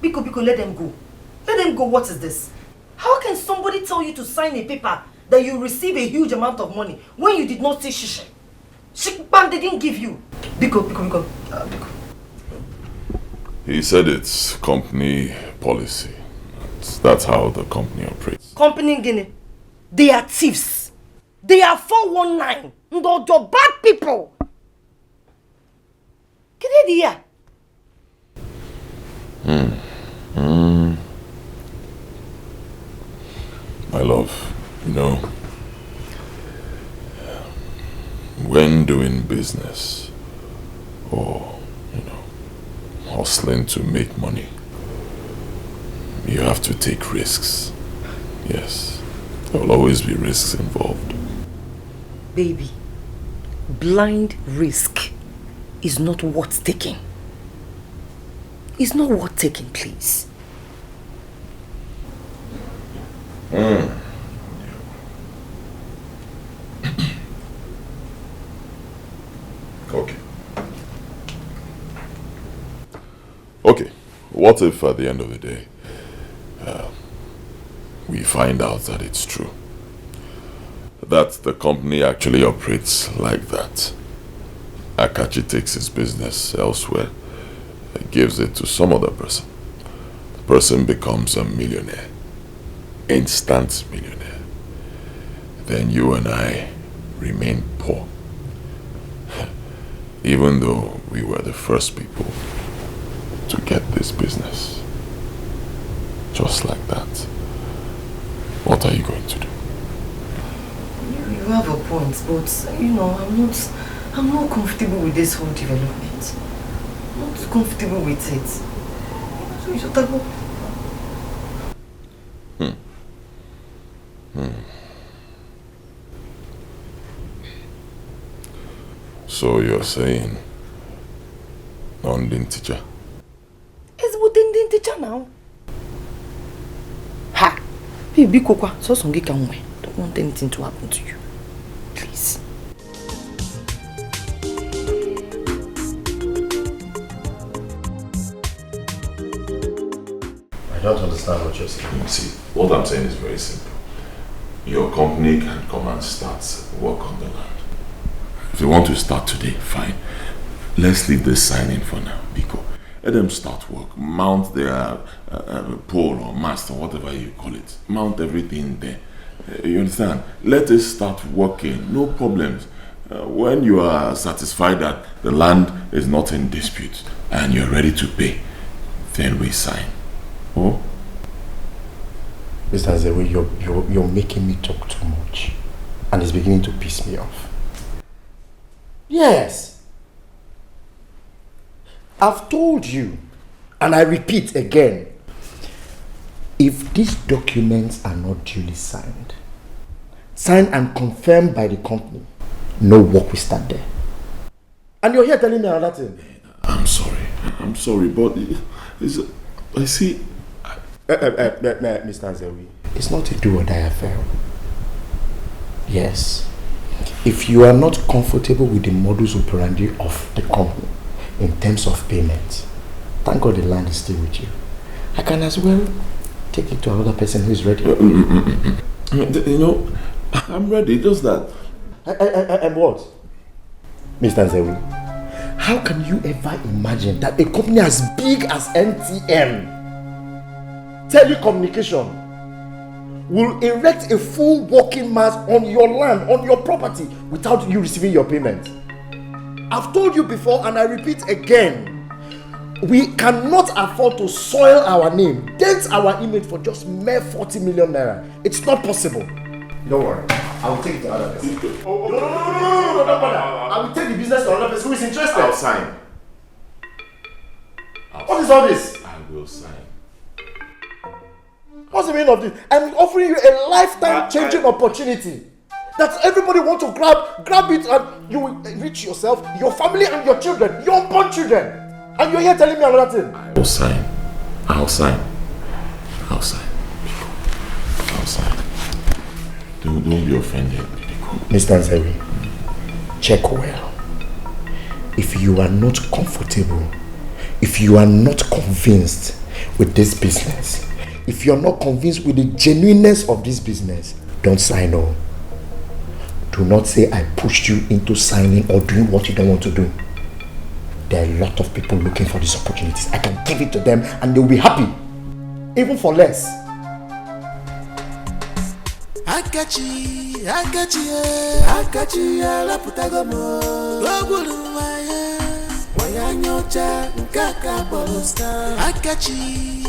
H: Biko, let them go. Let them go. What is this? How can somebody tell you to sign a paper that you receive a huge amount of money when you did not say shishi? Shikbam, they didn't give you. Biko.
G: He said it's company policy. That's how the company operates.
H: Company Guinea. They are thieves. They are 419. They're bad people. Get it here.
G: My love, you know, when doing business or, hustling to make money, you have to take risks. Yes, there will always be risks involved.
H: Baby, blind risk is not worth taking. It's not worth taking, please.
G: Okay. What if at the end of the day, we find out that it's true? That the company actually operates like that. Akachi takes his business elsewhere and gives it to some other person. The person becomes a millionaire. Instant millionaire. Then you and I remain poor. Even though we were the first people to get this business. Just like that. What are you going to do?
H: You have a point, but I'm not comfortable with this whole development. I'm not comfortable with it. So you should go.
G: So you're saying non-din teacher?
H: It's what din teacher now. Ha! Baby Kokwa, so some can wait. Don't want anything to happen to you. Please.
S: I don't understand what you're saying.
G: See, what I'm saying is very simple. Your company can come and start work on the land. If you want to start today, fine. Let's leave this sign in for now, because let them start work. Mount their pole or mast or whatever you call it. Mount everything there. You understand? Let us start working. No problems. When you are satisfied that the land is not in dispute and you're ready to pay, then we sign. Oh?
S: Mr. Zewe, you're making me talk too much. And it's beginning to piss me off. Yes. I've told you, and I repeat again, if these documents are not duly signed and confirmed by the company, no work will start there. And you're here telling me another thing.
G: I'm sorry, but I see...
S: Mr. Zewe, it's not a do or die affair. Yes. If you are not comfortable with the modus operandi of the company in terms of payment, thank God the land is still with you. I can as well take it to another person who is ready.
G: You know, I'm ready, just that.
S: And what? Mr. Zewe, how can you ever imagine that a company as big as NTM, telecommunication, will erect a full working mass on your land, on your property, without you receiving your payment? I've told you before and I repeat again, we cannot afford to soil our name, dent our image for just mere 40 million naira. It's not possible. Don't worry, I will take it to another person. No, I will take the business to another person who is interested.
G: I'll sign.
S: What is all this?
G: I will sign.
S: What's the meaning of this? I'm offering you a lifetime changing opportunity that everybody wants to grab it, and you will enrich yourself, your family and your children, your unborn children. And you're here telling me another thing.
G: I'll sign. Don't be offended.
S: Mr. Zewe, check well. If you are not comfortable, if you are not convinced with this business, if you are not convinced with the genuineness of this business, don't sign on. Do not say I pushed you into signing or doing what you don't want to do. There are a lot of people looking for these opportunities. I can give it to them and they'll be happy, even for less.
B: Akachi, ala putagomo. Ogulu waya nyocha nkaka bolosta. Akachi,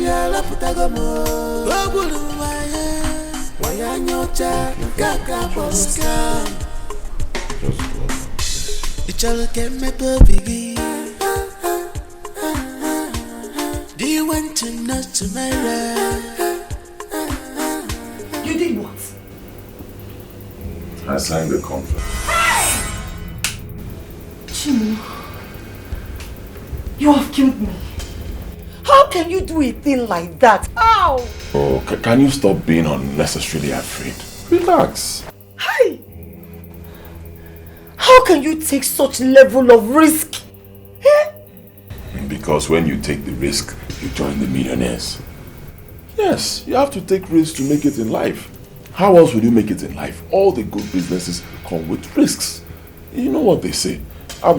B: ala putagomo. Ogulu waya nyocha nkaka bolosta. Ichalo keme to bigi. Do you want to know tomorrow?
H: You did what?
G: I signed the contract.
H: Chimu, you have killed me. How can you do a thing like that? How?
G: Oh, can you stop being unnecessarily afraid? Relax.
H: Hi! How can you take such level of risk?
G: Because when you take the risk, you join the millionaires. Yes, you have to take risks to make it in life. How else would you make it in life? All the good businesses come with risks. You know what they say? Is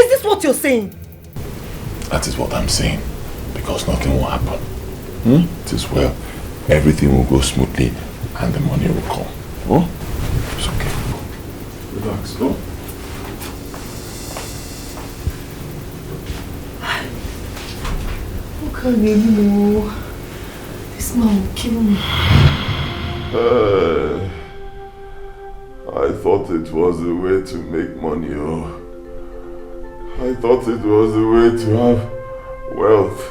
H: this what you're saying?
G: That is what I'm saying. Because nothing will happen. It is well. Everything will go smoothly and the money will come. Oh? It's okay. Relax. Oh?
H: This man will kill me.
G: I thought it was the way to make money, oh. I thought it was the way to have wealth.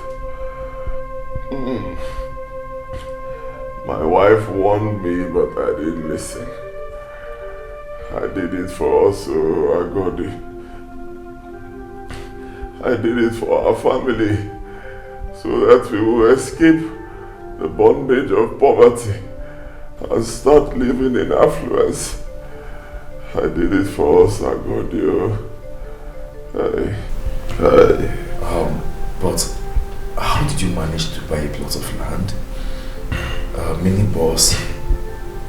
G: My wife warned me, but I didn't listen. I did it for us, Agodi. I did it for our family, so that we will escape the bondage of poverty and start living in affluence. I did it for us, Agodi.
D: But how did you manage to buy a plot of land, a mini bus,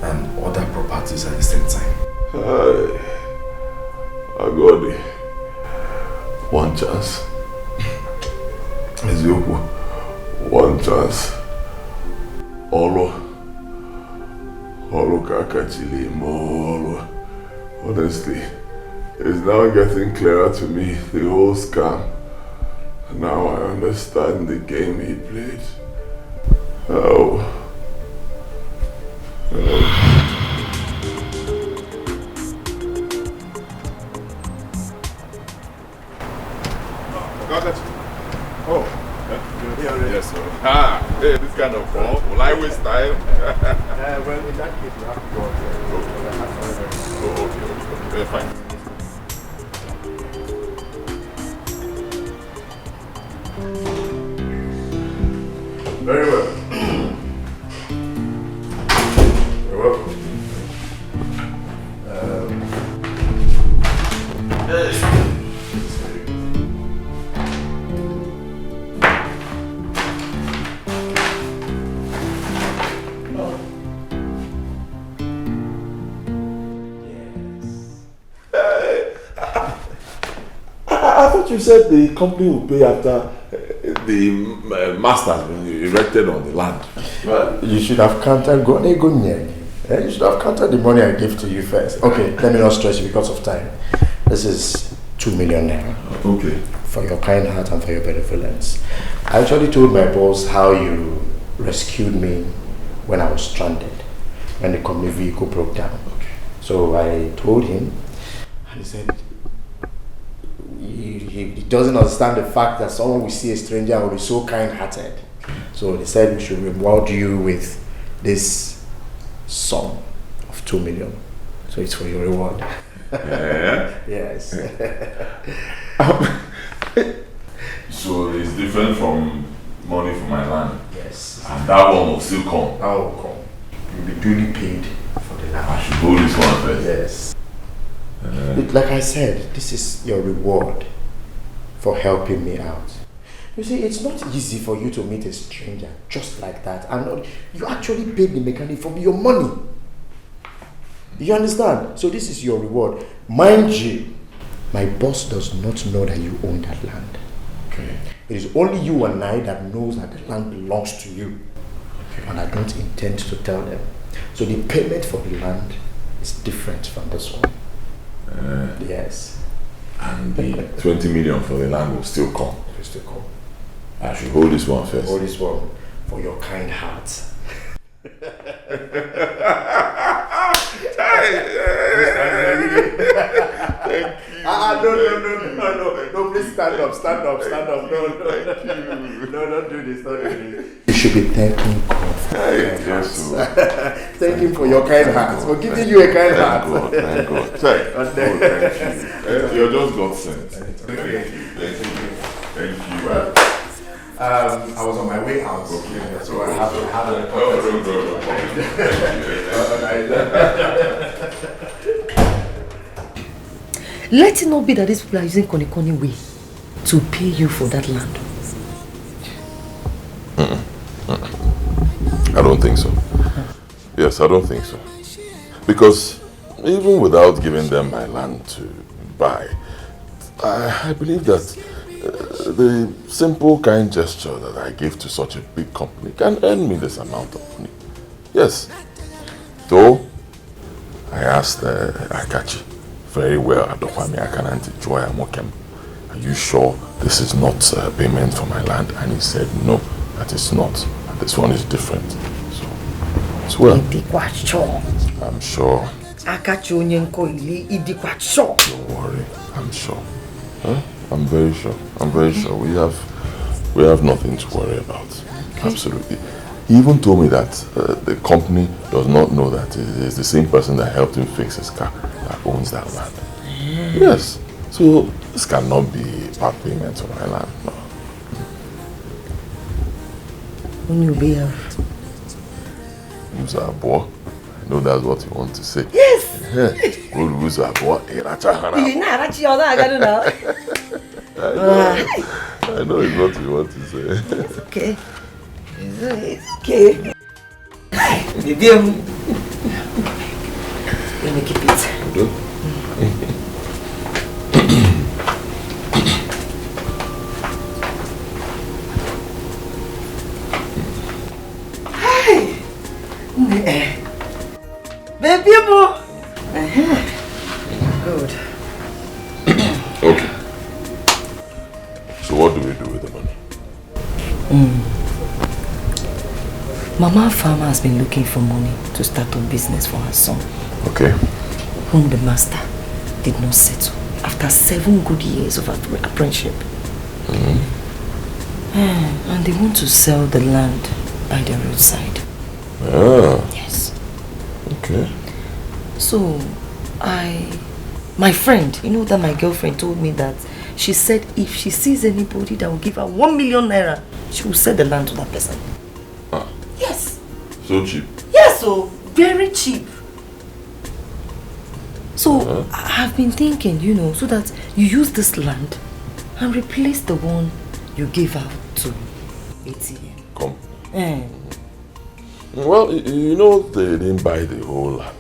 D: and other properties at the same time?
G: Agodi, one chance. Ezeoku, one chance. Olo kakachili mo. Honestly, it's now getting clearer to me, the whole scam. Now I understand the game he played.
Q: Yes, sir.
G: Hey, this kind of call. Will I waste time?
Q: Well, in that case, you have to go.
G: Okay, fine.
L: Very well. You're welcome.
G: I thought you said the company will pay after the master has been erected on the land.
S: Well, you should have counted you should have counted the money I gave to you first. Okay, let me not stress you because of time. This is 2 million naira.
G: Okay.
S: For your kind heart and for your benevolence. I actually told my boss how you rescued me when I was stranded, when the company vehicle broke down.
G: Okay.
S: So I told him, and he said he doesn't understand the fact that someone will see a stranger and will be so kind-hearted. So they said we should reward you with this sum of 2 million. So it's for your reward.
G: Yeah.
S: Yes.
G: So it's different from money for my land.
S: Yes.
G: And that one will still come.
S: That will come. You'll be duly paid for the land.
G: I should hold this one first.
S: Yes. Like I said, this is your reward for helping me out. You see, it's not easy for you to meet a stranger just like that. And you actually paid the mechanic for your money. You understand? So this is your reward. Mind you, my boss does not know that you own that land.
G: Okay.
S: It is only you and I that knows that the land belongs to you. Okay. And I don't intend to tell them. So the payment for the land is different from this one. Yes.
G: And the 20 million for the land will still come.
S: It will still come.
G: I should hold this one first.
S: Hold this one for your kind heart.
G: Thank you.
S: No, please stand up. No, don't do this. You should be thanking God for your kind heart. Thank him for your kind heart, for giving you a kind heart.
G: Thank God. Thank you. You're just God sent. Thank you.
S: I was on my way out, so I have a
H: Let it not be that these people are using Koni way to pay you for that land.
G: I don't think so. Yes, I don't think so. Because even without giving them my land to buy, I believe that the simple kind gesture that I give to such a big company can earn me this amount of money. Yes. Though, I asked Akachi very well, are you sure this is not payment for my land? And he said, no, that is not. And this one is different. So, as well. I'm sure. Don't worry, I'm sure. Huh? I'm very sure. We have nothing to worry about. Okay. Absolutely. He even told me that the company does not know that it is the same person that helped him fix his car that owns that land. Yes. So this cannot be part payment on my land. No.
H: When you be here.
G: Boy. I know that's what you want to say.
H: Yes.
G: Good boy. I know it's what you want to say.
H: It's okay. It's okay. Baby, let me keep it. Hi. Baby, good.
G: Okay. So what do we do with the money?
H: Mama Farmer has been looking for money to start a business for her son.
G: Okay.
H: Whom the master did not settle after 7 good years of apprenticeship. And they want to sell the land by the roadside. Yes.
G: Okay.
H: So, my friend, you know that my girlfriend told me that she said if she sees anybody that will give her 1 million naira, she will sell the land to that person. Yes.
G: So cheap?
H: Yes, so very cheap. So I've been thinking, you know, so that you use this land and replace the one you gave out to ATM.
G: Come. Well, you know, they didn't buy the whole land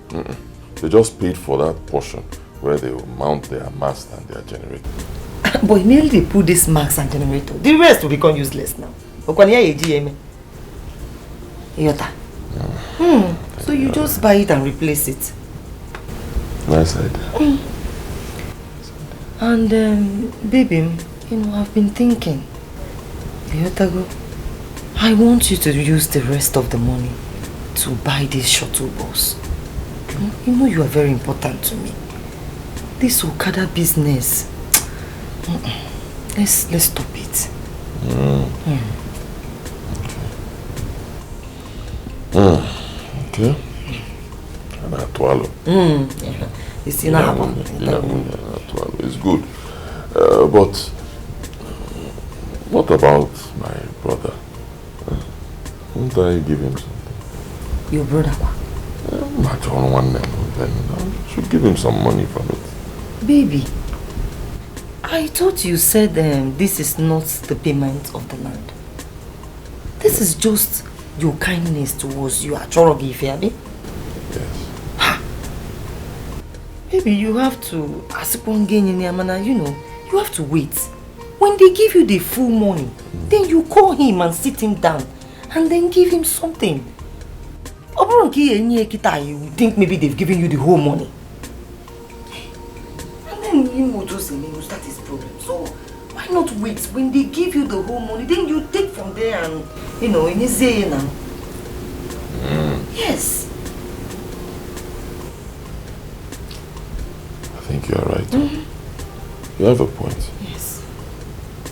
G: though. They just paid for that portion where they will mount their mast and their generator.
H: But immediately they put this mast and generator, the rest will become useless now. So you just buy it and replace it.
G: Nice idea.
H: And baby, you know, I've been thinking, I want you to use the rest of the money to buy this shuttle bus. You know you are very important to me. This Okada business, let's stop it.
G: Okay.
H: It's enough.
G: It's good. But what about my brother? Won't I give him something?
H: Your brother?
G: I don't want them. Then I should give him some money from it.
H: Baby, I thought you said this is not the payment of the land. This is just your kindness towards you. Yes. Baby, you have to, you know, you have to wait. When they give you the full money, then you call him and sit him down and then give him something. You think maybe they've given you the whole money. And then he will just start his problem. So why not wait? When they give you the whole money, then you take from there and, you know, in his say now. Yes.
G: I think you're right. You have a point.
H: Yes.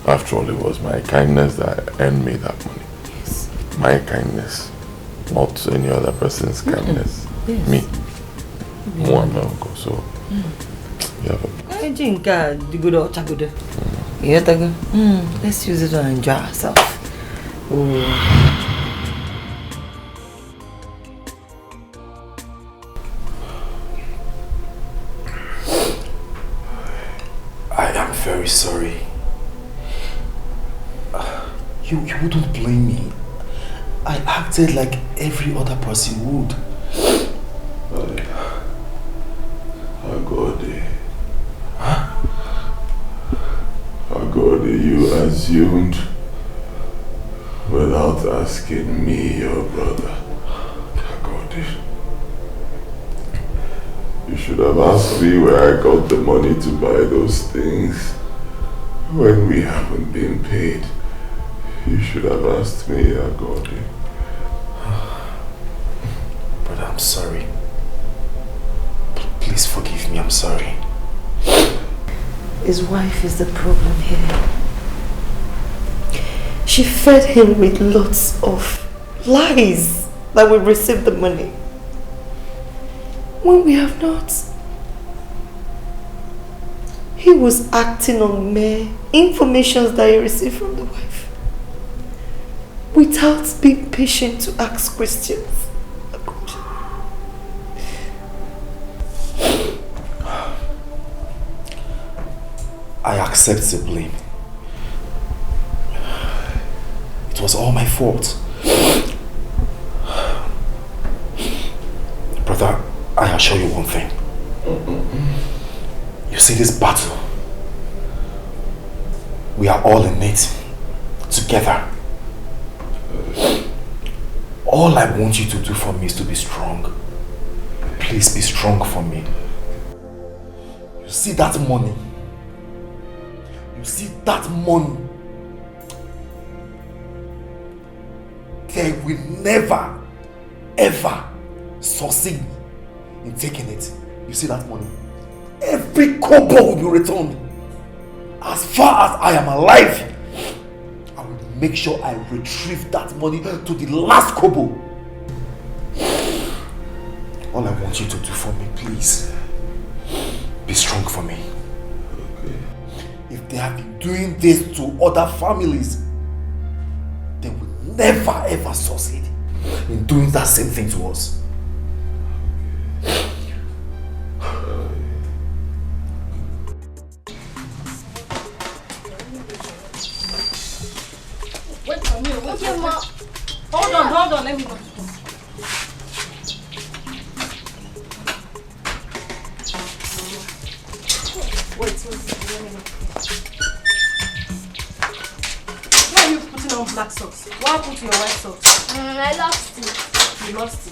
G: After all, it was my kindness that earned me that money.
H: Yes.
G: My kindness. Not any other person's kindness.
H: Yes.
G: Me. One uncle. So you have a
H: let's use it to enjoy ourselves.
F: I am very sorry. You wouldn't blame me. I acted like every other person would.
G: Agode, you assumed without asking me, your brother. Agode. You should have asked me where I got the money to buy those things when we haven't been paid. You should have asked me, Agode.
F: Brother, I'm sorry. Please forgive me, I'm sorry.
H: His wife is the problem here. She fed him with lots of lies that we received the money when we have not. He was acting on mere information that he received from the wife without being patient to ask questions.
D: I accept the blame. It was all my fault. Brother, I assure you one thing. You see this battle? We are all in it together. All I want you to do for me is to be strong. Please be strong for me. You see that money? You see that money? They will never, ever succeed in taking it. You see that money? Every kobo will be returned. As far as I am alive, I will make sure I retrieve that money to the last kobo. All I want you to do for me, please, be strong for me. Okay. If they have been doing this to other families, they will never ever succeed in doing that same thing to us.
C: Wait for me. Okay, ma. Hold on, let me go. Wait, why are you putting on black socks? What happened to your white socks?
T: I lost it.
C: You lost it.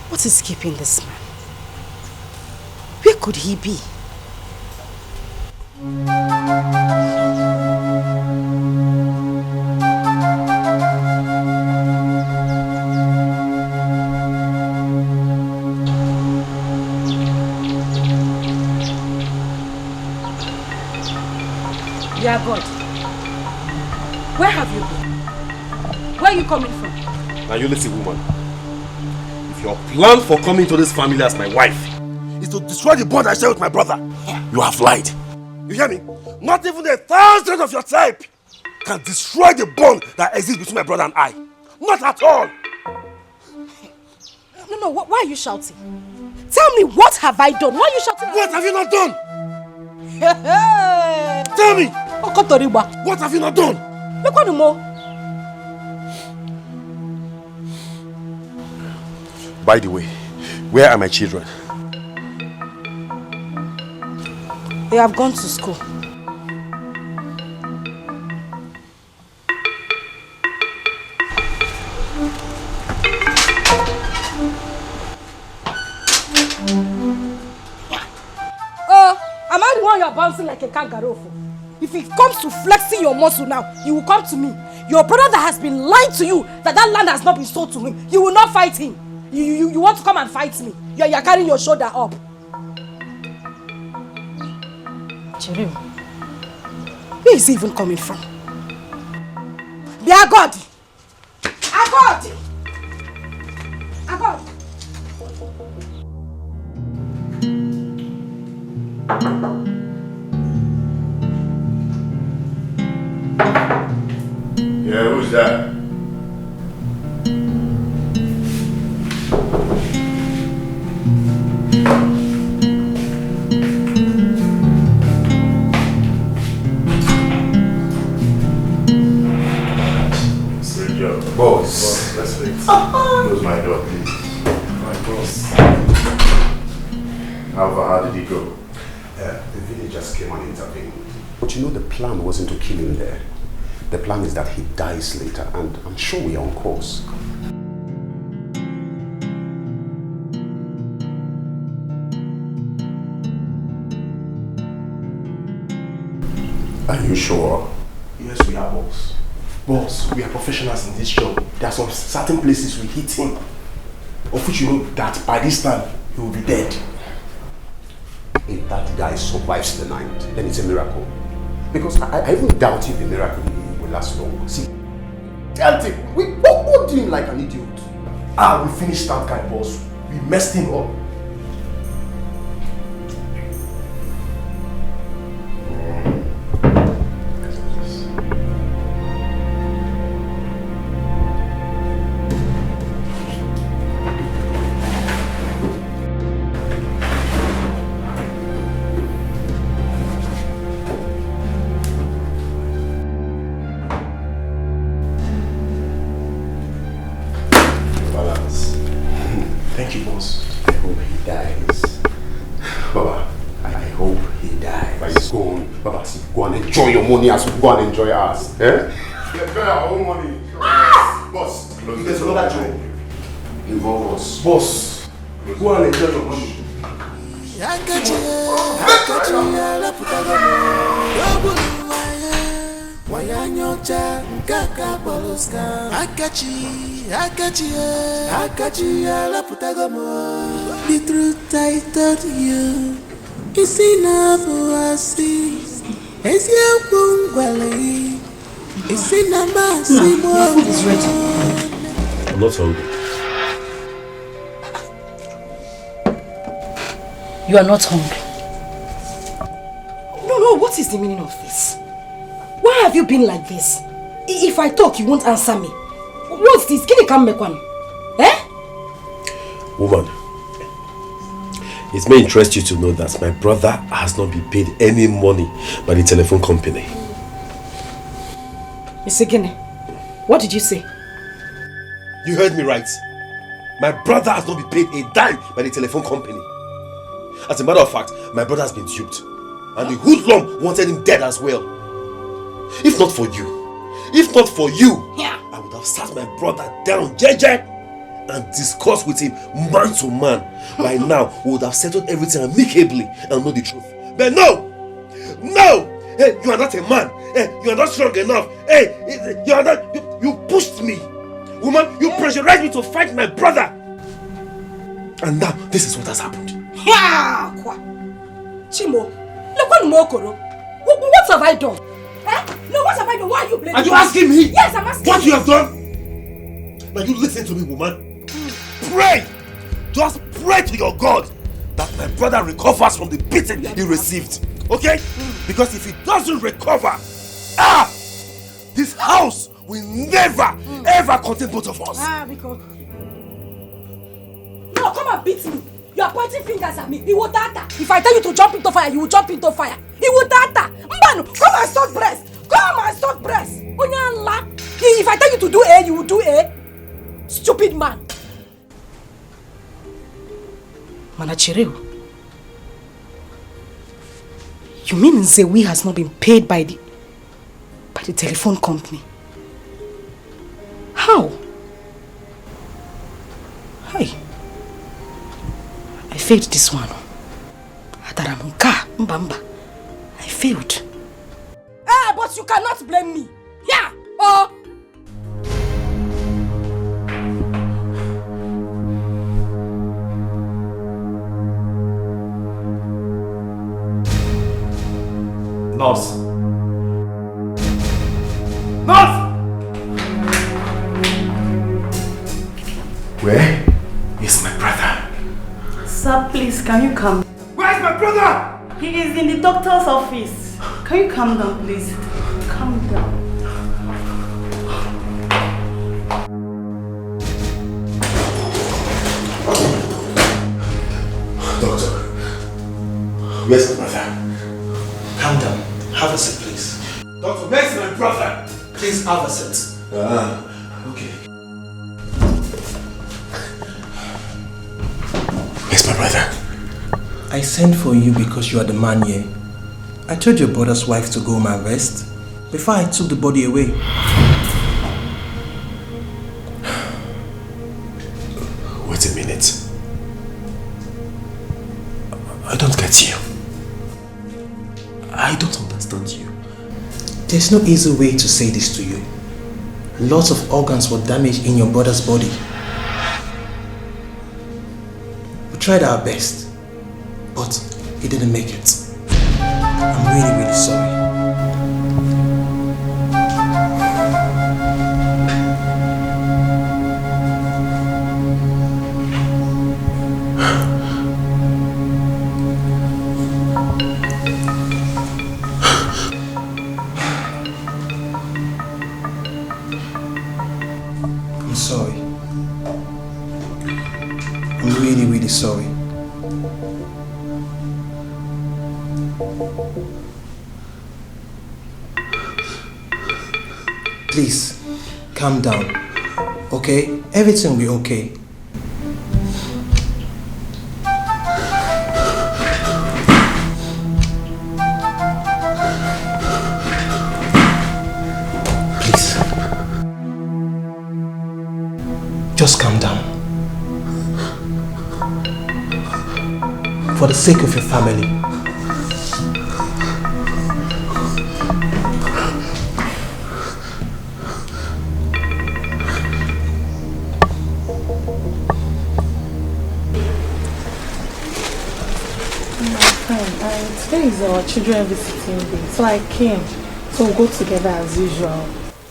C: What is keeping this man? Where could he be? Dear God, where have you been? Where are you coming from?
A: Now you listen, woman. If your plan for coming to this family as my wife is to destroy the bond I share with my brother, you have lied. You hear me? Not even 1,000 of your type can destroy the bond that exists between my brother and I. Not at all.
C: No, why are you shouting? Tell me, what have I done? Why are you shouting?
A: What have you not done?
C: Tell
A: me! What have you not done? By the way, where are my children?
C: They have gone to school. Am I the one you are bouncing like a kangaroo for? If it comes to flexing your muscle now, you will come to me. Your brother that has been lying to you that land has not been sold to him. You will not fight him. You want to come and fight me. You are carrying your shoulder up. Cherim, where is he even coming from? Be a God! A God! A God!
L: Yeah, who's that? Boss, let's wait. Close my door, please.
A: My boss.
L: How did he go?
U: The villagers came and intervened. But you know the plan wasn't to kill him there. The plan is that he dies later, and I'm sure we are on course. Are you sure?
L: Yes, we are, boss. Boss, we are professionals in this job. There are some certain places we hit him, of which you know that by this time he will be dead.
U: If that guy survives the night, then it's a miracle. Because I even doubt if the miracle will last long. See, tell him, we poked him like an idiot.
L: We finished that guy, boss. We messed him up.
U: Enjoy your money as we go and enjoy ours. Eh?
L: We enjoy our own money. Boss, there's another job.
U: Involve us.
L: Boss, go and enjoy your money.
B: The truth I told you is enough for us. It's your bungalow. It's in a massive
D: food is ready. I'm not hungry.
C: You are not hungry. No, what is the meaning of this? Why have you been like this? If I talk, you won't answer me. What's this? Can you come back one? Eh?
F: Woman, it may interest you to know that my brother has not been paid any money by the telephone company.
C: Mr. Gine, what did you say?
F: You heard me right. My brother has not been paid a dime by the telephone company. As a matter of fact, my brother has been duped. And the hoodlum wanted him dead as well. If not for you, I would have sat my brother down, JJ, and discussed with him man to man. By now, we would have settled everything amicably and know the truth. But no! Hey, you are not a man. Hey, you are not strong enough. Hey, you are not. You pushed me. Woman, you pressurized me to fight my brother. And now, this is what has happened.
C: Chimo, what have I done? No, what have I done? Why are you blaming me?
F: Are you asking me?
C: Yes, I'm asking
F: what you have done? Now you listen to me, woman. Pray! Just pray to your God that my brother recovers from the beating he received. Okay? Because if he doesn't recover, this house will never, ever contain both of us.
C: Because... No, come and beat me. You are pointing fingers at me. He will data. If I tell you to jump into fire, you will jump into fire. He will data. Mbano, come and stop breast. Come and stop breast. If I tell you to do A, you will do A. Stupid man. Manachireo. You mean Nzewi has not been paid by the telephone company? How? Hi. I failed this one. Adaramuka, Mbamba. I failed. But you cannot blame me. Yeah. Oh.
D: Nurse! Nurse!
L: Where is my brother?
R: Sir, please, can you come?
L: Where is my brother?
R: He is in the doctor's office. Can you calm down, please? Calm down.
L: Doctor, where's my brother?
P: Calm down. Have a seat, please.
L: Doctor, where's my brother?
P: Please have a seat.
L: Okay.
U: Yes, my brother.
E: I sent for you because you are the man here. I told your brother's wife to go home and rest before I took the body away.
U: Wait a minute. I don't get you. I don't understand you.
E: There's no easy way to say this to you. Lots of organs were damaged in your brother's body. We tried our best, but he didn't make it. I'm really, really sorry. I'm sorry. I'm really, really sorry. Please, calm down, okay? Everything will be okay. Please. Just calm down. For the sake of your family.
V: Today is our children visiting day, so I came. So we'll go together as usual.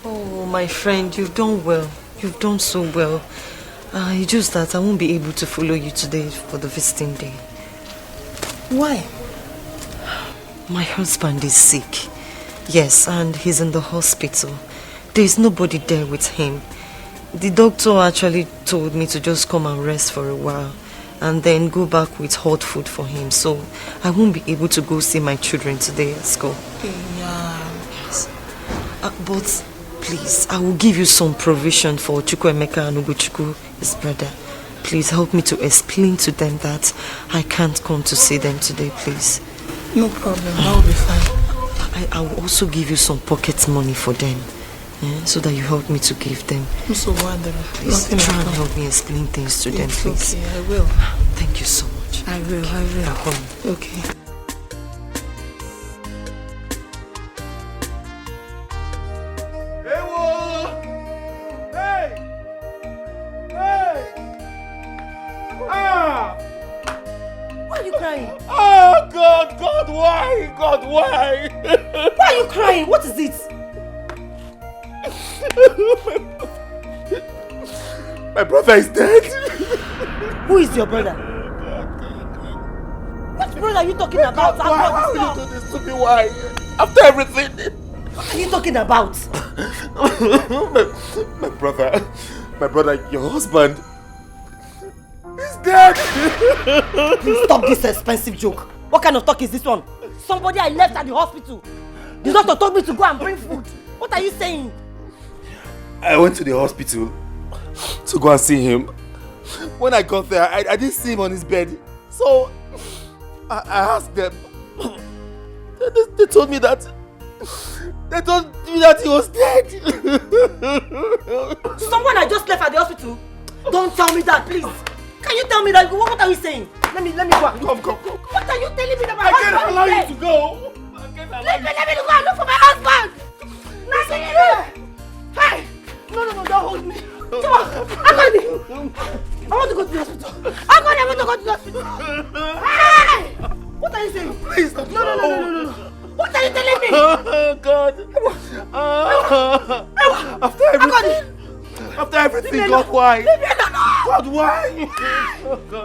H: Oh, my friend, you've done well. You've done so well. It's just that I won't be able to follow you today for the visiting day.
V: Why?
H: My husband is sick. Yes, and he's in the hospital. There's nobody there with him. The doctor actually told me to just come and rest for a while and then go back with hot food for him. So I won't be able to go see my children today at school.
V: Yeah.
H: Yes. But please, I will give you some provision for Chukwuemeka and Ugochukwu, his brother. Please help me to explain to them that I can't come to see them today, please.
V: No problem, that will be fine.
H: I will also give you some pocket money for them. So that you help me to give them.
V: I'm so wonderful.
H: Please try and help me explain things to them, please.
V: Okay, I will.
H: Thank you so much.
V: I will. Okay.
C: Why are you crying?
D: Oh, God, why? God, why?
C: Why are you crying? What is it?
D: My brother is dead.
C: Who is your brother? What brother are you talking about?
D: Why will you do this to me? Why? After everything.
C: What are you talking about?
D: my brother, your husband is dead.
C: Please stop this expensive joke. What kind of talk is this one? Somebody I left at the hospital. The doctor told me to go and bring food. What are you saying?
D: I went to the hospital to go and see him. When I got there, I didn't see him on his bed. So I asked them. They told me that he was dead.
C: Someone I just left at the hospital? Don't tell me that, please. Can you tell me that? What are you saying? Let me go.
D: Come.
C: What are you telling me that my
D: I
C: husband
D: can't allow
C: is dead?
D: you to go.
C: Let me go and look for my husband. Hey! No, don't hold me. Come on, Okoli. I want to go to the hospital. Okoli, I want to go to the hospital. Hey! What are you saying?
D: Please don't.
C: No. What are you telling me?
D: Oh, God. After everything, God, why? God, why?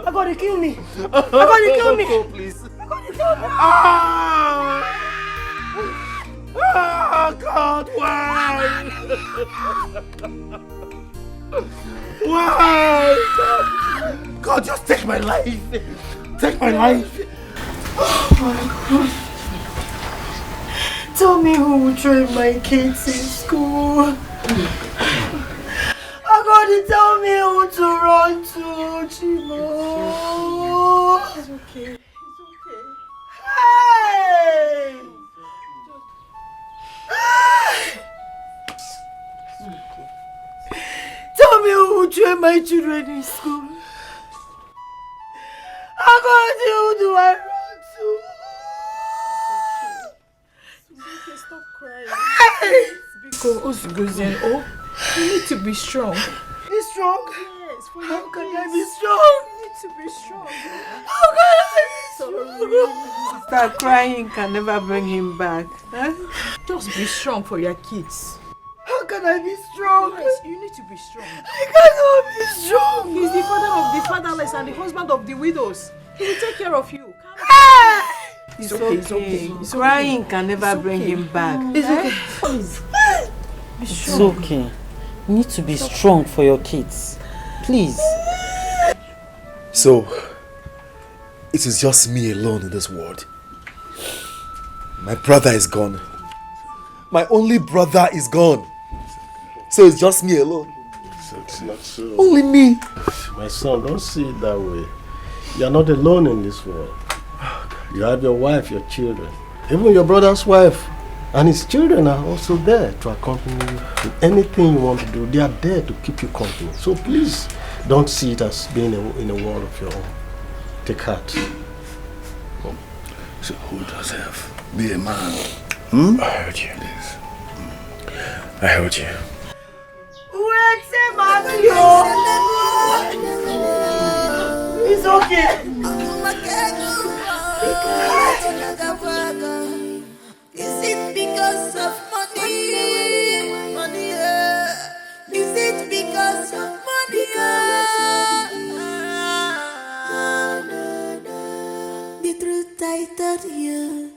C: I'm gonna kill me.
D: Go, please. God, why? Why? God, just take my life. Take my life.
V: Oh my God. Tell me who will train my kids in school. I'm gonna tell me who to run to, Chimo.
R: It's okay.
B: Hey! Tell me who will train my children in school. How do I run to?
R: It's okay, stop crying.
B: Hey!
R: Because you need to be strong.
B: Be strong?
R: Yes, for
B: How
R: your
B: can
R: kids.
B: I be strong?
R: You need to be strong.
B: How can I be strong?
R: Start crying can never bring him back. Huh? Just be strong for your kids.
B: How can I be strong?
R: Yes, you need to be strong.
B: I cannot be strong.
R: He's the father of the fatherless and the husband of the widows. He will take care of you. It's okay, it's okay. Crying can never bring him back.
B: It's okay.
R: Be
H: It's
R: strong.
H: okay. You need to be strong for your kids. Please.
D: So, it is just me alone in this world. My brother is gone. My only brother is gone. So it's just me alone. Only me.
K: My son, don't see it that way. You are not alone in this world. You have your wife, your children. Even your brother's wife and his children are also there to accompany you in anything you want to do. They are there to keep you company. So please, don't see it as being in a world of your own. Take heart.
Q: So who does have? Be a man.
D: I heard you. I heard you.
B: It's okay. Is it because of money? Money, is it because of money? The truth I told you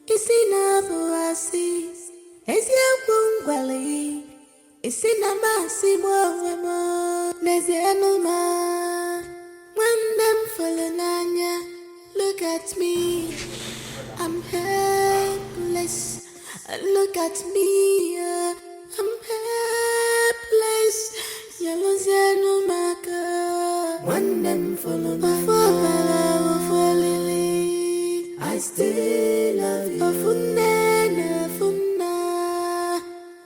B: is enough oasis. Is your bungalow? Is it a massive woman? There's no man. When them falling on ya, look at me. I'm helpless. Look at me. I'm helpless. Yellow no maker. When them follow my I still love you.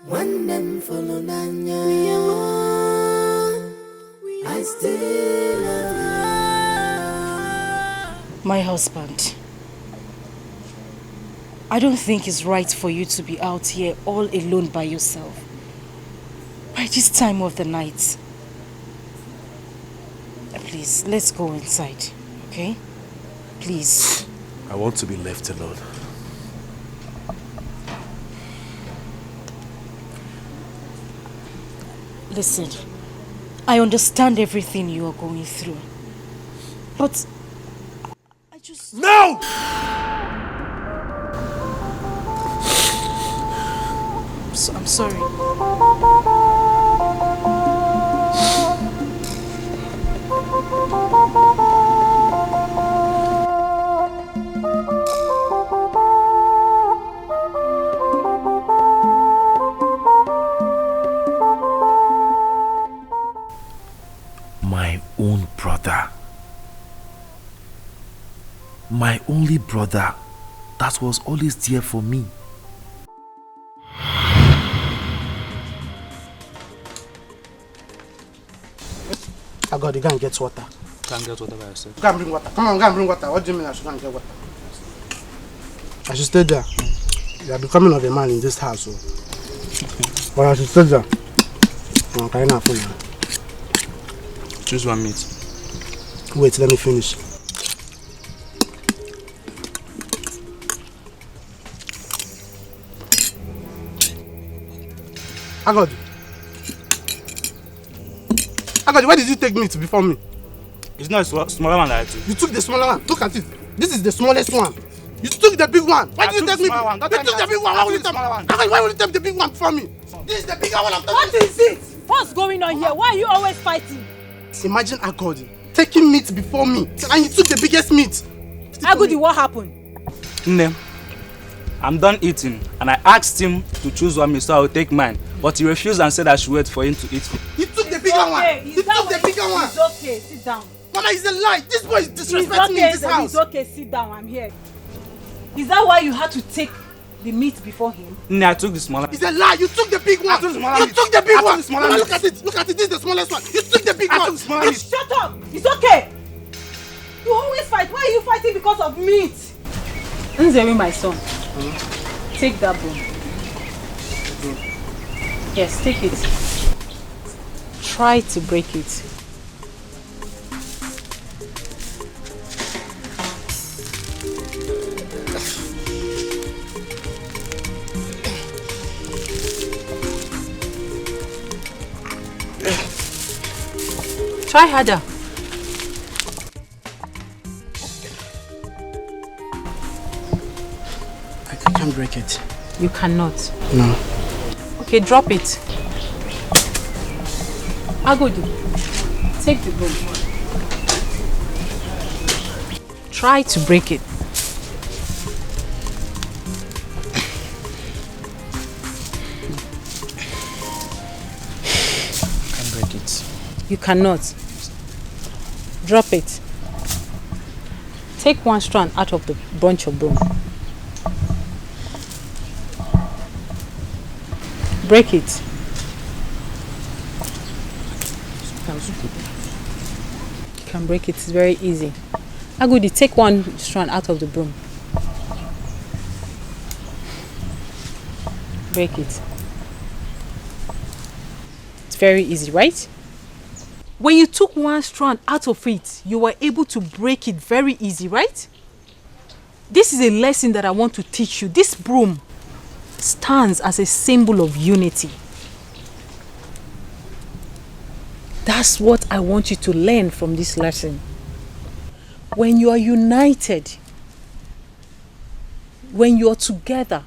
B: When them follow Nanya, I still love you.
C: My husband, I don't think it's right for you to be out here all alone by yourself by this time of the night. Please, let's go inside, okay? Please.
D: I want to be left alone.
C: Listen, I understand everything you are going through, but I just...
A: No!
C: I'm sorry.
D: My own brother. My only brother that was always there for me.
I: I got to go and get water.
N: Go and get water by yourself.
I: Go and bring water. Come on, go and bring water. What do you mean I should go and get water? I should stay there. You are becoming of a man in this house. So. But I should stay there. Okay, now for you.
N: Choose one meat.
I: Wait, let me finish. Agodi, where did you take meat before me?
N: It's not a smaller one that I took.
I: You took the smaller one. Look at it. This is the smallest one. You took the big one. Why did you take me? You took the big one. Why would you take the big one before me? This is the bigger one I'm talking about.
O: What is it? What's going on here? Why are you always fighting?
I: Imagine Agodi taking meat before me and he took the biggest meat.
O: Agodi, what happened?
N: Nne, I'm done eating and I asked him to choose one meat so I will take mine. But he refused and said I should wait for him to eat.
I: He took the bigger one. He took the bigger one.
O: It's okay. Sit down.
A: Mama, it's a lie. This boy is disrespecting me in this house.
C: It's okay, sit down. I'm here. Is that why you had to take the meat before him?
I: No, I took the smaller.
A: It's a lie. You took the big one. You took the big one. Mama, look at it. Look at it. This is the smallest one. You took the big one.
C: Shut up. It's okay. You always fight. Why are you fighting because of meat? Nzewi, my son. Take that bone. Yes, take it. Try to break it. Try harder.
I: I can't break it.
C: You cannot.
I: No.
C: Okay, drop it. Agodu, take the bone. Try to break it.
I: I can't break it.
C: You cannot. Drop it. Take one strand out of the bunch of bone. Break it. You can break it. It's very easy. Agudi, take one strand out of the broom. Break it. It's very easy, right? When you took one strand out of it, you were able to break it very easy, right? This is a lesson that I want to teach you. This broom stands as a symbol of unity. That's what I want you to learn from this lesson. When you are united, when you are together,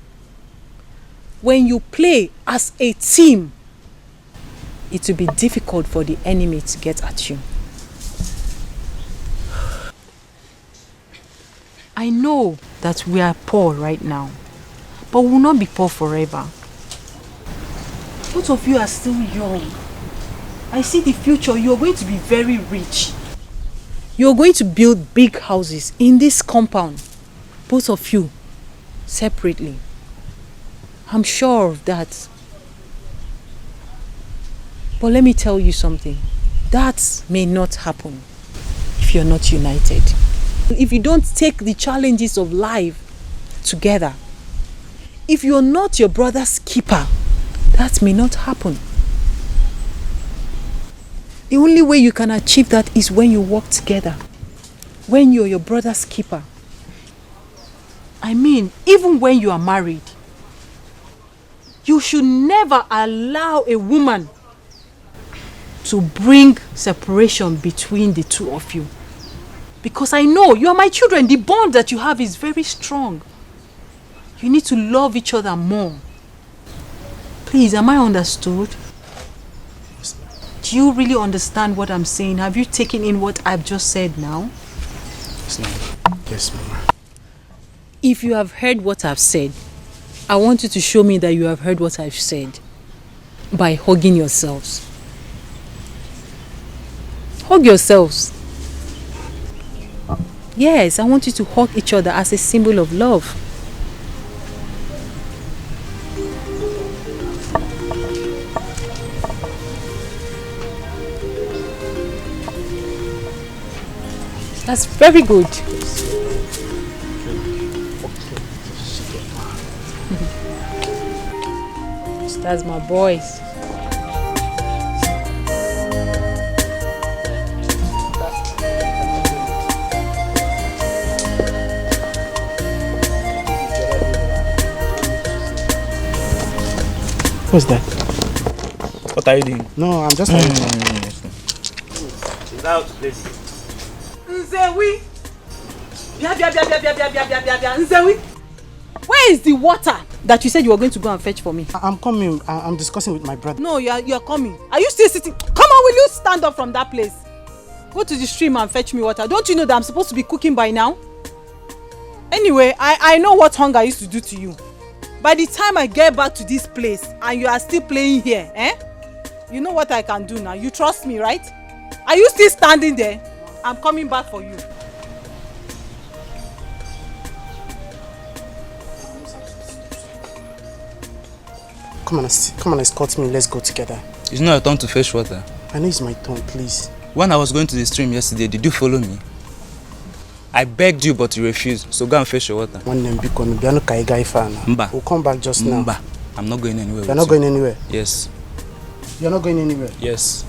C: when you play as a team, it will be difficult for the enemy to get at you. I know that we are poor right now, but we will not be poor forever. Both of you are still young. I see the future. You are going to be very rich. You are going to build big houses in this compound. Both of you, separately. I'm sure of that. But let me tell you something. That may not happen if you're not united. If you don't take the challenges of life together, if you're not your brother's keeper, that may not happen. The only way you can achieve that is when you work together. When you're your brother's keeper. I mean, even when you are married, you should never allow a woman to bring separation between the two of you. Because I know you are my children. The bond that you have is very strong. You need to love each other more. Please, am I understood? Do you really understand what I'm saying? Have you taken in what I've just said now?
I: Yes, Mama. Yes, Mama.
C: If you have heard what I've said, I want you to show me that you have heard what I've said by hugging yourselves. Hug yourselves. Yes, I want you to hug each other as a symbol of love. That's very good. That's my boys.
I: What's that?
N: What are you doing?
I: No, I'm just
C: Nzewi! Nzewi! Where is the water that you said you were going to go and fetch for me?
I: I'm coming. I'm discussing with my brother.
C: No, you are coming. Are you still sitting? Come on, will you stand up from that place? Go to the stream and fetch me water. Don't you know that I'm supposed to be cooking by now? Anyway, I know what hunger used to do to you. By the time I get back to this place and you are still playing here, you know what I can do now. You trust me, right? Are you still standing there?
R: I'm coming back for you.
I: Come on, escort me. Let's go together.
J: It's not your turn to fetch water.
I: I know it's my turn, please.
J: When I was going to the stream yesterday, did you follow me? I begged you, but you refused. So go and fetch your water.
I: Mba. We'll come back just now.
J: Mba. I'm not going anywhere.
I: You're not going anywhere?
J: Yes.
I: You're not going anywhere?
J: Yes.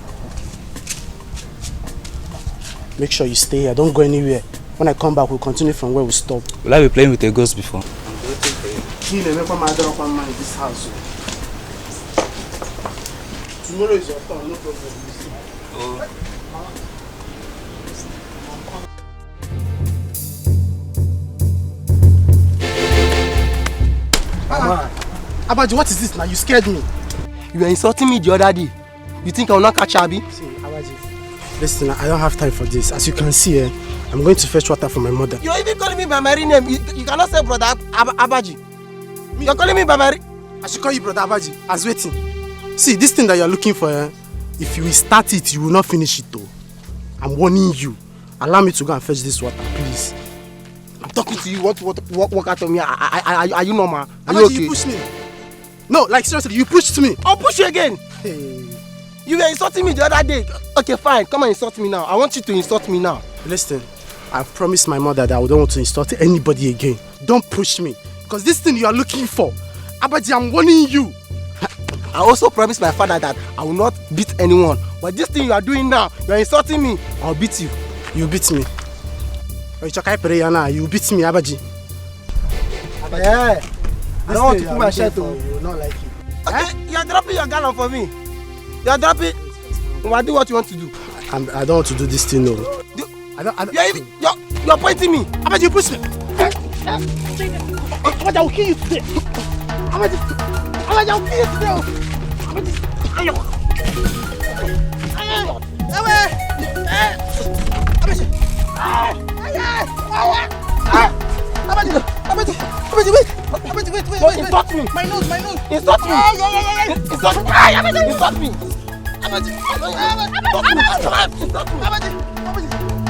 I: Make sure you stay here. Don't go anywhere. When I come back, we'll continue from where we stopped.
J: Will I be playing with a ghost before?
I: I'm waiting for you. In this house. Tomorrow is your turn, no problem. Oh. Abaji, what is this now? You scared me.
M: You were insulting me the other day. You think I will not catch Abi?
I: See, Abaji, listen, I don't have time for this. As you can see, I'm going to fetch water for my mother.
M: You're even calling me by my real name. You cannot say brother Abaji. You're calling me by my...
I: I should call you brother Abaji. I was waiting. See, this thing that you're looking for, if you will start it, you will not finish it though. I'm warning you. Allow me to go and fetch this water, please.
M: I'm talking to you. What walk out of me? Are you normal? Are
I: you okay? You pushed me. No, like seriously, you pushed me.
M: I'll push you again.
I: Hey.
M: You were insulting me the other day. Okay, fine. Come and insult me now. I want you to insult me now.
I: Listen, I've promised my mother that I don't want to insult anybody again. Don't push me. Because this thing you are looking for, Abaji, I'm warning you.
M: I also promised my father that I will not beat anyone. But this thing you are doing now, you are insulting me. I'll beat you.
I: You beat me. You beat me, Abaji.
M: Yeah. I don't want to put my shirt on.
I: You will not like it.
M: Okay, you are dropping your gun for me. You are dropping. Well, do what you want to do.
I: I don't want to do this thing, no.
M: You're pointing me.
I: Abaji, you push me. Abaji, I will kill you today. Abaji, I will kill you today.
M: Abaji, wait. Insult me.
R: My nose.
M: Insult me. Insult me. Insult me.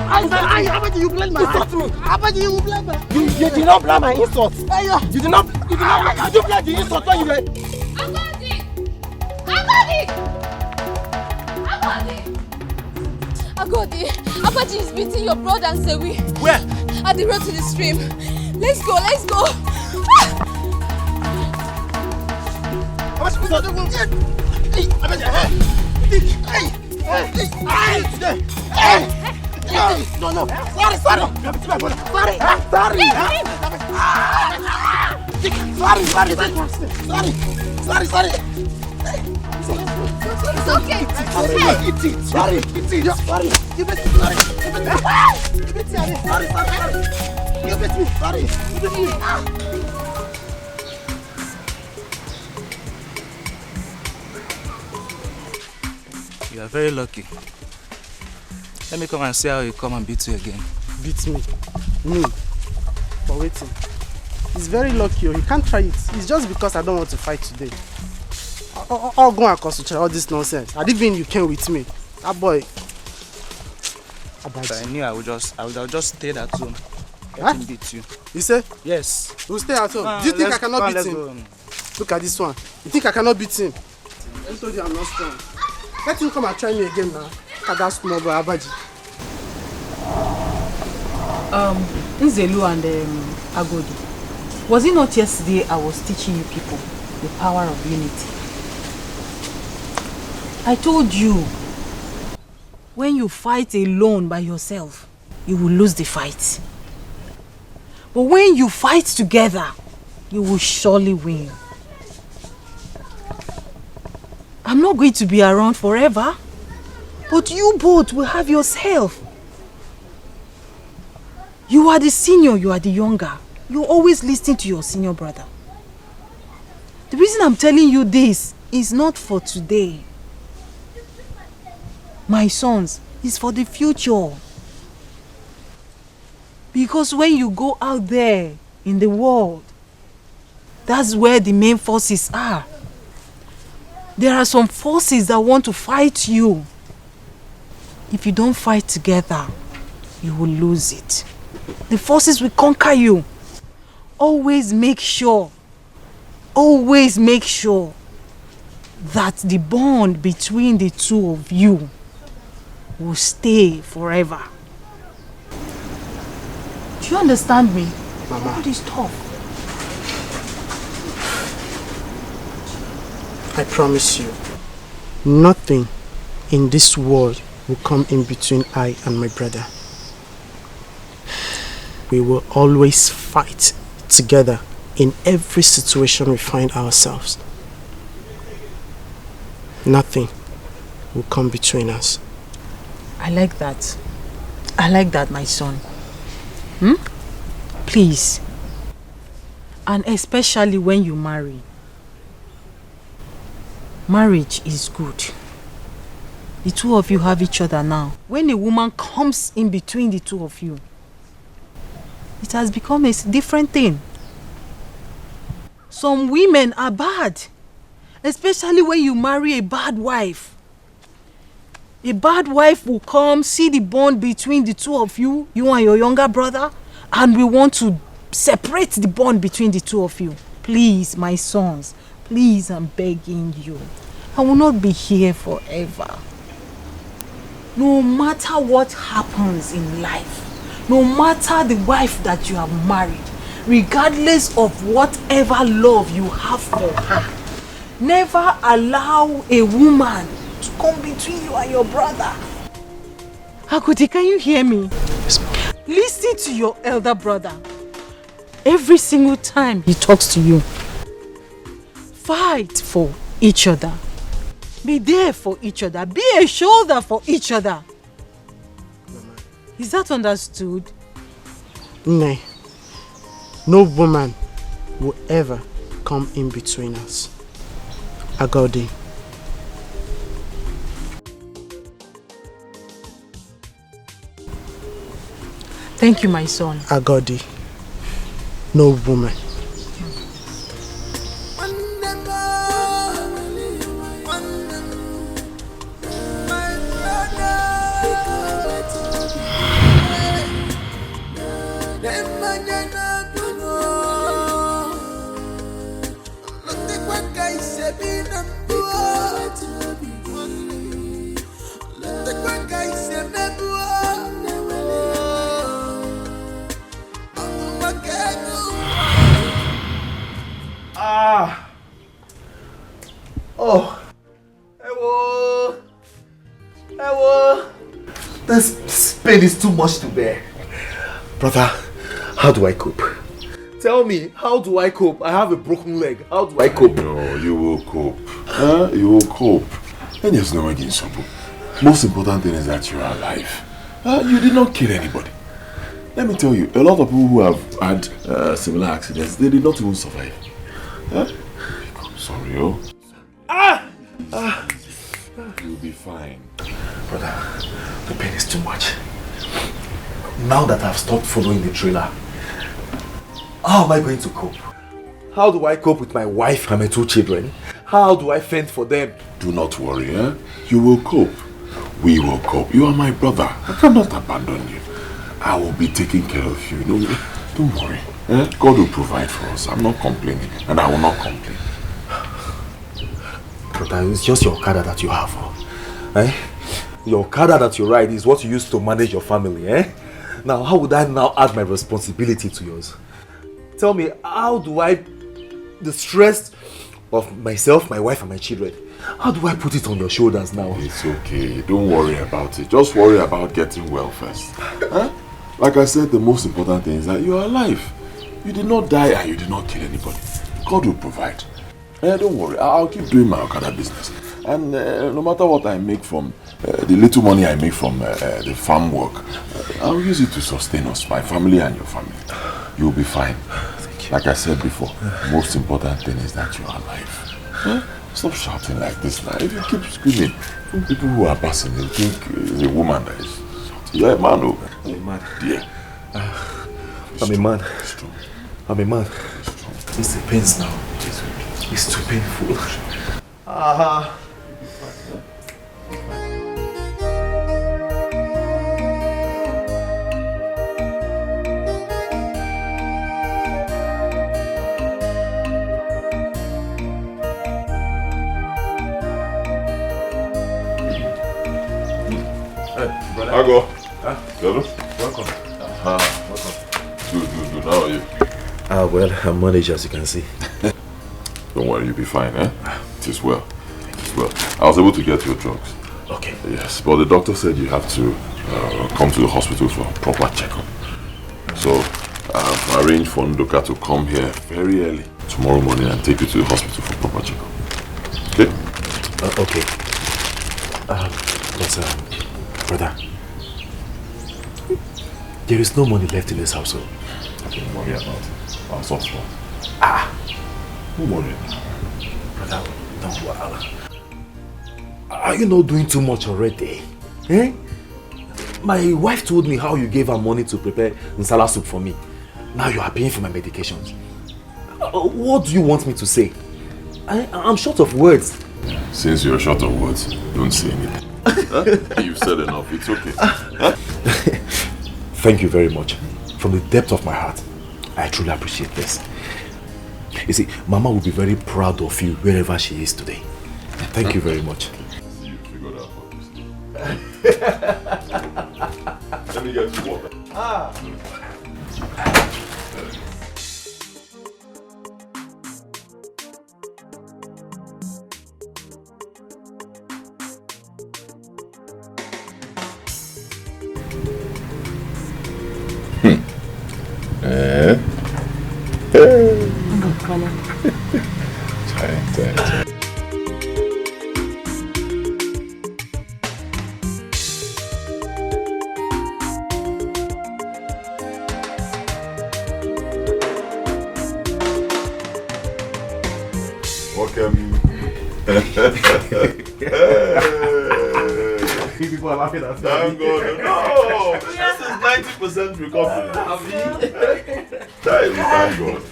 R: Abaji, you blame my
M: insult me.
R: Abaji, you blame my.
M: You did not blame my insult. You did not blame the insult when you were.
W: Agodi, Abaji is beating your brother and Sewi.
M: Where?
W: At the road to the stream. Let's go.
M: No. Sorry.
W: It's okay.
M: Eat it. Sorry. You beat me. Sorry. You beat me. Sorry.
J: You are very lucky. Let me come and see how you come and beat you again.
I: Beat me? Me? For waiting. He's very lucky. He can't try it. It's just because I don't want to fight today. I'll go and concentrate all this nonsense. I didn't even you came with me. That boy.
J: So I knew I would just stay at home. Let him beat you.
I: You say?
J: Yes.
I: We'll stay at home. Do you think I cannot beat him? Look at this one. You think I cannot beat him? I told you I'm not strong. Let him come and try me again now. Look at that small boy, Abaji.
R: Nzelu and Agodi. Was it not yesterday I was teaching you people the power of unity? I told you, when you fight alone by yourself, you will lose the fight. But when you fight together, you will surely win. I'm not going to be around forever, but you both will have yourself. You are the senior, you are the younger. You always listen to your senior brother. The reason I'm telling you this is not for today. My sons, it's for the future. Because when you go out there in the world, that's where the main forces are. There are some forces that want to fight you. If you don't fight together, you will lose it. The forces will conquer you. Always make sure that the bond between the two of you will stay forever. Do you understand me?
I: Mama.
R: All this tough.
I: I promise you, nothing in this world will come in between I and my brother. We will always fight together in every situation we find ourselves. Nothing will come between us.
R: I like that. I like that, my son. Please. And especially when you marry. Marriage is good. The two of you have each other now. When a woman comes in between the two of you, it has become a different thing. Some women are bad. Especially when you marry a bad wife. A bad wife will come, see the bond between the two of you, you and your younger brother, and we want to separate the bond between the two of you. Please, my sons, please, I'm begging you. I will not be here forever. No matter what happens in life, no matter the wife that you have married, regardless of whatever love you have for her, never allow a woman to come between you and your brother. Akoti, can you hear me?
I: Yes, ma'am.
R: Listen to your elder brother. Every single time he talks to you, fight for each other. Be there for each other. Be a shoulder for each other. Is that understood?
I: Nay, no woman will ever come in between us. Agodi.
R: Thank you, my son.
I: Agodi. No woman.
A: Oh. Ewo. Ewo. This pain is too much to bear. Brother, how do I cope? Tell me, how do I cope? I have a broken leg. How do I cope?
L: No, you will cope. You will cope. And there's no way in trouble. Most important thing is that you are alive. You did not kill anybody. Let me tell you, a lot of people who have had similar accidents, they did not even survive. Sorry, oh. You'll be fine.
A: Brother, the pain is too much. Now that I've stopped following the trailer, how am I going to cope? How do I cope with my wife and my 2 children? How do I fend for them?
L: Do not worry, You will cope. We will cope. You are my brother. I cannot abandon you. I will be taking care of you. Don't worry. God will provide for us. I'm not complaining, and I will not complain.
A: Brother, it's just your Okada that you have. Your Okada that you ride is what you use to manage your family. Now, how would I now add my responsibility to yours? Tell me, how do I, the stress of myself, my wife and my children, how do I put it on your shoulders now?
L: It's okay. Don't worry about it. Just worry about getting well first. Like I said, the most important thing is that you are alive. You did not die and you did not kill anybody. God will provide. Don't worry. I'll keep doing my Okada business. And no matter what I make from, the little money I make from the farm work, I'll use it to sustain us, my family and your family. You'll be fine. Thank you. Like I said before, the most important thing is that you're alive. Stop shouting like this now. If you keep screaming, people who are passing, they'll think it's a woman that is shouting. You're a man, oh.
A: I'm a man.
L: Yeah.
A: I'm a man. I'm a man. It's the pains now. It's too painful.
G: brother.
S: I go.
G: Hello?
S: Welcome.
G: Welcome. Good. How are you?
D: Well, I'm managed as you can see.
G: Don't worry, you'll be fine, eh? It is well. I was able to get your drugs.
D: Okay.
G: Yes, but the doctor said you have to come to the hospital for a proper checkup. So, I've arranged for Ndoka to come here very early tomorrow morning and take you to the hospital for proper checkup. Okay?
D: Okay. Brother, there is no money left in this household.
G: Don't worry about it. I'll sort it out. Don't worry.
D: Brother, don't worry. Are you not doing too much already? Eh? My wife told me how you gave her money to prepare nsala soup for me. Now you are paying for my medications. What do you want me to say? I'm short of words.
G: Since you're short of words, don't say anything. You've said enough, it's okay.
D: Thank you very much. From the depth of my heart, I truly appreciate this. You see, Mama will be very proud of you wherever she is today. Thank you very much.
G: You figured out what Let me get you water.
D: People are laughing at
G: Thank God. No! This is 90% recovery.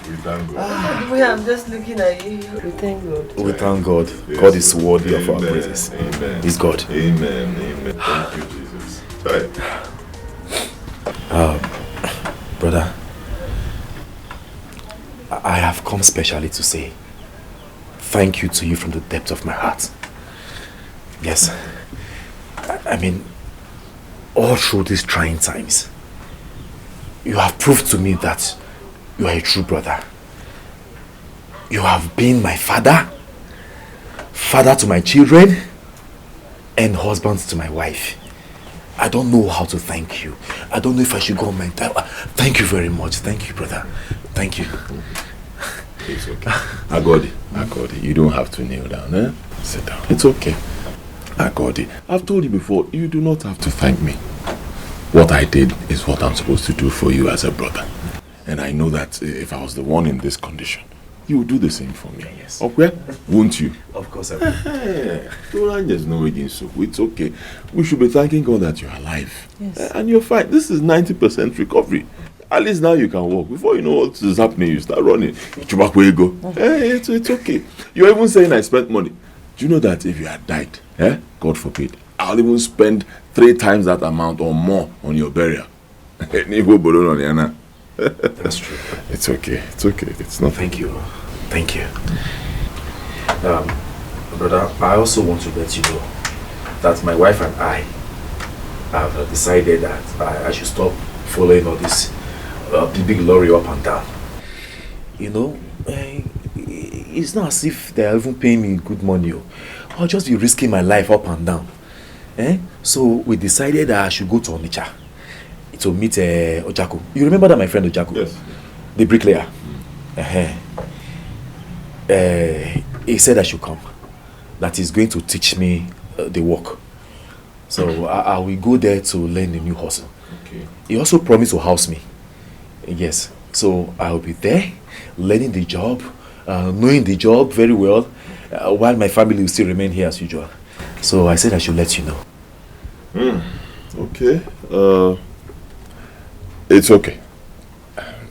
G: We thank God.
H: I'm just looking at you. We thank God.
D: We thank God. Yes. God is worthy of our praises.
G: Amen.
D: He's God.
G: Amen. Thank you, Jesus. Right.
D: Brother, I have come specially to say thank you to you from the depth of my heart. Yes. I mean, all through these trying times, you have proved to me that you are a true brother. You have been my father to my children, and husband to my wife. I don't know how to thank you. I don't know if I should go on my time. Thank you very much. Thank you, brother. Thank you.
G: It's okay. I got it. You don't have to kneel down, eh? Sit down. It's okay. I got it. I've told you before, you do not have to thank me. What I did is what I'm supposed to do for you as a brother. And I know that if I was the one in this condition, you would do the same for me.
D: Yes.
G: Okay? Won't you?
D: Of course I will.
G: There's no again, so it's okay. We should be thanking God that you're alive.
H: Yes.
G: And you're fine. This is 90% recovery. At least now you can walk. Before you know what is happening, you start running. Where you go? It's okay. You're even saying I spent money. Do you know that if you had died, God forbid, I'll even spend 3 times that amount or more on your burial.
D: That's true.
G: It's okay. It's not.
D: Thank you. Brother, I also want to let you know that my wife and I have decided that I should stop following all this big lorry up and down. You know, it's not as if they are even paying me good money. I'll just be risking my life up and down. So we decided that I should go to Onitsha to meet Ojako. You remember that my friend Ojako?
G: Yes.
D: The bricklayer. He said I should come. That he's going to teach me the work. So I will go there to learn the new hustle.
G: Okay.
D: He also promised to house me. Yes. So I will be there, learning the job, knowing the job very well, while my family will still remain here as usual. So I said I should let you know.
G: Okay. It's okay.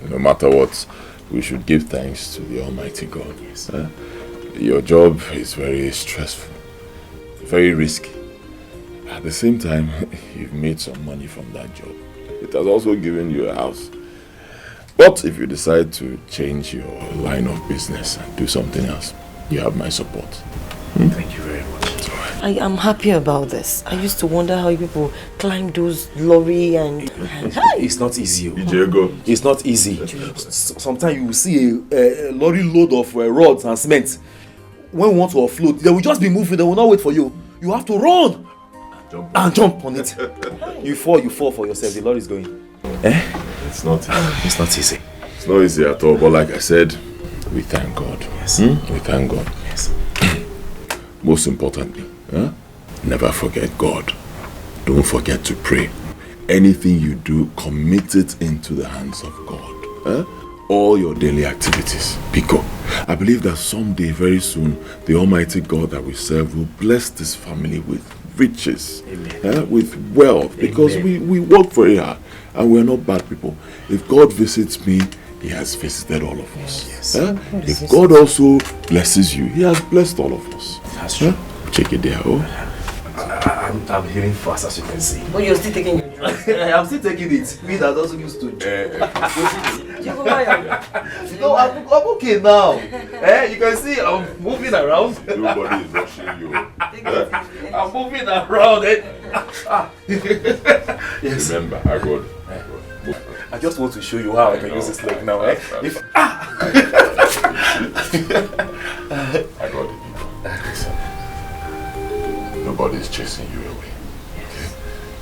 G: No matter what, we should give thanks to the Almighty God.
D: Yes.
G: Your job is very stressful, very risky. At the same time, you've made some money from that job. It has also given you a house. But if you decide to change your line of business and do something else, you have my support.
D: Thank you very much.
G: It's all right.
H: I am happy about this. I used to wonder how people climb those lorry and...
D: It's not easy. It's not easy. Sometimes you will see a lorry load of rods and cement. When we want to offload, they will just be moving. They will not wait for you. You have to run and jump on it. You fall for yourself. The lorry is going.
G: It's not easy.
D: It's not easy.
G: It's not easy at all. But like I said, we thank God.
D: Yes.
G: We thank God.
D: Yes.
G: Most importantly, never forget God. Don't forget to pray. Anything you do, commit it into the hands of God. All your daily activities. Because I believe that someday, very soon, the Almighty God that we serve will bless this family with riches, with wealth, because we work very hard and we're not bad people. If God visits me, He has visited all of us.
D: Yes.
G: If God also blesses you, He has blessed all of us.
D: That's true.
G: Check it there.
D: I'm healing fast, as you can see.
H: Oh, you're still taking your drugs?
D: I'm still taking it. Me that doesn't used to. No, I'm okay now. You can see I'm moving around.
G: Nobody is rushing you.
D: I'm moving around.
G: Yes. Remember, I got.
D: I just want to show you how I can use this leg now.
G: I got it. Listen. Nobody is chasing you away. Okay?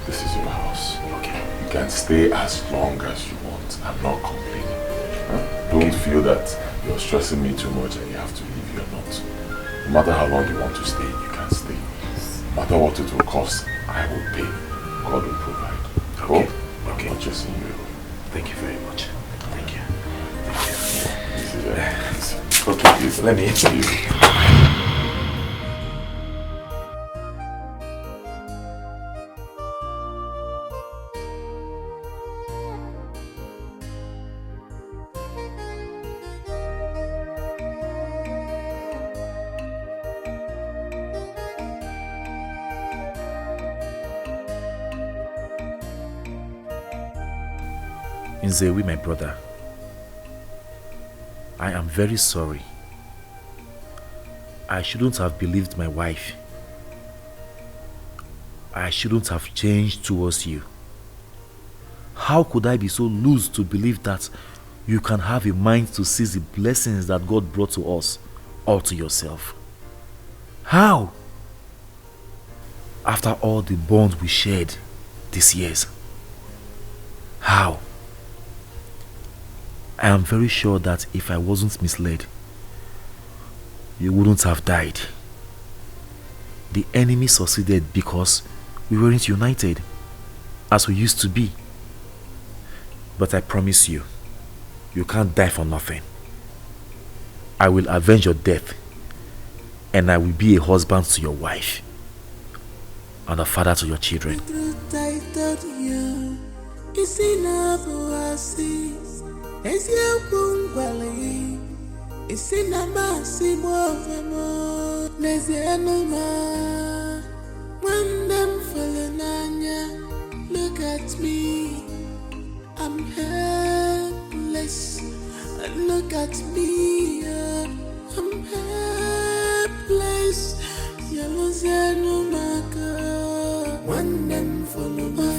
G: This is your house.
D: Okay.
G: You can stay as long as you want. I'm not complaining. Don't feel that you're stressing me too much and you have to leave. You're not. No matter how long you want to stay, you can stay. No matter what it will cost, I will pay. God will provide.
D: Okay.
G: I'm not chasing you away.
D: Thank you very much. Thank you.
G: This is
D: okay, please, let me hit you. Nzewi, my brother, I am very sorry. I shouldn't have believed my wife. I shouldn't have changed towards you. How could I be so loose to believe that you can have a mind to seize the blessings that God brought to us all to yourself? How? After all the bonds we shared these years. How? I am very sure that if I wasn't misled, you wouldn't have died. The enemy succeeded because we weren't united as we used to be. But I promise you, you can't die for nothing. I will avenge your death, and I will be a husband to your wife and a father to your children.
B: Look at me, I'm helpless. Look at me, I'm helpless. Yellow Zenumaka, one them follow me,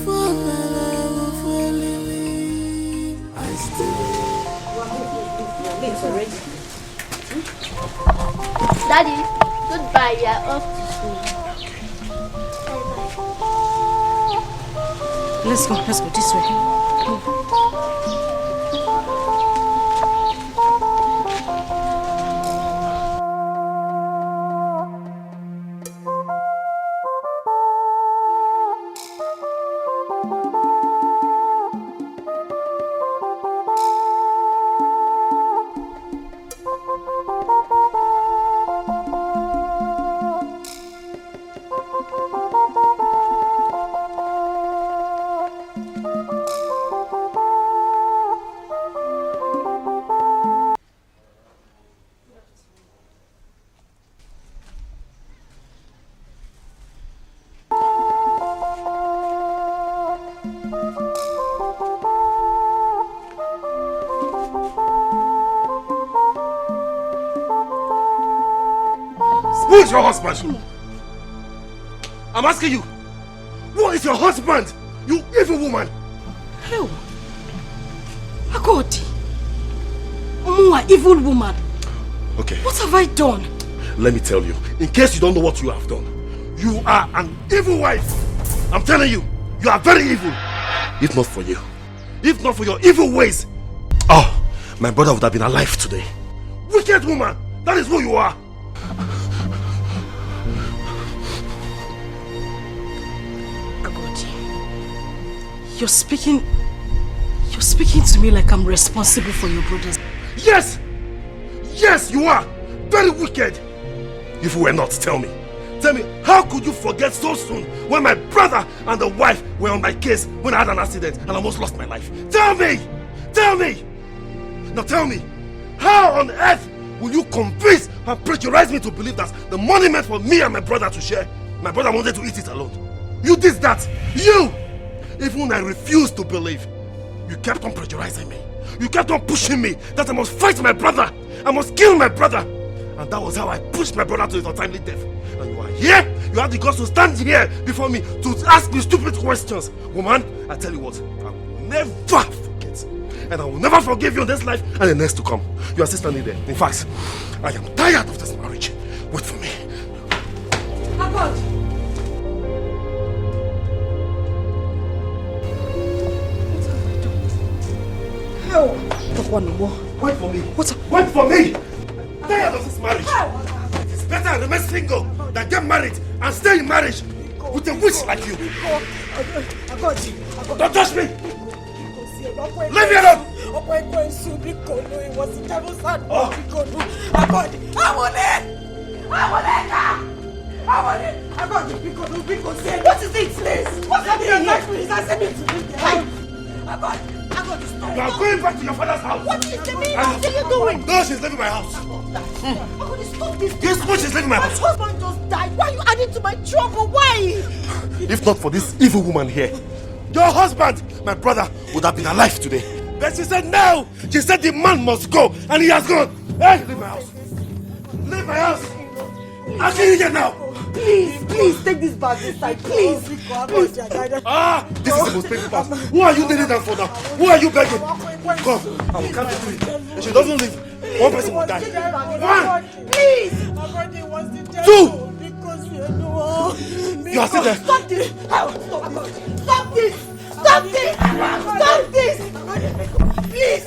B: I still.
W: Daddy, goodbye, we are off to school.
C: Let's go this way.
A: Who is your husband? I'm asking you. What is your husband? You evil woman.
C: Hell. Agodi. Omua, evil woman.
A: Okay.
C: What have I done?
A: Let me tell you. In case you don't know what you have done. You are an evil wife. I'm telling you. You are very evil. If not for you. If not for your evil ways. Oh, my brother would have been alive today. Wicked woman. That is who you are.
C: You're speaking to me like I'm responsible for your brothers.
A: Yes! Yes, you are! Very wicked! If you were not, tell me. Tell me, how could you forget so soon when my brother and the wife were on my case when I had an accident and almost lost my life? Tell me! Tell me! Now tell me, how on earth will you convince and pressurize me to believe that the money meant for me and my brother to share, my brother wanted to eat it alone? You did that! You! Even when I refused to believe, you kept on pressurizing me. You kept on pushing me that I must fight my brother. I must kill my brother. And that was how I pushed my brother to his untimely death. And you are here. You have the guts to stand here before me to ask me stupid questions. Woman, I tell you what, I will never forget. And I will never forgive you in this life and the next to come. You are still standing there. In fact, I am tired of this marriage. Wait for me.
C: Abad!
A: Wait for me. Wait for me. I'm tired of this marriage. It is better I remain single than get married and stay in marriage with a witch like you. Don't touch me. Leave me alone.
B: What is it, please? What's happening here?
A: You are going back to your father's house.
B: What is the meaning? What are you doing?
A: No, she's leaving my house.
B: Stop this.
A: This witch is leaving my house.
B: My husband just died. Why are you adding to my trouble? Why?
A: If not for this evil woman here, your husband, my brother, would have been alive today. But she said no. She said the man must go, and he has gone. Hey, leave my house. Leave my house. I'll kill you here now.
B: Please, take this bag inside. Please.
A: This is the most painful part. Who are you kneeling down for now? Who are you begging? Come, I will count to 3. If she doesn't leave, one person will die. 1,
B: Please.
A: 2. You are still there.
B: Stop this. Stop this. Stop this. Stop this. Please. Please.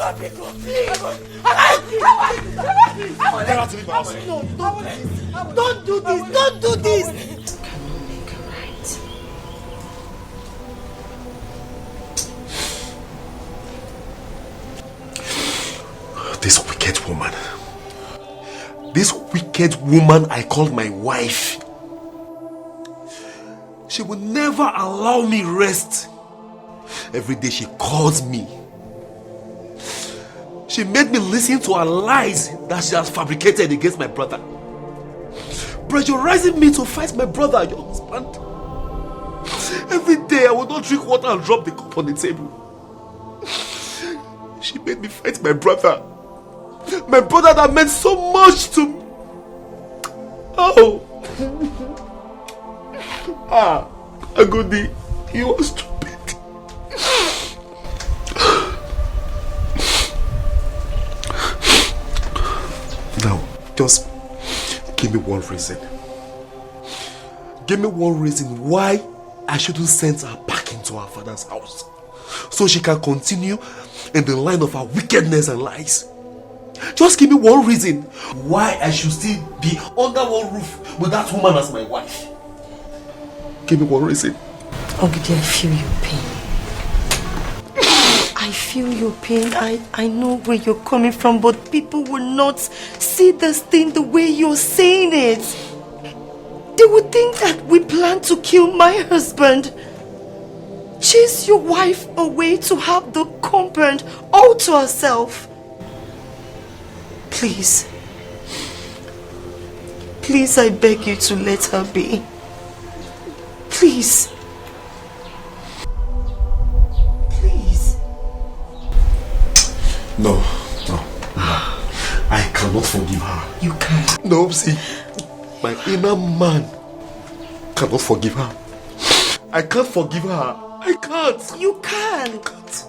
A: Get out to leave my house.
B: No, don't do this. Don't do this.
A: This wicked woman I called my wife, she will never allow me rest. Every day she calls me. She made me listen to her lies that she has fabricated against my brother, pressurizing me to fight my brother, your husband. Every day I would not drink water and drop the cup on the table. She made me fight my brother. My brother that meant so much to me. Oh. Agodi, you are stupid. Now, just give me one reason. Give me one reason why I shouldn't send her back into her father's house, so she can continue in the line of her wickedness and lies. Just give me one reason why I should still be under one roof with that woman as my wife. Give me one reason.
H: Ogidi, I feel your pain. I feel your pain. I know where you're coming from, but people will not see this thing the way you're saying it. They would think that we plan to kill my husband. Chase your wife away to have the compound all to herself. Please. Please, I beg you to let her be. Please. Please.
A: No. I cannot forgive her.
H: You can't.
A: No, see, my inner man cannot forgive her. I can't forgive her. I can't.
H: You can't.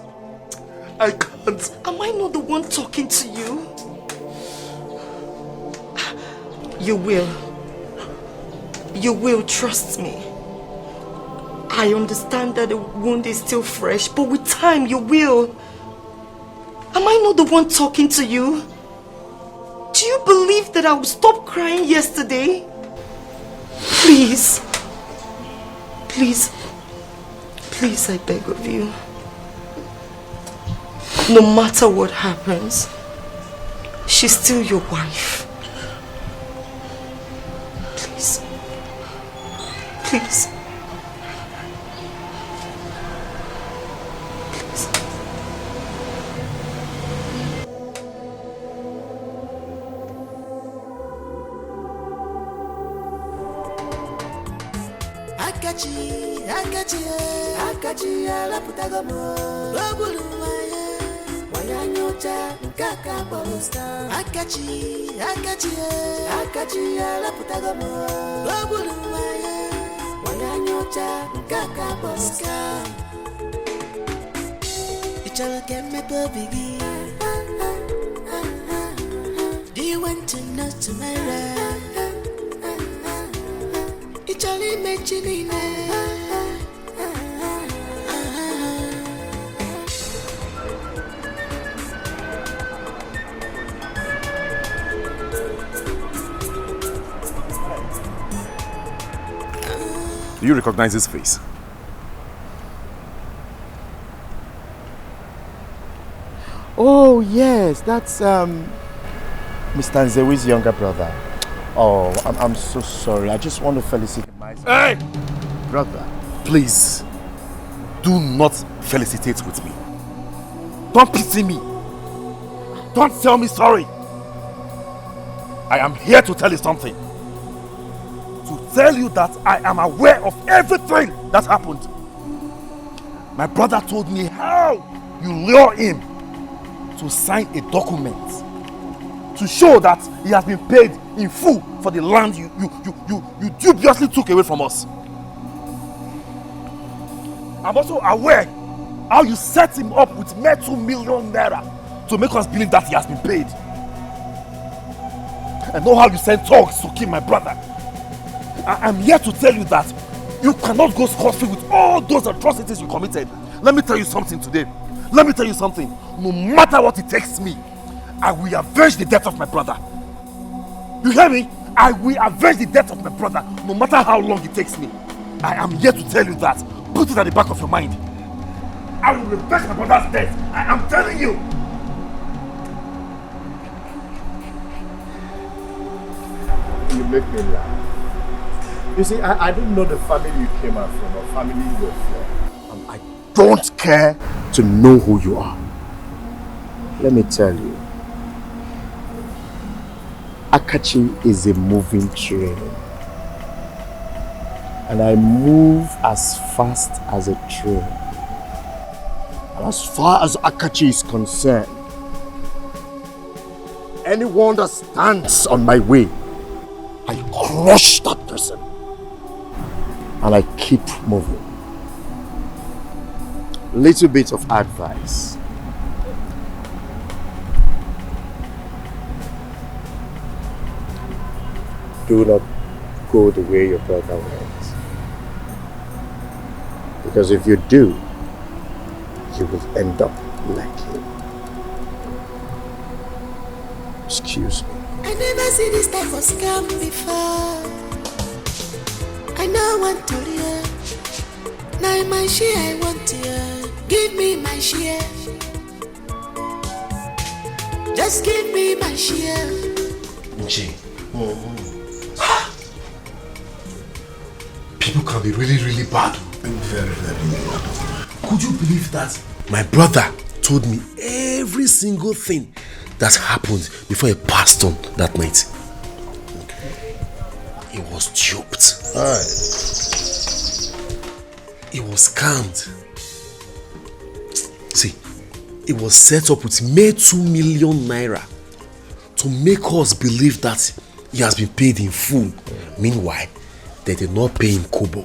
A: I can't.
H: Am I not the one talking to you? You will. You will, trust me. I understand that the wound is still fresh, but with time you will. Am I not the one talking to you? Do you believe that I would stop crying yesterday? Please. Please. Please, I beg of you. No matter what happens, she's still your wife. Please. Please.
B: Akachi ala putagamo Lobulu waya Waya nyocha Nkaka polosta Akachi ala putagamo Lobulu waya Waya nyocha Nkaka polosta Ichala keme to bigi Do you want to know tomorrow? Ichali mechinine
D: Do you recognize his face?
L: Oh yes, that's Mr. Nzewi's younger brother. Oh, I'm so sorry. I just want to felicitate myself.
A: Hey!
L: Brother.
D: Please, do not felicitate with me. Don't pity me. Don't tell me sorry. I am here to tell you something. To tell you that I am aware of everything that happened. My brother told me how you lure him to sign a document to show that he has been paid in full for the land you dubiously took away from us. I'm also aware how you set him up with mere 2 million naira to make us believe that he has been paid. I know how you sent thugs to kill my brother. I'm here to tell you that you cannot go scot-free with all those atrocities you committed. Let me tell you something today. Let me tell you something. No matter what it takes me, I will avenge the death of my brother. You hear me? I will avenge the death of my brother, no matter how long it takes me. I am here to tell you that. Put it at the back of your mind. I will revenge my brother's death. I am telling you.
Q: You make me laugh. You see, I don't know the family you came out from or family you're from. And I don't care to know who you are. Let me tell you. Akachi is a moving train. And I move as fast as a train. And as far as Akachi is concerned, anyone that stands on my way, I crush that person. And I keep moving. Little bit of advice. Do not go the way your brother went. Because if you do, you will end up like him. Excuse me.
B: I never see this type of scam before. I know one to hear. Now my share I want to hear. Give me my share. Just give me my share.
A: Nji. People can be really, really bad. Very, very bad. Could you believe that?
D: My brother told me every single thing that happened before he passed on that night. Okay. He was duped. He was scammed. See, it was set up with mere 2 million naira to make us believe that he has been paid in full. Meanwhile,
U: they did not pay him kobo.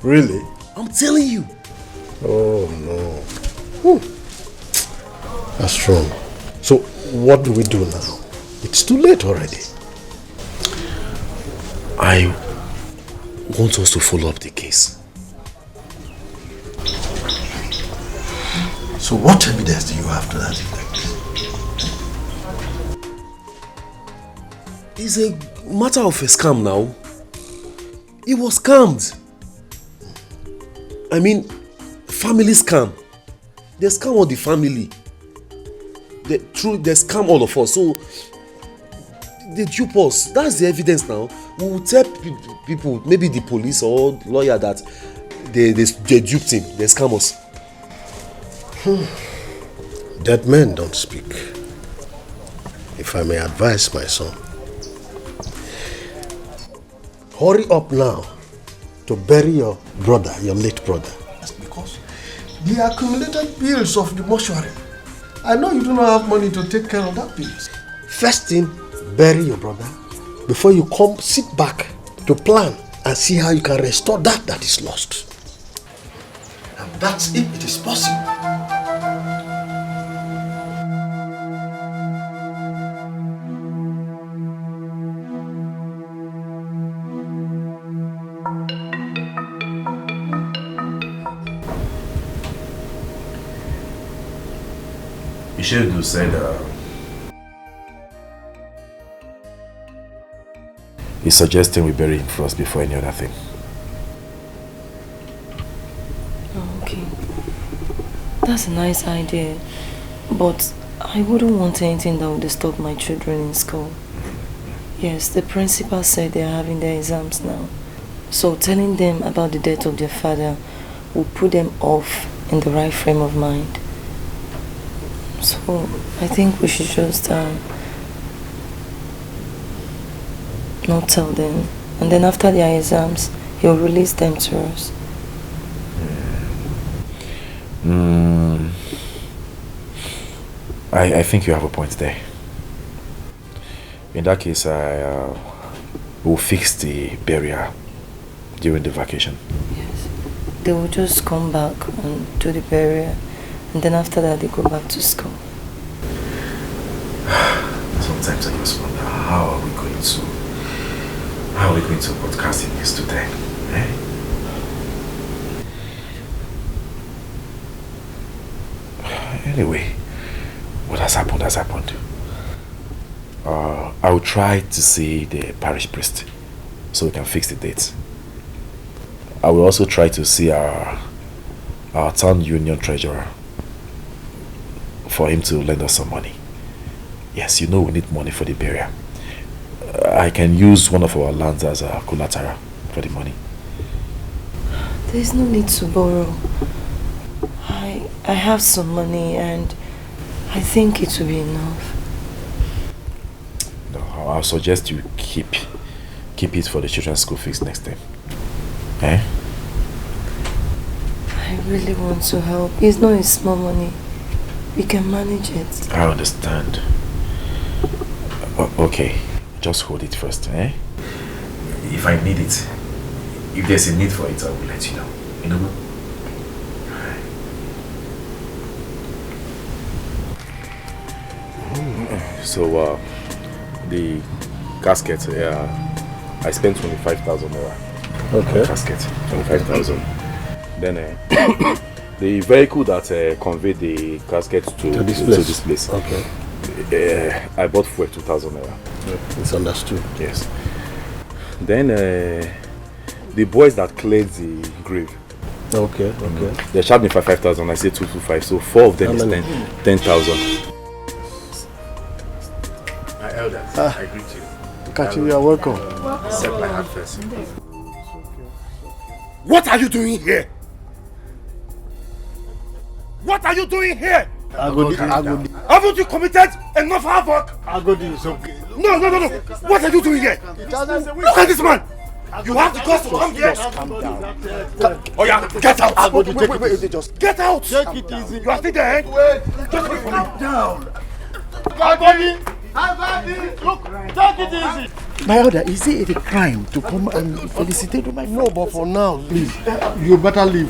K: Really?
U: I'm telling you.
K: Oh no. That's wrong. So what do we do now? It's too late already.
U: I want us to follow up the case.
K: So what evidence do you have to that effect?
U: It's a matter of a scam now. He was scammed. I mean, family scam. They scam all the family. They scam all of us. So they dupe us. That's the evidence now. We will tell people, maybe the police or lawyer, that they duped him. They scam us.
K: Dead men don't speak. If I may advise my son, hurry up now to bury your brother, your late brother. That's because the accumulated bills of the mortuary. I know you do not have money to take care of that bills. First thing, bury your brother before you come sit back to plan and see how you can restore that is lost. And that's if it is possible.
D: Season-Uju said he's suggesting we bury him first before any other thing.
H: Oh, okay. That's a nice idea. But I wouldn't want anything that would disturb my children in school. Yes, the principal said they are having their exams now. So telling them about the death of their father will put them off in the right frame of mind. So I think we should just not tell them. And then after their exams, he'll release them to us.
D: I think you have a point there. In that case, I will fix the barrier during the vacation.
H: Yes. They will just come back and do the barrier. And then after that, they go back to school.
D: Sometimes I just wonder, how are we going to broadcast this today? Eh? Anyway, what has happened has happened. I will try to see the parish priest so we can fix the dates. I will also try to see our town union treasurer for him to lend us some money. Yes, you know we need money for the burial. I can use one of our lands as a collateral for the money.
H: There's no need to borrow. I have some money and I think it will be enough.
D: No, I'll suggest you keep it for the children's school fees next time. Eh?
H: I really want to help. It's not a small money. We can manage it.
D: I understand. Okay, just hold it first, eh? If I need it, if there's a need for it, I will let you know. You know? So, the casket, I spent 25,000 naira.
K: Okay.
D: Casket, 25,000. Then, the vehicle that conveyed the casket to this place.
K: Okay.
D: I bought for 2,000 naira.
K: Yeah, it's understood.
D: Yes. Then the boys that cleared the grave.
K: Okay.
D: They charged me for 5,000. I said 225. So 4 of them is 10,000.
L: My elders, I greet you.
K: Kachi, you are welcome.
L: Accept my hand first.
A: What are you doing here? What are you doing here?
K: Agodi.
A: Haven't you committed enough havoc?
K: Agodi is okay.
A: No. What are you doing here? Look at this man. You have the guts to come here.
K: Calm down.
A: Oh yeah, get out.
K: Agodi,
A: Get out.
K: Take it easy.
A: You are still there. Just wait for me.
K: Calm down. Agodi, look, take it easy.
Q: My order, is it a crime to come and felicitate my friend?
K: No, but for now, please, you better leave.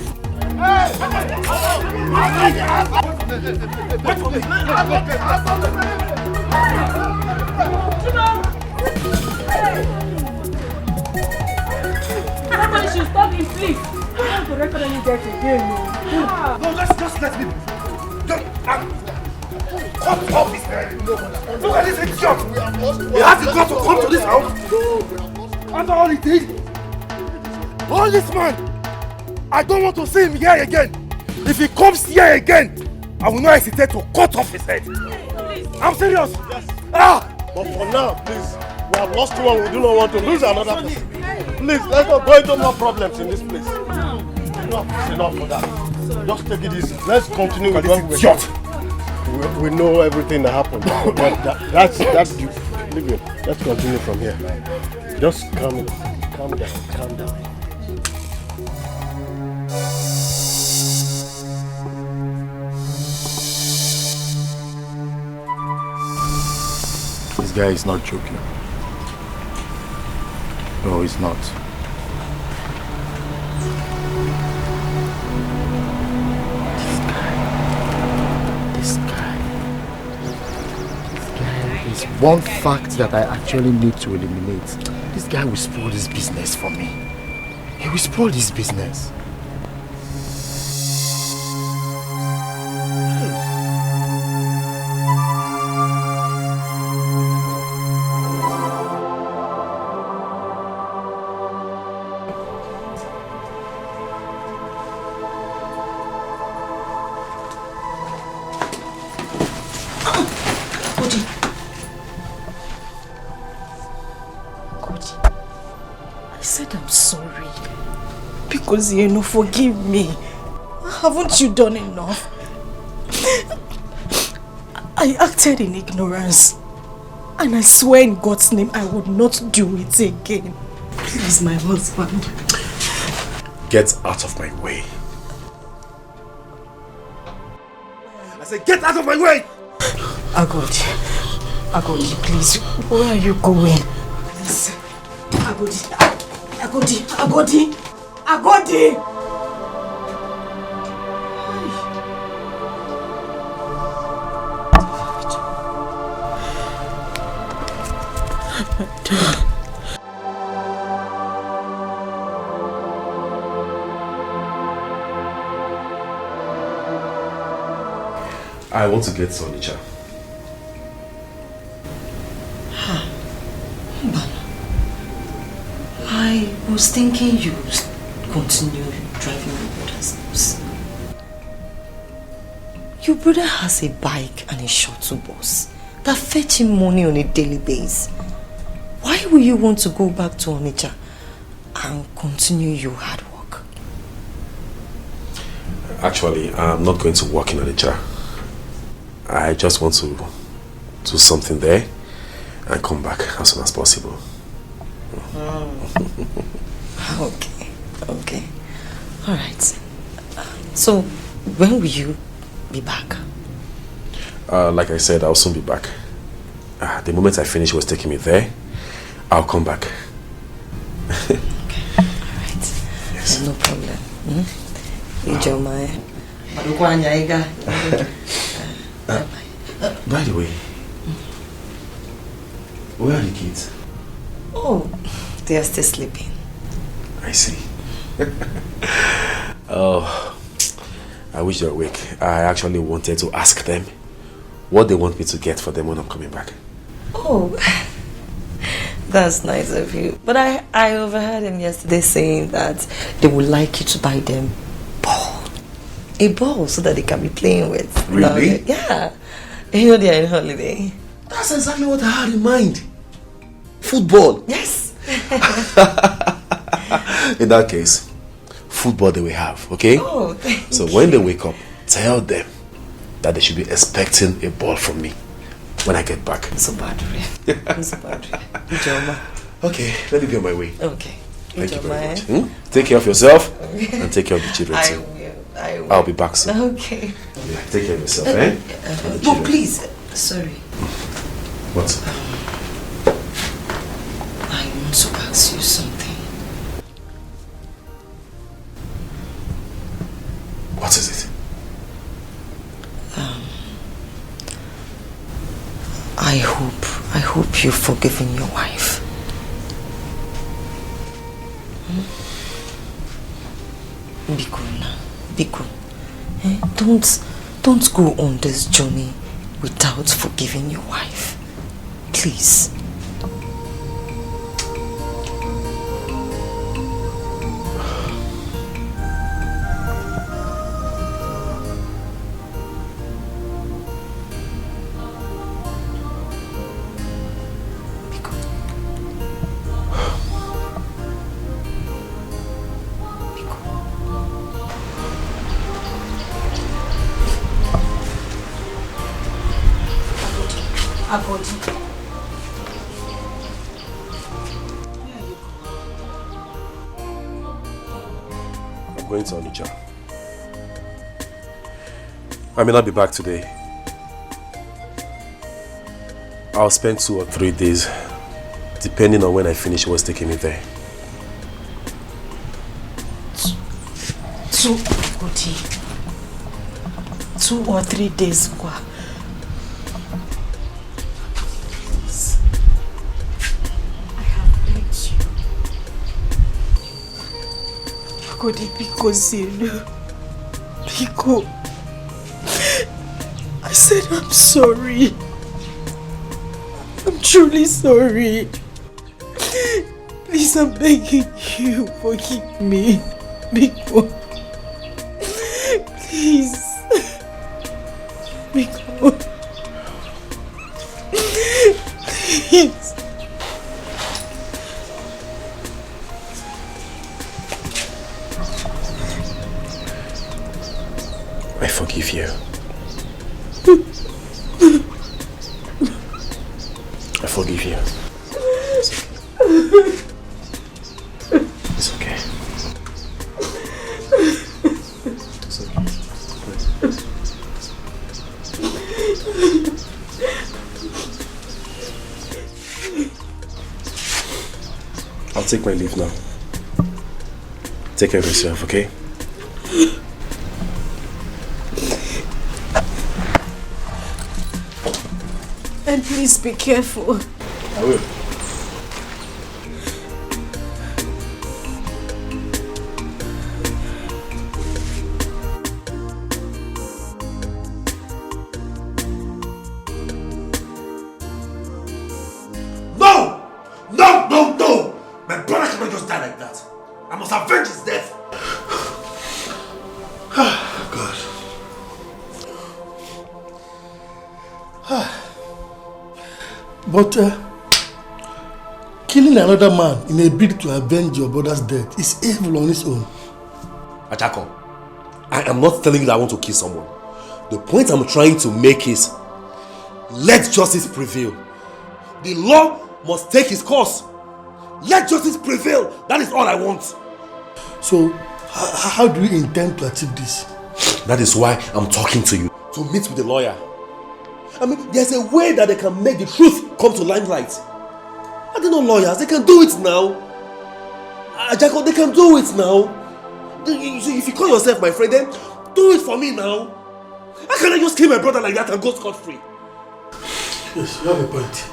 O: Somebody should stop him, please. I have to record any death again.
A: No, just let me. Cut off his head. Look at this idiot. He has the guts to come to this house. After all he did. All this man, I don't want to see him here again. If he comes here again, I will not hesitate to cut off his head. I'm serious. Yes.
K: But for now, please, we have lost one. We do not want to lose another person. Please, let's not go into more problems in this place. Enough for that. Just take it easy. Let's continue with what we're doing. We know everything that happened. That's leave it. Let's continue from here. Just calm down.
Q: This guy is not joking. No, he's not. This guy is one fact that I actually need to eliminate. This guy will spoil this business for me. He will spoil this business.
R: Because you know, forgive me. Haven't you done enough? I acted in ignorance. And I swear in God's name I would not do it again. Please, my husband.
A: Get out of my way. I said, get out of my way!
R: Agodi, please. Where are you going? Please. Agodi!
U: I want to get furniture.
H: I was thinking you continue driving your brother's house. Your brother has a bike and a shuttle bus that fetch him money on a daily basis. Why will you want to go back to Onitsha and continue your hard work?
U: Actually, I'm not going to work in Onitsha. I just want to do something there and come back as soon as possible.
H: Okay. Alright. So, when will you be back?
U: Like I said, I'll soon be back. The moment I finish what's taking me there, I'll come back.
H: Okay, alright. Yes. No problem.
U: By the way, where are the kids?
H: Oh, they are still sleeping.
U: I see. Oh, I wish they were awake. I actually wanted to ask them what they want me to get for them when I'm coming back.
H: Oh, that's nice of you. But I overheard him yesterday saying that they would like you to buy them a ball so that they can be playing with.
U: Really?
H: Yeah. You know they are on holiday.
U: That's exactly what I had in mind. Football.
H: Yes.
U: In that case, football they will have, okay?
H: Oh, thank
U: So
H: you.
U: when they wake up, tell them that they should be expecting a ball from me when I get back.
H: So bad,
U: Okay, let me be on my way.
H: Okay.
U: Thank you very much. Take care of yourself and take care of the children
H: I
U: too.
H: will.
U: I'll be back soon.
H: Okay.
U: Yeah, take care of yourself, eh? And the
H: No,
U: children.
H: please. Sorry.
U: What?
H: to ask you something.
U: What is it?
H: I hope you've forgiven your wife. Biko now, Biko. Don't go on this journey without forgiving your wife. Please.
U: I'm going to Onitsha. I may not be back today. I'll spend 2 or 3 days, depending on when I finish what's taking me there.
R: 2 or 3 days, Kwa. Because Biko, I said I'm sorry. I'm truly sorry. Please, I'm begging you, forgive me, Biko. Please, Biko. Please.
U: I forgive you. I forgive you. It's okay. It's okay. I'll take my leave now. Take care of yourself, okay?
R: And please be careful.
U: I will.
A: No! No, no, no! My brother cannot just die like that. I must avenge his death. God.
K: But killing another man in a bid to avenge your brother's death is evil on its own.
U: Ajako, I am not telling you that I want to kill someone. The point I'm trying to make is, let justice prevail. The law must take its course. Let justice prevail. That is all I want.
K: So, how do you intend to achieve this?
U: That is why I'm talking to you. To meet with the lawyer. I mean, there's a way that they can make the truth come to limelight. Are they not lawyers? They can do it now. Ajako, they can do it now. If you call yourself my friend, then do it for me now. How can I just kill my brother like that and go scot-free?
K: Yes, you have a point.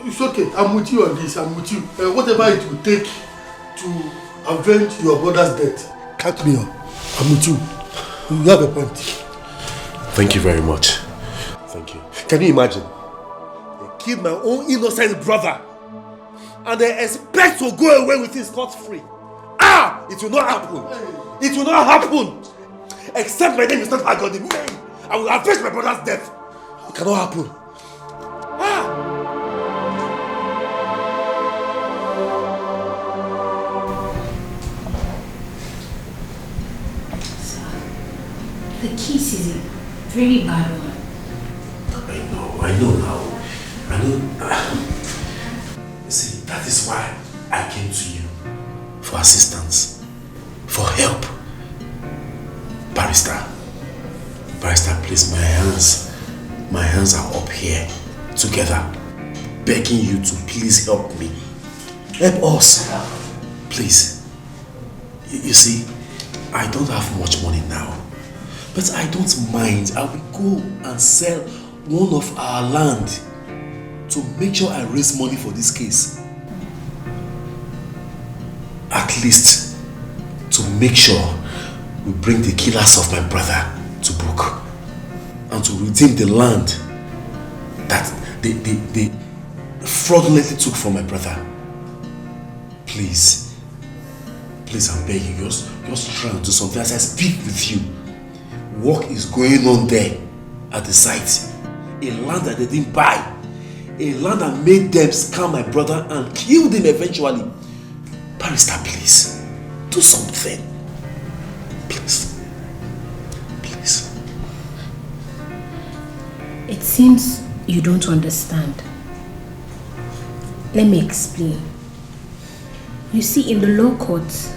K: It's okay. I'm with you on this. I'm with you. Whatever it will take to avenge your brother's death, count me on. I'm with you. You have a point.
U: Thank you very much. Thank you. Can you imagine? They killed my own innocent brother and they expect to go away with his scot-free. Ah! It will not happen. It will not happen. Except my name is not Agodi. I will avenge my brother's death. It cannot happen. Ah!
C: The kiss is a very bad one.
U: I know now. I know. See, that is why I came to you. For assistance. For help. Barrister, please, my hands are up here. Together. Begging you to please help me. Help us. Please. You see, I don't have much money now. But I don't mind. I will go and sell one of our land to make sure I raise money for this case. At least to make sure we bring the killers of my brother to book and to redeem the land that they fraudulently took from my brother. Please, I'm begging you, just try and do something as I speak with you. Work is going on there at the site. A land that they didn't buy. A land that made them scam my brother and kill him eventually. Barrister, please, do something. Please.
F: It seems you don't understand. Let me explain. You see, in the law courts,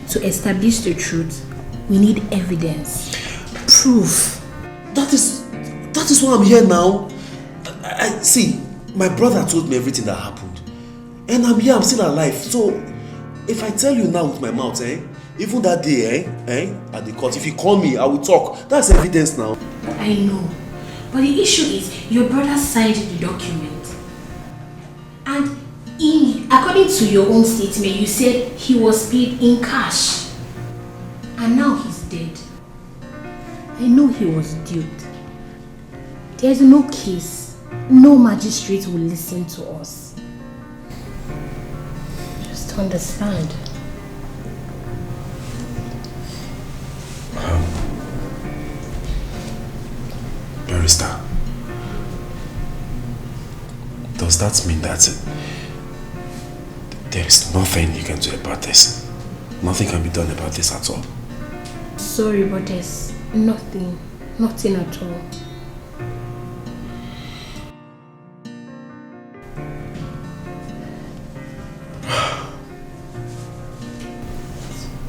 F: to establish the truth, we need evidence. Proof.
U: That is why I'm here now. I see, my brother told me everything that happened. And I'm here, I'm still alive. So, if I tell you now with my mouth, even that day, at the court, if you call me, I will talk. That's evidence now.
F: I know. But the issue is, your brother signed the document. And according to your own statement, you said he was paid in cash. And now he's dead. I know he was duped. There's no case. No magistrate will listen to us. Just understand.
U: Barrister, does that mean that there is nothing you can do about this? Nothing can be done about this at all?
F: Sorry, but there's nothing at all.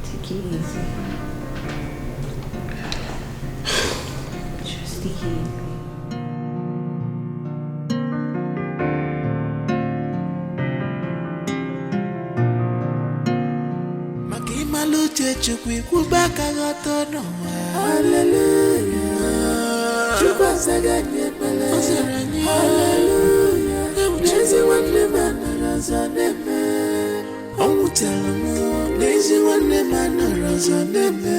F: Take it easy. Just take it easy.
B: Chukwi kubaka gotono. Hallelujah. Chukwa saganye mele. Hallelujah. Nezi wande manaraza neme. Omutelamu. Nezi wande manaraza neme.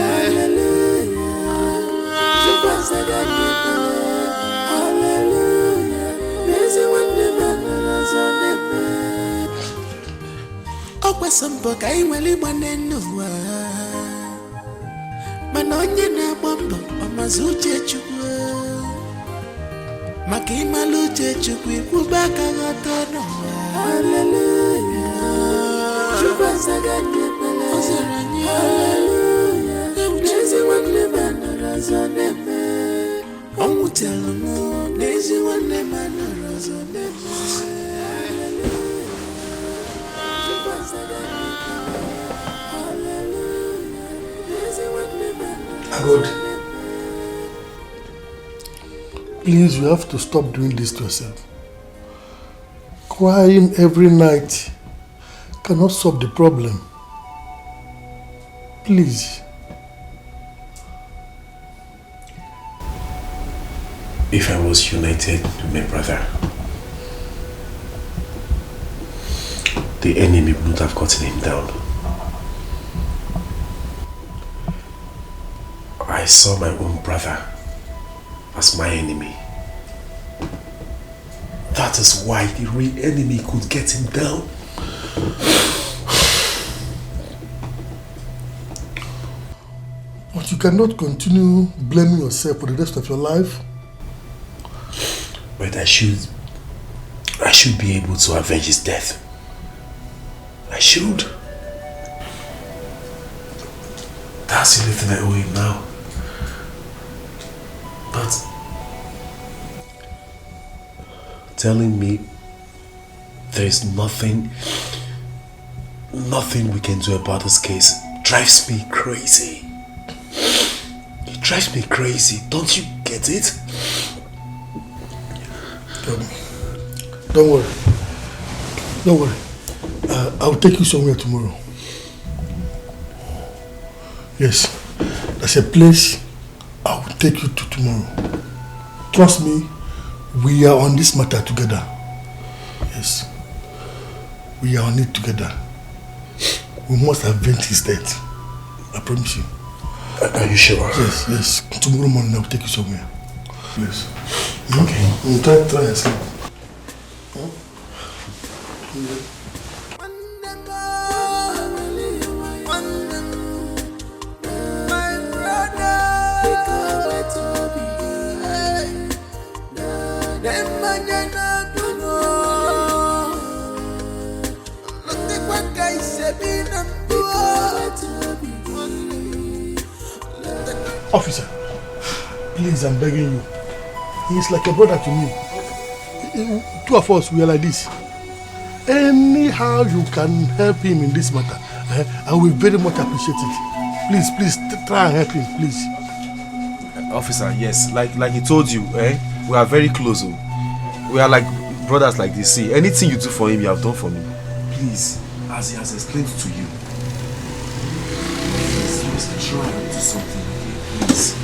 B: Hallelujah. Chukwa saganye mele. Hallelujah. Nezi wande manaraza neme. Okwa sambo kai wali mwanenu. Manonye na bombo amazuche chukwe Makima luche chukwe kubaka gotono. Hallelujah. Chukwa saganye mele. Hallelujah. Nezi wande manaraza neme. Omutelamu. Nezi wande manaraza neme.
A: God, please, you have to stop doing this to yourself. Crying every night cannot solve the problem. Please.
U: If I was united with my brother, the enemy would have gotten him down. I saw my own brother as my enemy. That is why the real enemy could get him down.
A: But you cannot continue blaming yourself for the rest of your life.
U: But I should be able to avenge his death. I should. That's the only thing I owe him now. But telling me there is nothing we can do about this case drives me crazy. It drives me crazy. Don't you get it?
A: Don't worry. Don't worry.
P: I'll take you somewhere tomorrow. Yes, there's a place I will take you to tomorrow. Trust me, we are on this matter together. Yes, we are on it together. We must avenge his death. I promise you.
K: Are you sure?
P: Yes. Tomorrow morning I will take you somewhere. Yes.
K: Okay.
P: Try and sleep. Officer, please, I'm begging you. He's like a brother to me. Two of us, we are like this. Anyhow you can help him in this matter, I will very much appreciate it. Please, try and help him, please.
U: Officer, yes, like he told you, we are very close. We are like brothers like this. See, anything you do for him, you have done for me. Please, as he has explained to you, please try and do something. Please,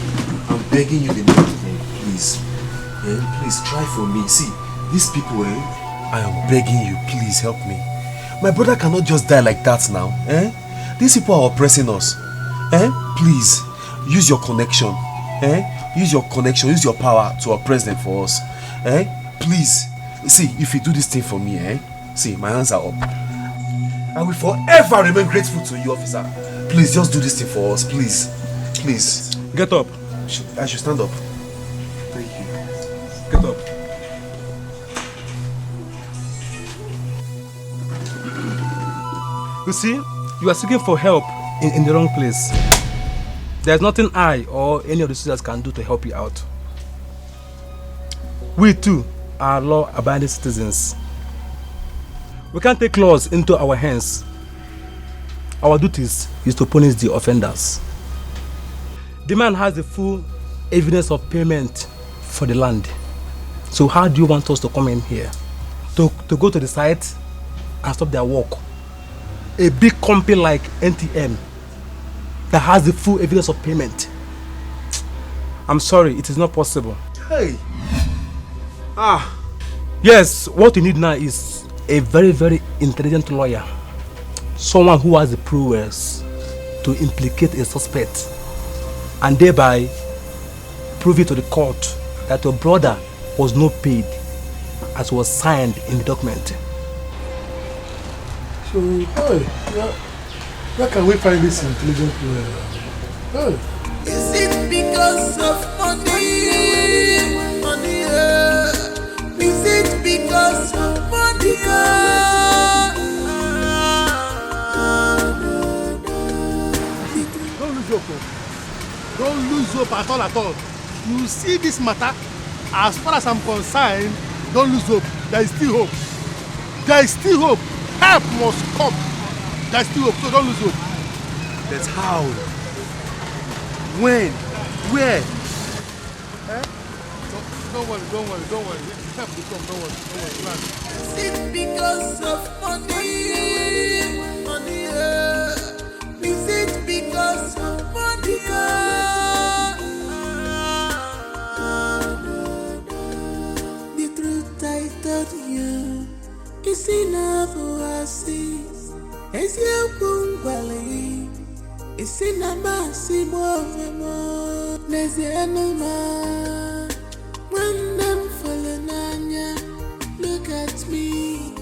U: I'm begging you the name, please. Please try for me. See, these people, I am begging you, please help me. My brother cannot just die like that now. These people are oppressing us. Please, use your connection. Use your connection, use your power to oppress them for us. Please, see, if you do this thing for me, see, my hands are up. I will forever remain grateful to you, officer. Please, just do this thing for us, please. Please.
E: Get up.
U: I should stand up.
E: Thank you. Get up. You see, you are seeking for help in the wrong place. There's nothing I or any of the sisters can do to help you out. We too are law-abiding citizens. We can't take laws into our hands. Our duties is to punish the offenders. The man has the full evidence of payment for the land. So how do you want us to come in here? To go to the site and stop their work? A big company like NTM that has the full evidence of payment. I'm sorry, it is not possible.
U: Hey!
E: Yes, what we need now is a very, very intelligent lawyer. Someone who has the prowess to implicate a suspect and thereby prove it to the court that your brother was not paid as was signed in the document.
P: So, where can we find this intelligent lawyer?
B: Is it because of money? Is it because of money?
P: Don't lose hope. Don't lose hope at all. You see this matter, as far as I'm concerned, don't lose hope. There is still hope. There is still hope. Help must come. There is still hope, so don't lose hope.
U: That's how. When? Where?
P: Don't worry. Help will come, don't worry.
B: Is it because of money? Is it because of money? The truth I told you is enough for us. It's your bungalow. It's in a massive more. There's the animal. When I'm falling on you, look at me.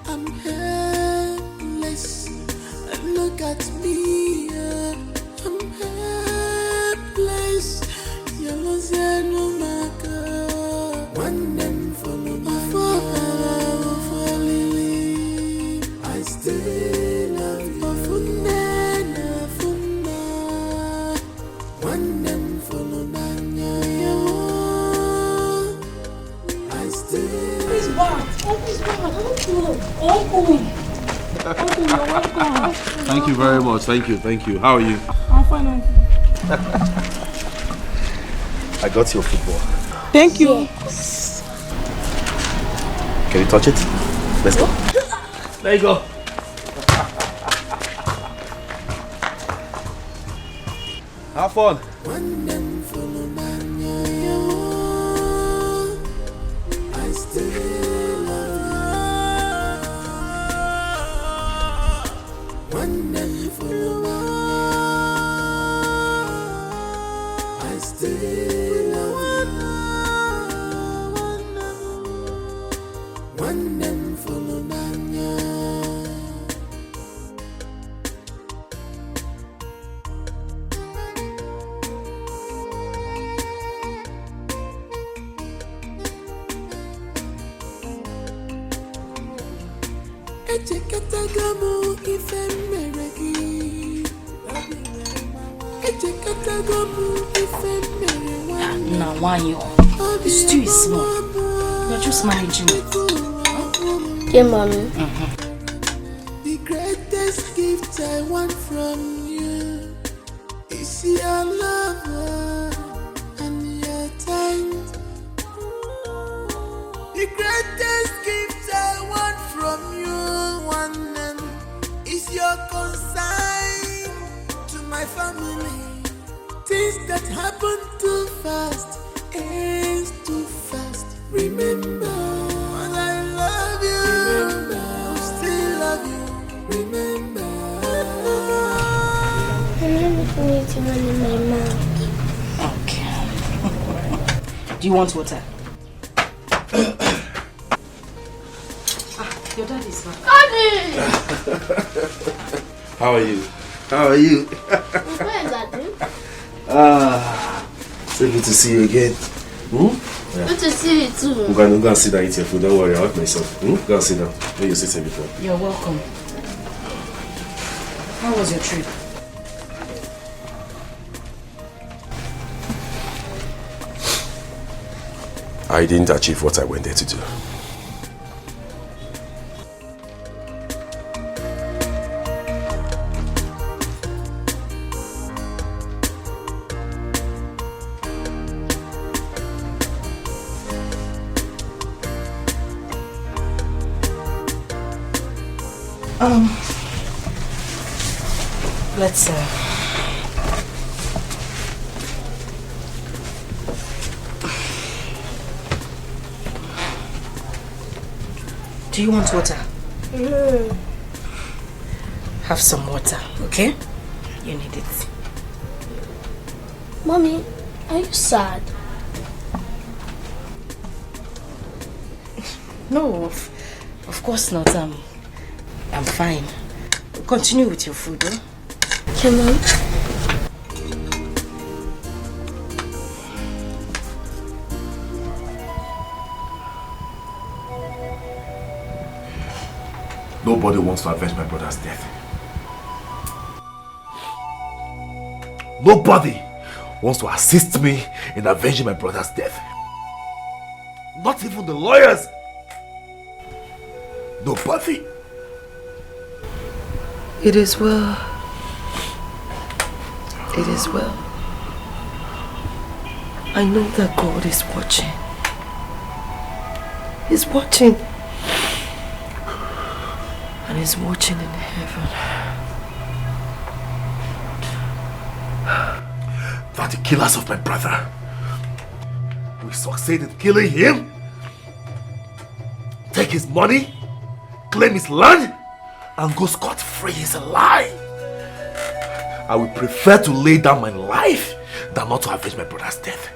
B: I'm helpless. Look at me. I'm helpless. You're losing no matter. When them follow me, I still love you. When them follow me, I still.
C: Please, Bart. Please, Bart. Uncle, you're welcome.
U: Thank you very much. Thank you. How are you?
C: I'm fine, Uncle.
U: I got your football.
C: Thank you.
U: Can you touch it? Let's go.
P: There you go.
U: Have fun.
B: I still love you. Wonderful. I still love you. Wonderful. Echekatagamu ifemeregi. Echekatagamu ifemeregi.
C: Now, why you? The stew is small. You're just managing it.
W: Yeah, mommy.
B: The greatest gift I want from you is your love and your time. The greatest gift I want from you, one is your consign to my family. Things that happen too fast, ends too fast. Remember, when I love you, remember, I still love you. Remember.
W: I'm ready for me to run in my mouth.
C: Okay. Do you want water? Your dad is back.
W: Daddy!
U: How are you? How are you?
W: I'm fine, Daddy.
U: So good to see you again. Yeah.
W: Good to see you too.
U: I'm going to sit down and eat your food. Don't worry, I'll help myself. Go and sit down. Where you sit here before.
C: You're welcome. How was your trip?
U: I didn't achieve what I went there to do.
C: Let's do you want water? Have some water, okay? You need it.
W: Mommy, are you sad?
C: No, of course not. I'm fine. Continue with your food, huh?
W: Come on.
D: Nobody wants to avenge my brother's death. Nobody wants to assist me in avenging my brother's death. Not even the lawyers. Nobody.
H: It is well. It is well. I know that God is watching. He's watching. And He's watching in heaven.
D: That the killers of my brother will succeed in killing him, take his money, claim his land, and go scot-free is a lie. I would prefer to lay down my life than not to avenge my brother's death.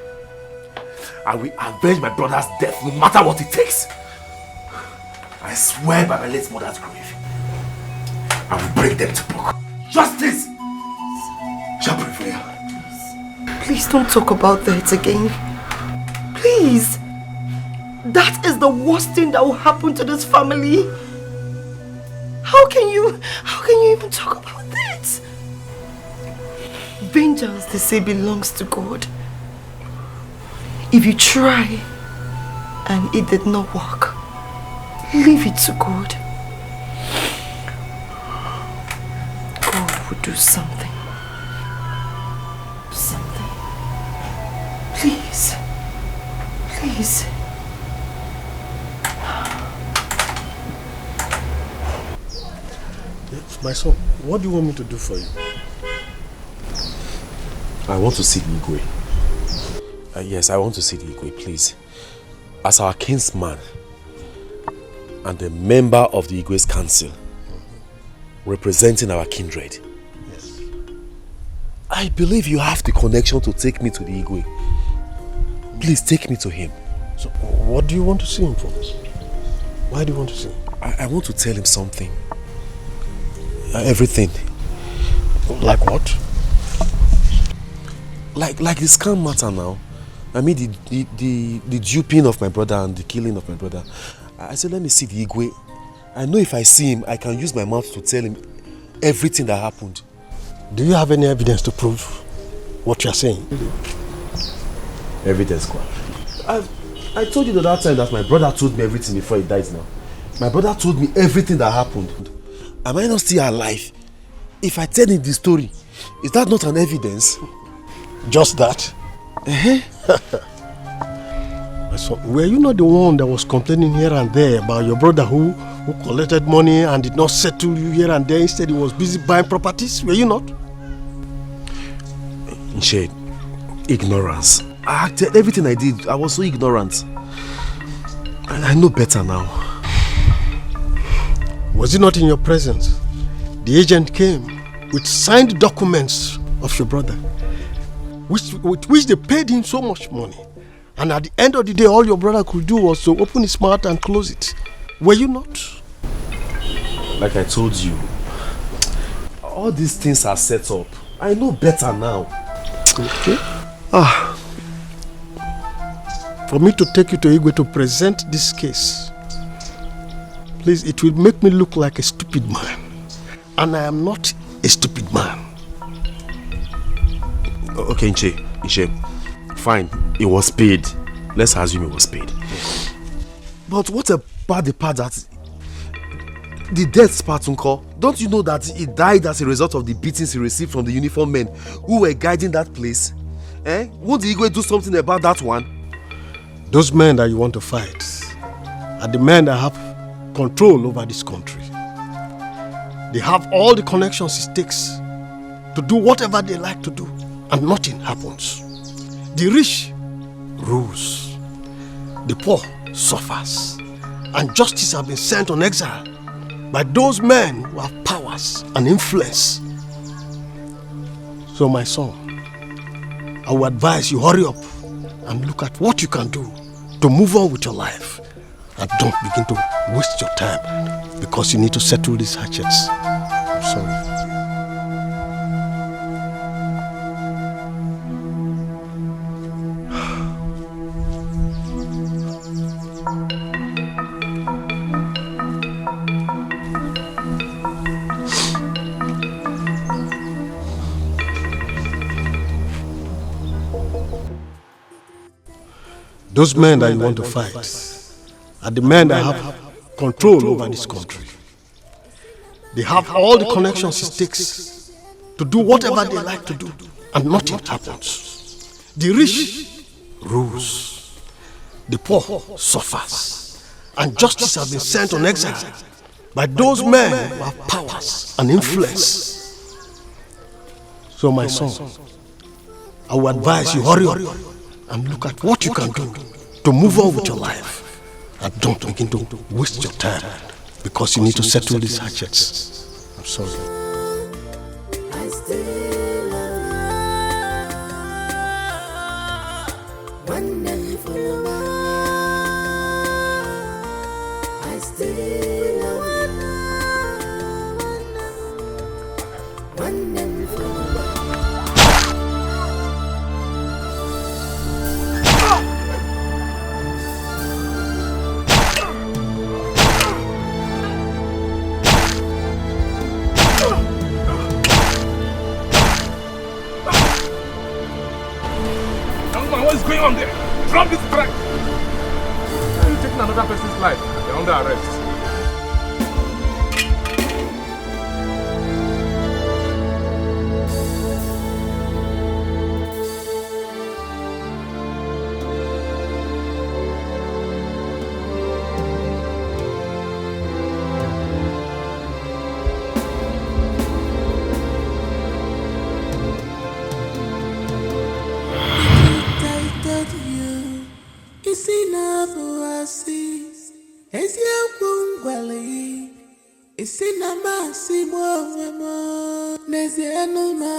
D: I will avenge my brother's death no matter what it takes. I swear by my late mother's grave, I will bring them to book. Justice shall prevail.
H: Please don't talk about that again. Please. That is the worst thing that will happen to this family. How can you even talk about that? Vengeance, they say, belongs to God. If you try and it did not work, leave it to God. God will do something. Something. Please. Please.
K: My son, what do you want me to do for you?
U: I want to see the Igwe. Yes, I want to see the Igwe, please. As our kinsman and a member of the Igwe's council, representing our kindred.
K: Yes.
U: I believe you have the connection to take me to the Igwe. Please take me to him.
K: So, what do you want to see him for? Why do you want to see him?
U: I want to tell him something. Everything.
K: Like what?
U: Like the scam matter now. I mean the duping of my brother and the killing of my brother. I said, let me see the Igwe. I know if I see him, I can use my mouth to tell him everything that happened.
K: Do you have any evidence to prove what you are saying?
U: Evidence, quoi? I told you the other time that my brother told me everything before he died now. My brother told me everything that happened. Am I not still alive? If I tell him the story, is that not an evidence?
K: Just that? So, were you not the one that was complaining here and there about your brother who collected money and did not settle you here and there? Instead, he was busy buying properties. Were you not?
U: In shade, ignorance. I acted everything I did. I was so ignorant. And I know better now.
K: Was it not in your presence? The agent came with signed documents of your brother, with which they paid him so much money. And at the end of the day, all your brother could do was to open his mouth and close it. Were you not?
U: Like I told you, all these things are set up. I know better now.
K: Okay. For me to take you to Igwe to present this case, please, it will make me look like a stupid man. And I am not a stupid man.
U: Okay, Nche. Fine, it was paid. Let's assume it was paid. But what about the part that... the death part, Uncle? Don't you know that he died as a result of the beatings he received from the uniformed men who were guiding that place? Won't the Igwe do something about that one?
K: Those men that you want to fight are the men that have control over this country. They have all the connections it takes to do whatever they like to do, and nothing happens. The rich rules, the poor suffers, and justice has been sent on exile by those men who have powers and influence. So my son, I would advise you hurry up and look at what you can do to move on with your life, and don't begin to waste your time because you need to settle these hatchets. I'm sorry. Those men that you want to fight are the men that have control over this country. They have all the connections it takes to do whatever they like to do, and nothing happens. The rich rules, the poor suffers, and justice has been sent on exile by those men who have powers and influence. So my son, I will advise you hurry up and look at what you can do to move on with your life, and don't begin to waste your time because you need to settle these hatchets. I'm sorry.
B: I still love wonderful. I still love wonderful.
S: What is going on there? Drop this track! Why are you taking another person's life? You're under arrest.
B: Isina buasi, esia kungwali. Isina masi mo, nezianuma.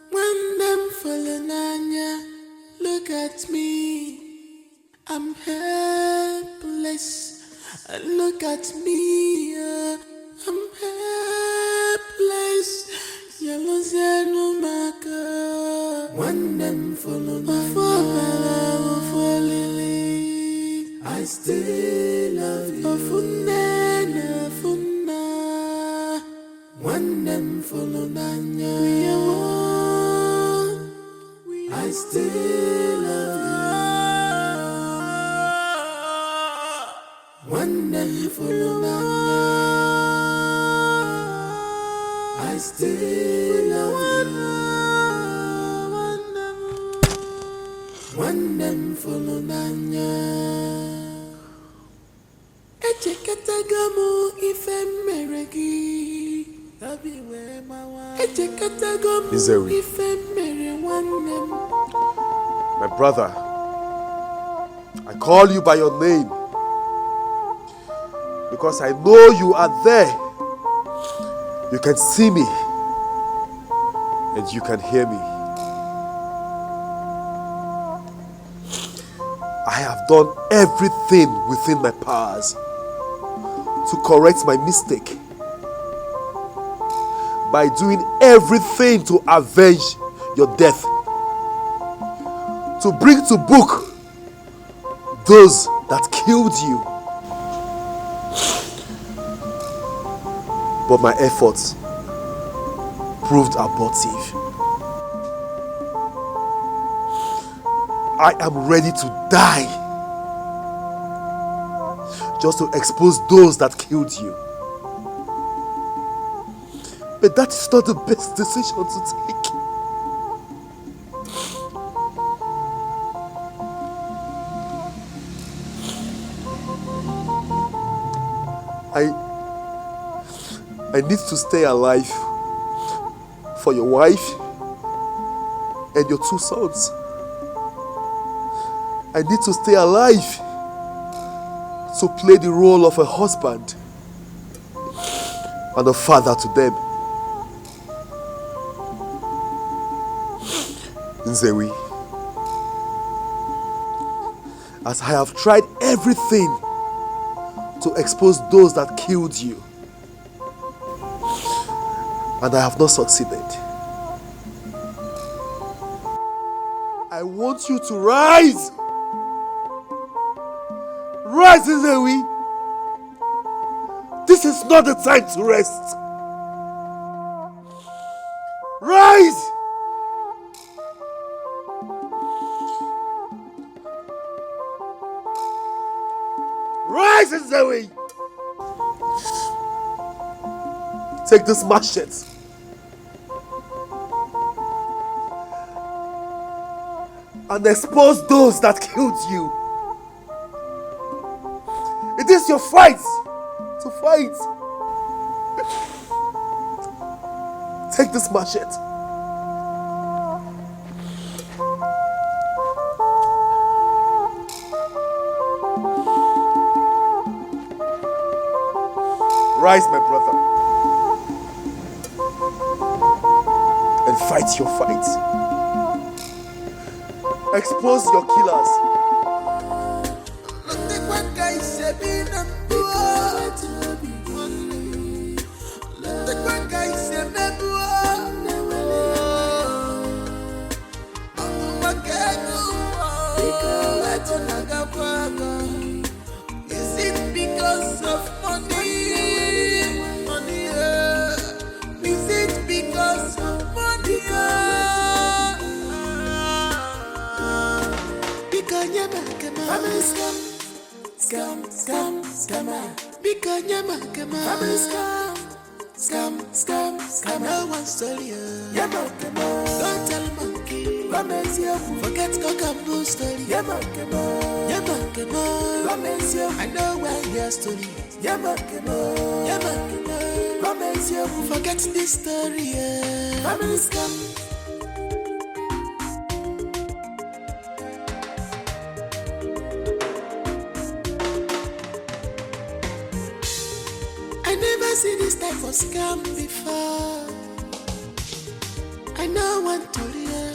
B: When them fallenanya, look at me, I'm helpless. Look at me, I'm helpless. Yalozianumaka. When them fallenanya, I still love you. When them fallenanya, I still love you. One them fallenanya, I still love you. One them fallenanya. Echekatagamu ifemeregi.
U: Izewi, my brother, I call you by your name because I know you are there. You can see me and you can hear me. I have done everything within my powers to correct my mistake by doing everything to avenge your death, to bring to book those that killed you. But my efforts proved abortive. I am ready to die just to expose those that killed you. But that is not the best decision to take. I need to stay alive for your wife and your 2 sons. I need to stay alive to play the role of a husband and a father to them. Nzewi, as I have tried everything to expose those that killed you, and I have not succeeded, I want you to rise. Rise, Nzewi. This is not the time to rest. Rise. Rise, Nzewi. Take this machete and expose those that killed you. It is your fight to fight. Take this machete. Rise, my brother, and fight your fight. Expose your killers.
B: Is it because of money? Is it because of money? Because you're family scammer. Because you're family scam. No one stole you. Don't tell monkey. Forget Cockapoo story. I know where your story is. Forget this story. Family scam. see this type of scam before. I know want to hear.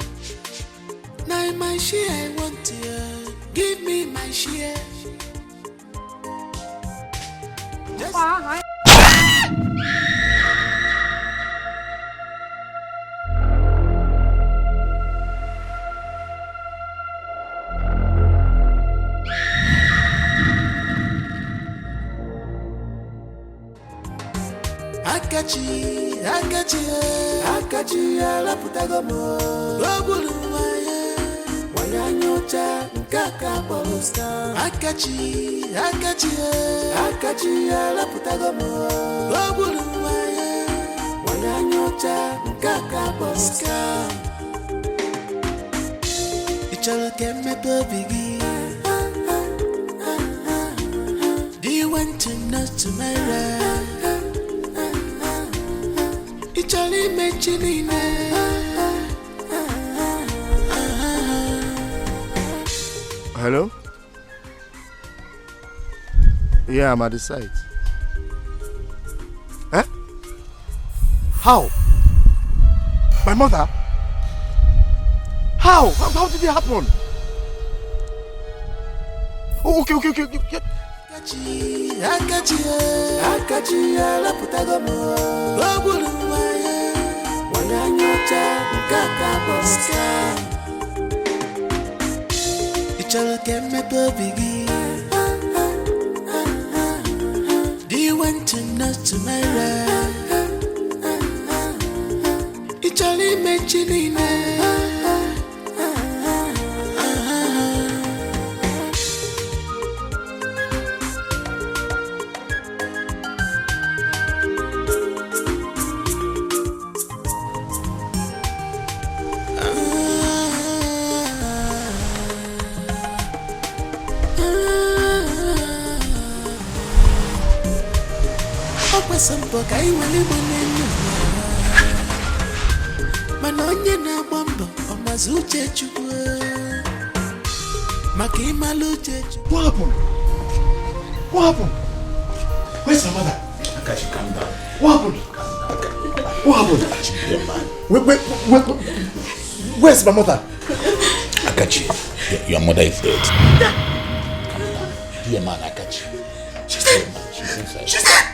B: Now my share I want to hear. Give me my share. Just Akachi, Alaputagomo, Lobulu, Wayanyocha, Kaka Poloska, Akachi, Alaputagomo, Lobulu, Wayanyocha, Kaka Poloska. It's all came me to begin. Do you want to know tomorrow? It's only mentioning
Q: Hello? Yeah, I'm at the site. Eh? How? My mother? How? How did it happen? Oh, okay. Akachi, Alaputagomo, Lobulu, Wayanyocha, Kaka Poloska. It's all came me to begin. Do you want to know tomorrow? It's only mentioning Samboka iwali maneno manonye na bombo omazuche chukwe makima luche chukwe.
A: What happened? Where's my mother?
K: Akachi, calm down.
A: What happened? What happened?
K: Akachi, dear man.
A: Where's my mother?
K: Akachi, your mother is dead. Dear man, Akachi. She's dead, man. She's inside.
A: She's dead!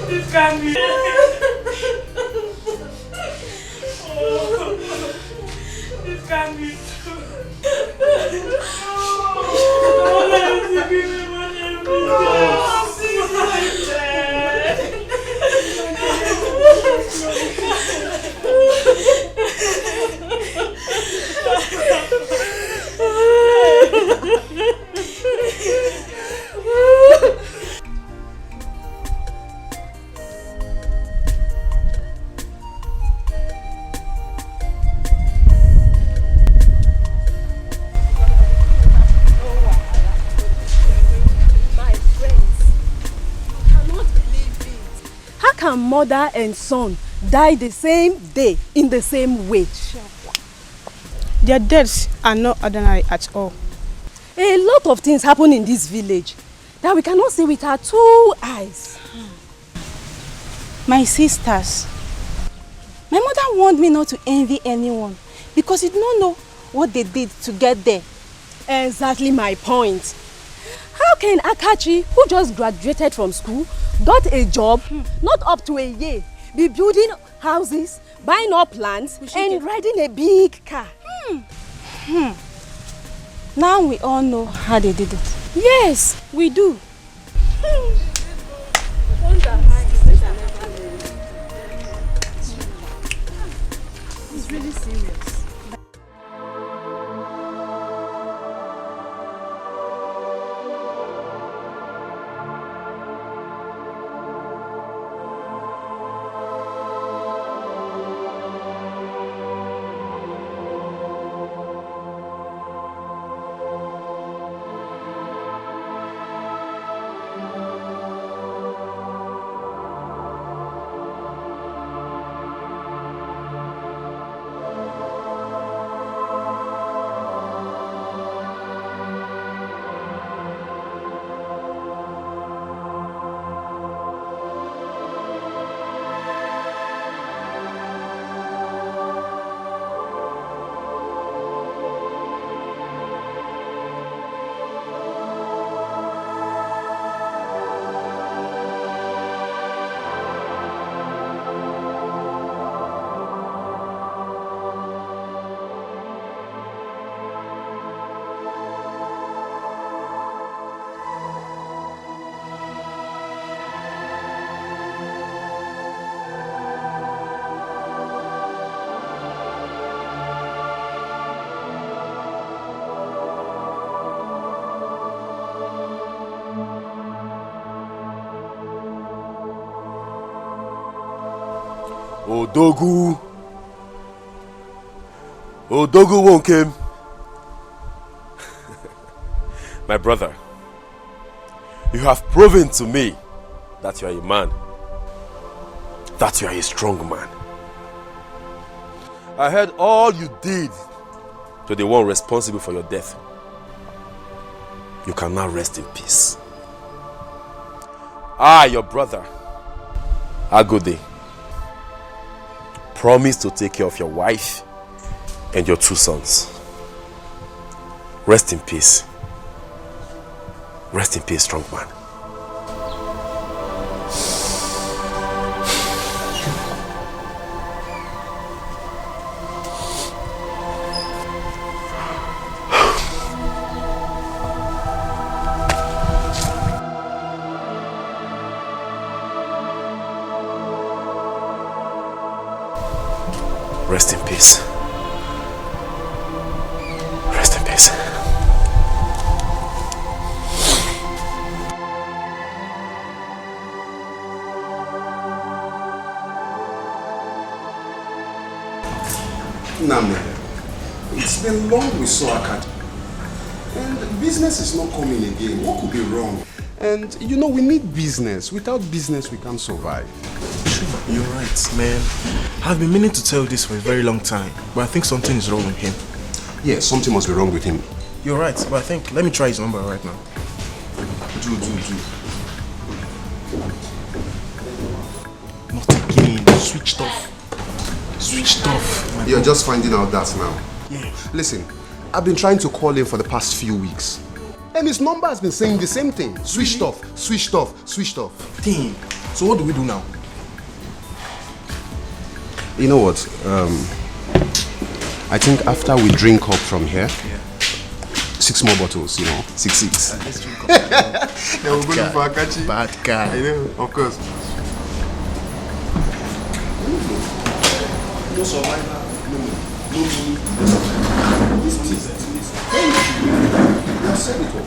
N: This can't be. This can't be true.
O: Mother and son die the same day in the same way.
T: Their deaths are not ordinary at all.
O: A lot of things happen in this village that we cannot see with our 2 eyes.
T: My sisters, my mother warned me not to envy anyone because you don't know what they did to get there.
O: Exactly my point. How can Akachi, who just graduated from school, got a job, not up to a year, be building houses, buying up lands, and riding a big car?
T: Now we all know how they did it.
O: Yes, we do.
T: It's really serious.
U: Odogu. Odogu won't came. My brother, you have proven to me that you are a man. That you are a strong man. I heard all you did to the one responsible for your death. You can now rest in peace. I, your brother, Agode, promise to take care of your wife and your 2 sons. Rest in peace. Rest in peace, strong man. Rest in peace. Rest in peace.
J: Name, it's been long we saw Akad. And business is not coming again. What could be wrong? And you know, we need business. Without business, we can't survive.
M: You're right, man. I've been meaning to tell you this for a very long time, but I think something is wrong with him.
J: Yeah, something must be wrong with him.
M: You're right, but I think, let me try his number right now.
J: Do.
M: Not again. Switched off. Switched off.
J: You're just finding out that now.
M: Yeah.
J: Listen, I've been trying to call him for the past few weeks. And his number has been saying the same thing. Switched off, switched off, switched off.
M: Damn. So what do we do now?
J: You know what? I think after we drink up from here, 6 more bottles, you know, 6.
M: Let's drink up.
J: Then we'll go for Akachi.
M: Bad guy.
J: I know, of course.
M: No survivor. No.
J: This tea. Thank you. You have said it all.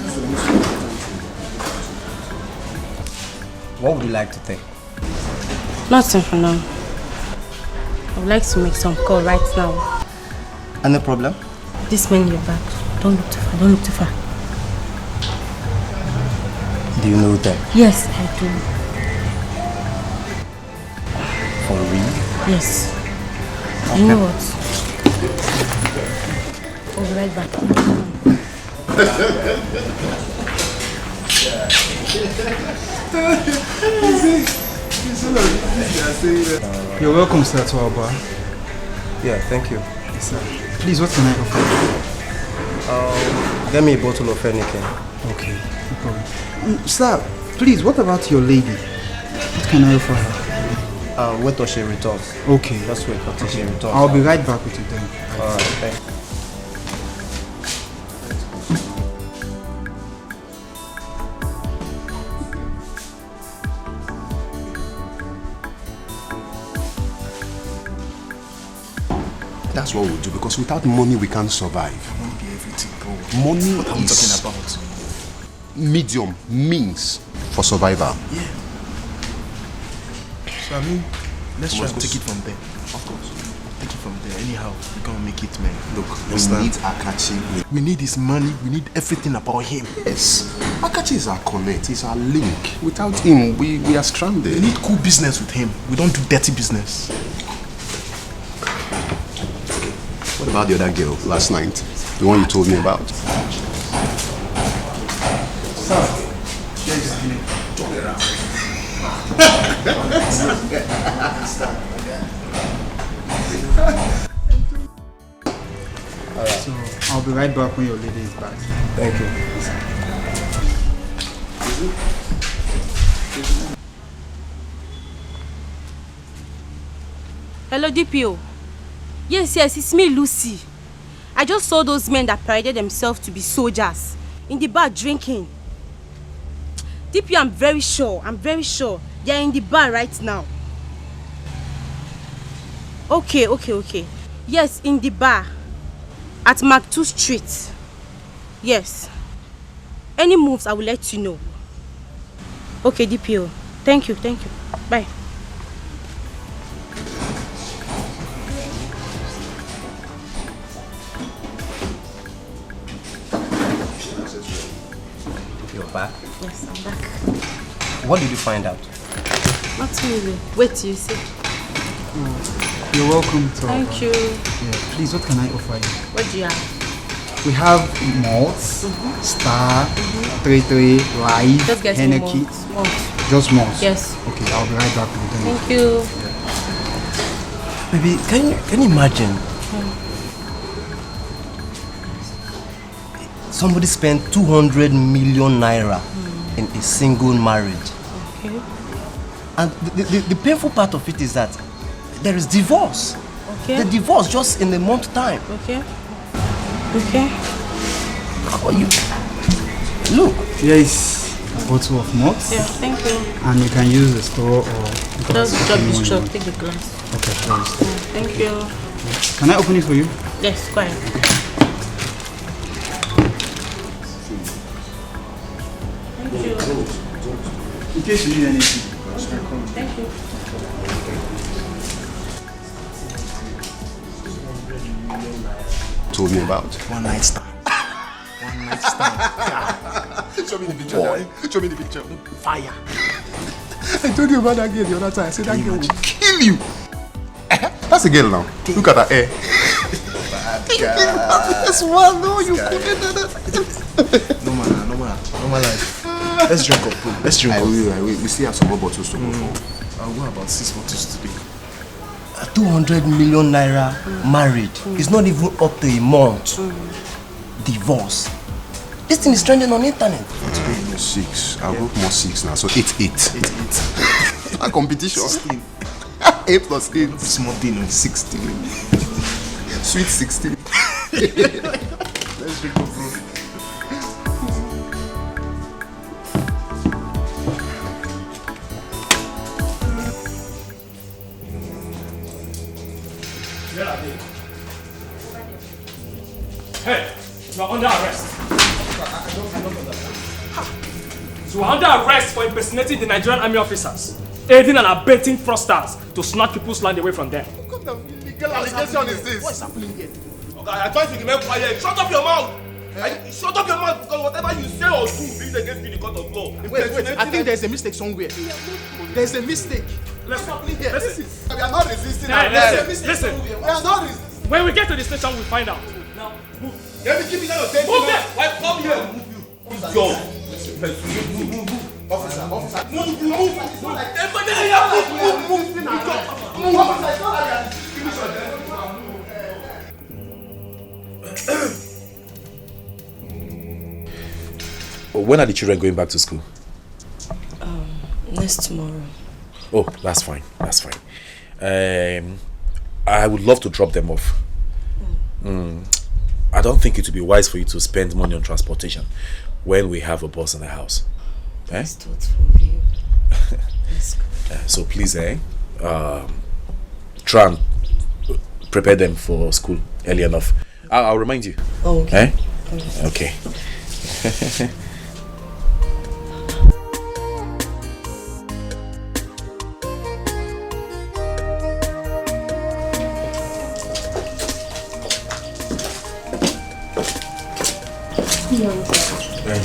J: That's the most important thing.
I: What would you like to think?
T: Nothing for now. I would like to make some call right now.
I: Any problem?
T: This man in your back. Don't look too far. Don't look too far.
I: Do you know them?
T: Yes, I do.
I: For real?
T: Yes.
I: Okay.
T: You know what? I'll be right back.
I: You're welcome, sir, to our bar.
M: Yeah, thank you.
I: Yes, sir. Please, what can I offer you?
M: Get me a bottle of anything.
I: Okay, no problem. Sir, please, what about your lady? What can I offer her?
M: Wait till she returns.
I: Okay.
M: Just wait until she returns.
I: I'll be right back with you then.
M: Alright, thanks.
J: That's what we'll do, because without money we can't survive.
M: Money be everything, bro.
J: Money
M: what are we
J: is
M: talking about?
J: medium means for survival.
M: Yeah. So I mean, let's try
J: Must
M: and
J: go
M: take it from there.
J: Of course.
M: Take it from there. Anyhow, we're gonna make it, man.
J: Look, we
M: Understand?
J: need Akachi.
M: We need his money. We need everything about him.
J: Yes. Akachi is our connect. He's our link. Without him, we are stranded.
M: We need cool business with him. We don't do dirty business.
J: What about the other girl last night? The one you told me about?
I: So, I'll be right back when your lady is back.
M: Thank you.
T: Hello, DPO. Yes, it's me, Lucy. I just saw those men that paraded themselves to be soldiers in the bar drinking. DPO, I'm very sure. They're in the bar right now. Okay. Yes, in the bar. At Mark 2 Street. Yes. Any moves, I will let you know. Okay, DPO. Thank you. Bye.
O: Yes, I'm back.
G: What did you find out?
O: Not really. Wait till you see.
I: You're welcome to.
O: Thank you.
I: Yeah, please, what can I offer you?
O: What do you have?
I: We have malts, Star, 33, Life,
O: Just get me
I: Henneke.
O: malts.
I: Just malts?
O: Yes.
I: Okay, I'll be right back with them.
O: Thank you.
G: Baby, can you imagine? Somebody spent 200 million naira in a single marriage.
O: Okay.
G: And the painful part of it is that there is divorce.
O: Okay.
G: The divorce just in a month's time.
O: Okay. Okay.
G: How are you? Look.
I: Here is a bottle of malts.
O: Yeah, thank you.
I: And you can use the straw or...
O: Just drop this truck, take the glass.
I: Okay, please.
O: Thank you.
I: Can I open it for you?
O: Yes, go ahead. Thank you.
I: In case you need anything.
O: Thank you.
J: Told me about.
M: One night stand. One night stand.
J: Show me the picture. Boy. Show me the picture.
M: Fire.
J: I told you about that girl the other time. I said that girl will kill you. That's a girl now. Look at her hair. That's one. No, you couldn't.
M: No man, life. Let's drink up. Let's drink up.
J: I will. We still have some more bottles to go for.
M: I'll go about 6 bottles today.
G: 200 million naira married. It's not even up to a month. Divorce. This thing is trending on the internet.
J: Today no 6. I'll go more 6 now. So 8. A competition.
M: 16.
J: 8 plus 8.
M: Small thing on 16.
J: Sweet 16.
M: Let's drink up, bro.
S: Hey, you are under arrest. You are under arrest for impersonating the Nigerian army officers, aiding and abetting fraudsters to snatch people's land away from them.
J: What kind of illegal allegation is this?
A: What's happening here? Okay, I try to remain quiet. Shut up your mouth! Shut up your mouth because whatever you say or do is against you in the court of law.
I: Wait, I think there's a mistake somewhere. There's a mistake.
S: What's happening
A: here?
S: Listen.
J: We are not resisting.
S: Listen.
J: We are not resisting.
S: When we get to the station, we'll find out. Now, move.
A: Let me give you that attention.
S: Move there.
A: Why come here and move you? Move. Officer. Move.
D: When are the children going back to school?
H: Next tomorrow.
D: Oh, that's fine. I would love to drop them off. I don't think it would be wise for you to spend money on transportation when we have a bus in the house.
H: That's thoughtful of you.
D: So please, try and prepare them for school early enough. I'll remind you.
H: Oh, okay.
D: Okay.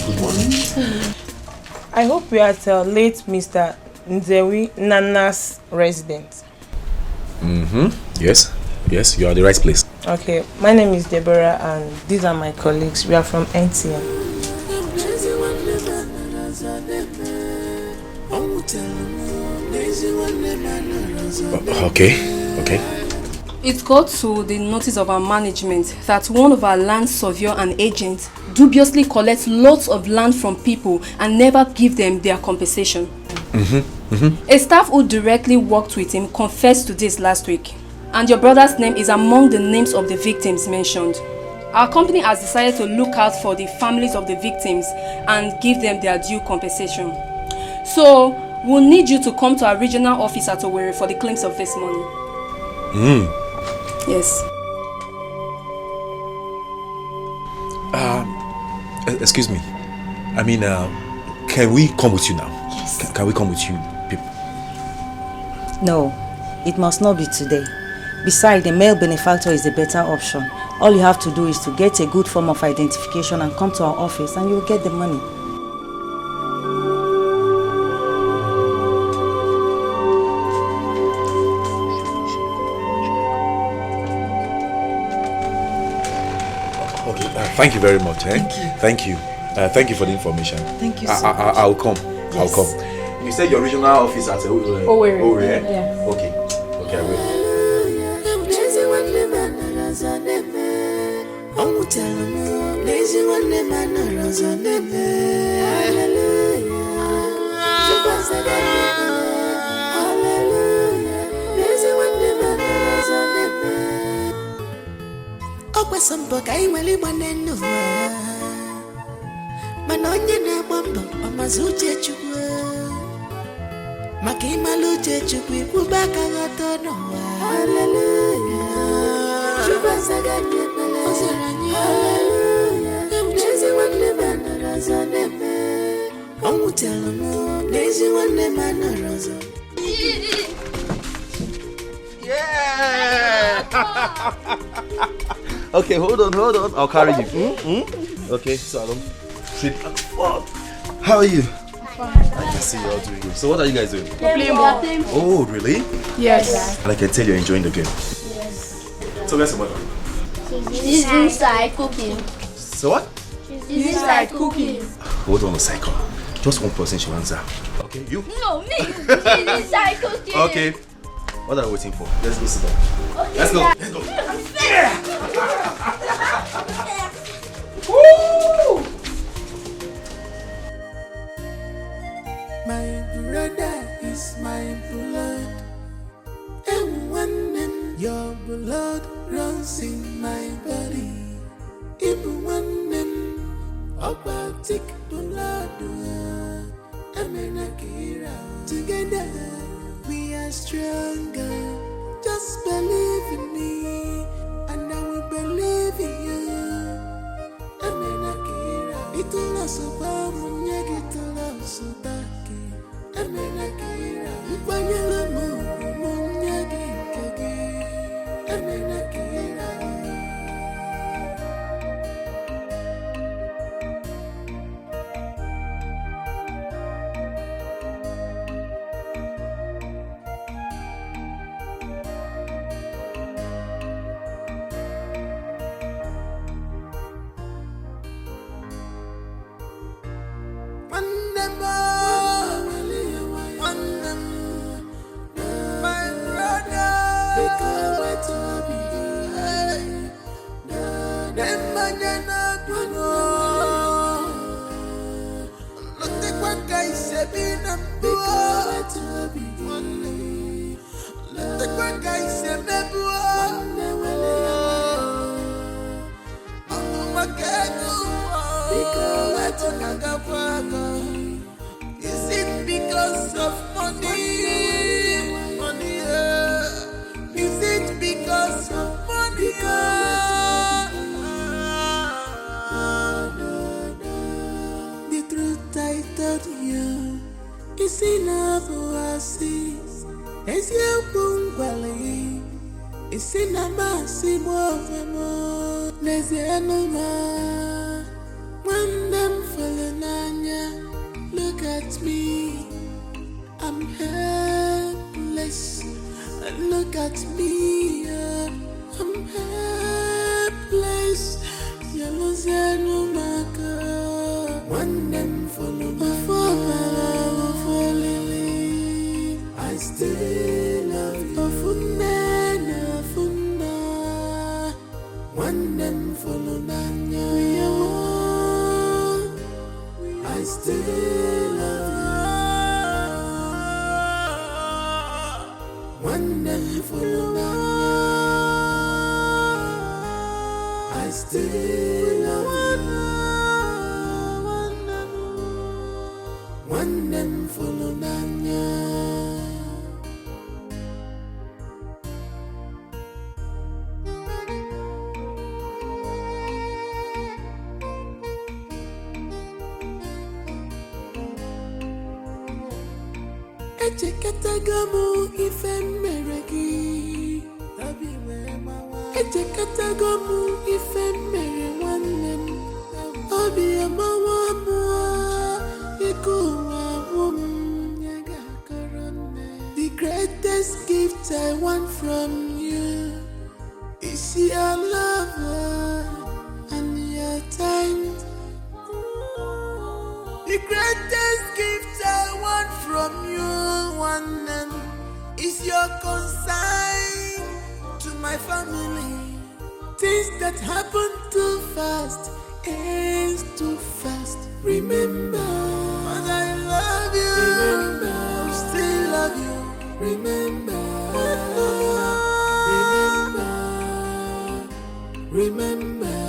L: Good morning. I hope we are at late Mr. Nzewi Nana's residence.
D: Yes, you are at the right place.
L: Okay, my name is Deborah and these are my colleagues. We are from NTM.
D: Okay.
T: It got to the notice of our management that one of our land surveyor and agents dubiously collects lots of land from people and never give them their compensation. A staff who directly worked with him confessed to this last week, and your brother's name is among the names of the victims mentioned. Our company has decided to look out for the families of the victims and give them their due compensation. So, we'll need you to come to our regional office at Owerri for the claims of this money. Yes.
D: Excuse me. I mean, can we come with you now?
H: Yes.
D: Can we come with you, people?
H: No, it must not be today. Besides, the male benefactor is a better option. All you have to do is to get a good form of identification and come to our office and you'll get the money.
D: Thank you very much. Thank you. Thank you for the information.
H: Thank you so much.
D: I'll come.
H: Yes.
D: I'll come. You said your regional office at Owerri.
H: Yeah.
D: Okay, I will.
B: Manonye na mambo amazuche chukwu maka imaluche chukwu ikwubaka gotono hallelujah chubasaganye ozaranye hallelujah nezi wanne manaraza neme omutelamu nezi wanne manaraza
U: Yeah. Okay, hold on. I'll carry you. Okay, so I don't sit. How are you?
O: Fine.
U: I can see you all doing good. So what are you guys doing?
O: We're playing ball.
U: Oh, really?
O: Yes.
U: And I can tell you're enjoying the game.
W: Yes.
U: So where's the mother?
W: She's inside cooking.
U: So what?
W: She's inside cooking.
U: Hold on a second. Just one person should answer. Okay, you?
W: No, me. She's inside cooking.
U: Okay. What are we waiting for? Let's go sit down.
W: Okay,
U: Let's go.
W: Dad.
U: Let's go.
B: Woo! My brother is my blood, and when your blood runs in my body, even when about tick blood, together we are stronger. Just believe in me, and I will believe in you. Itula soba munyagi tula sobaki. Amenakira, ipanyala munyagi kagi. Amenakira. Is it because of money? Money, is it because of money? The truth I told you is enough for us. It's your bungalow. It's in a massive movement. There's an animal. When them falling on ya, look at me. I'm helpless. Look at me. I'm helpless. Yellow no maker. When them follow my I still love you. When them follow Nanya, I still love you. When them follow Nanya, I still love you. When them follow Nanya. Echekatagamu ifemeregi Echekatagamu ifemere wanem Obi amawa mua Ikuwa The greatest gift I want from you is your love and your is your consign to my family. Things that happen too fast is too fast. Remember, Mother, I love you. Remember, I still love you. Remember, remember, remember.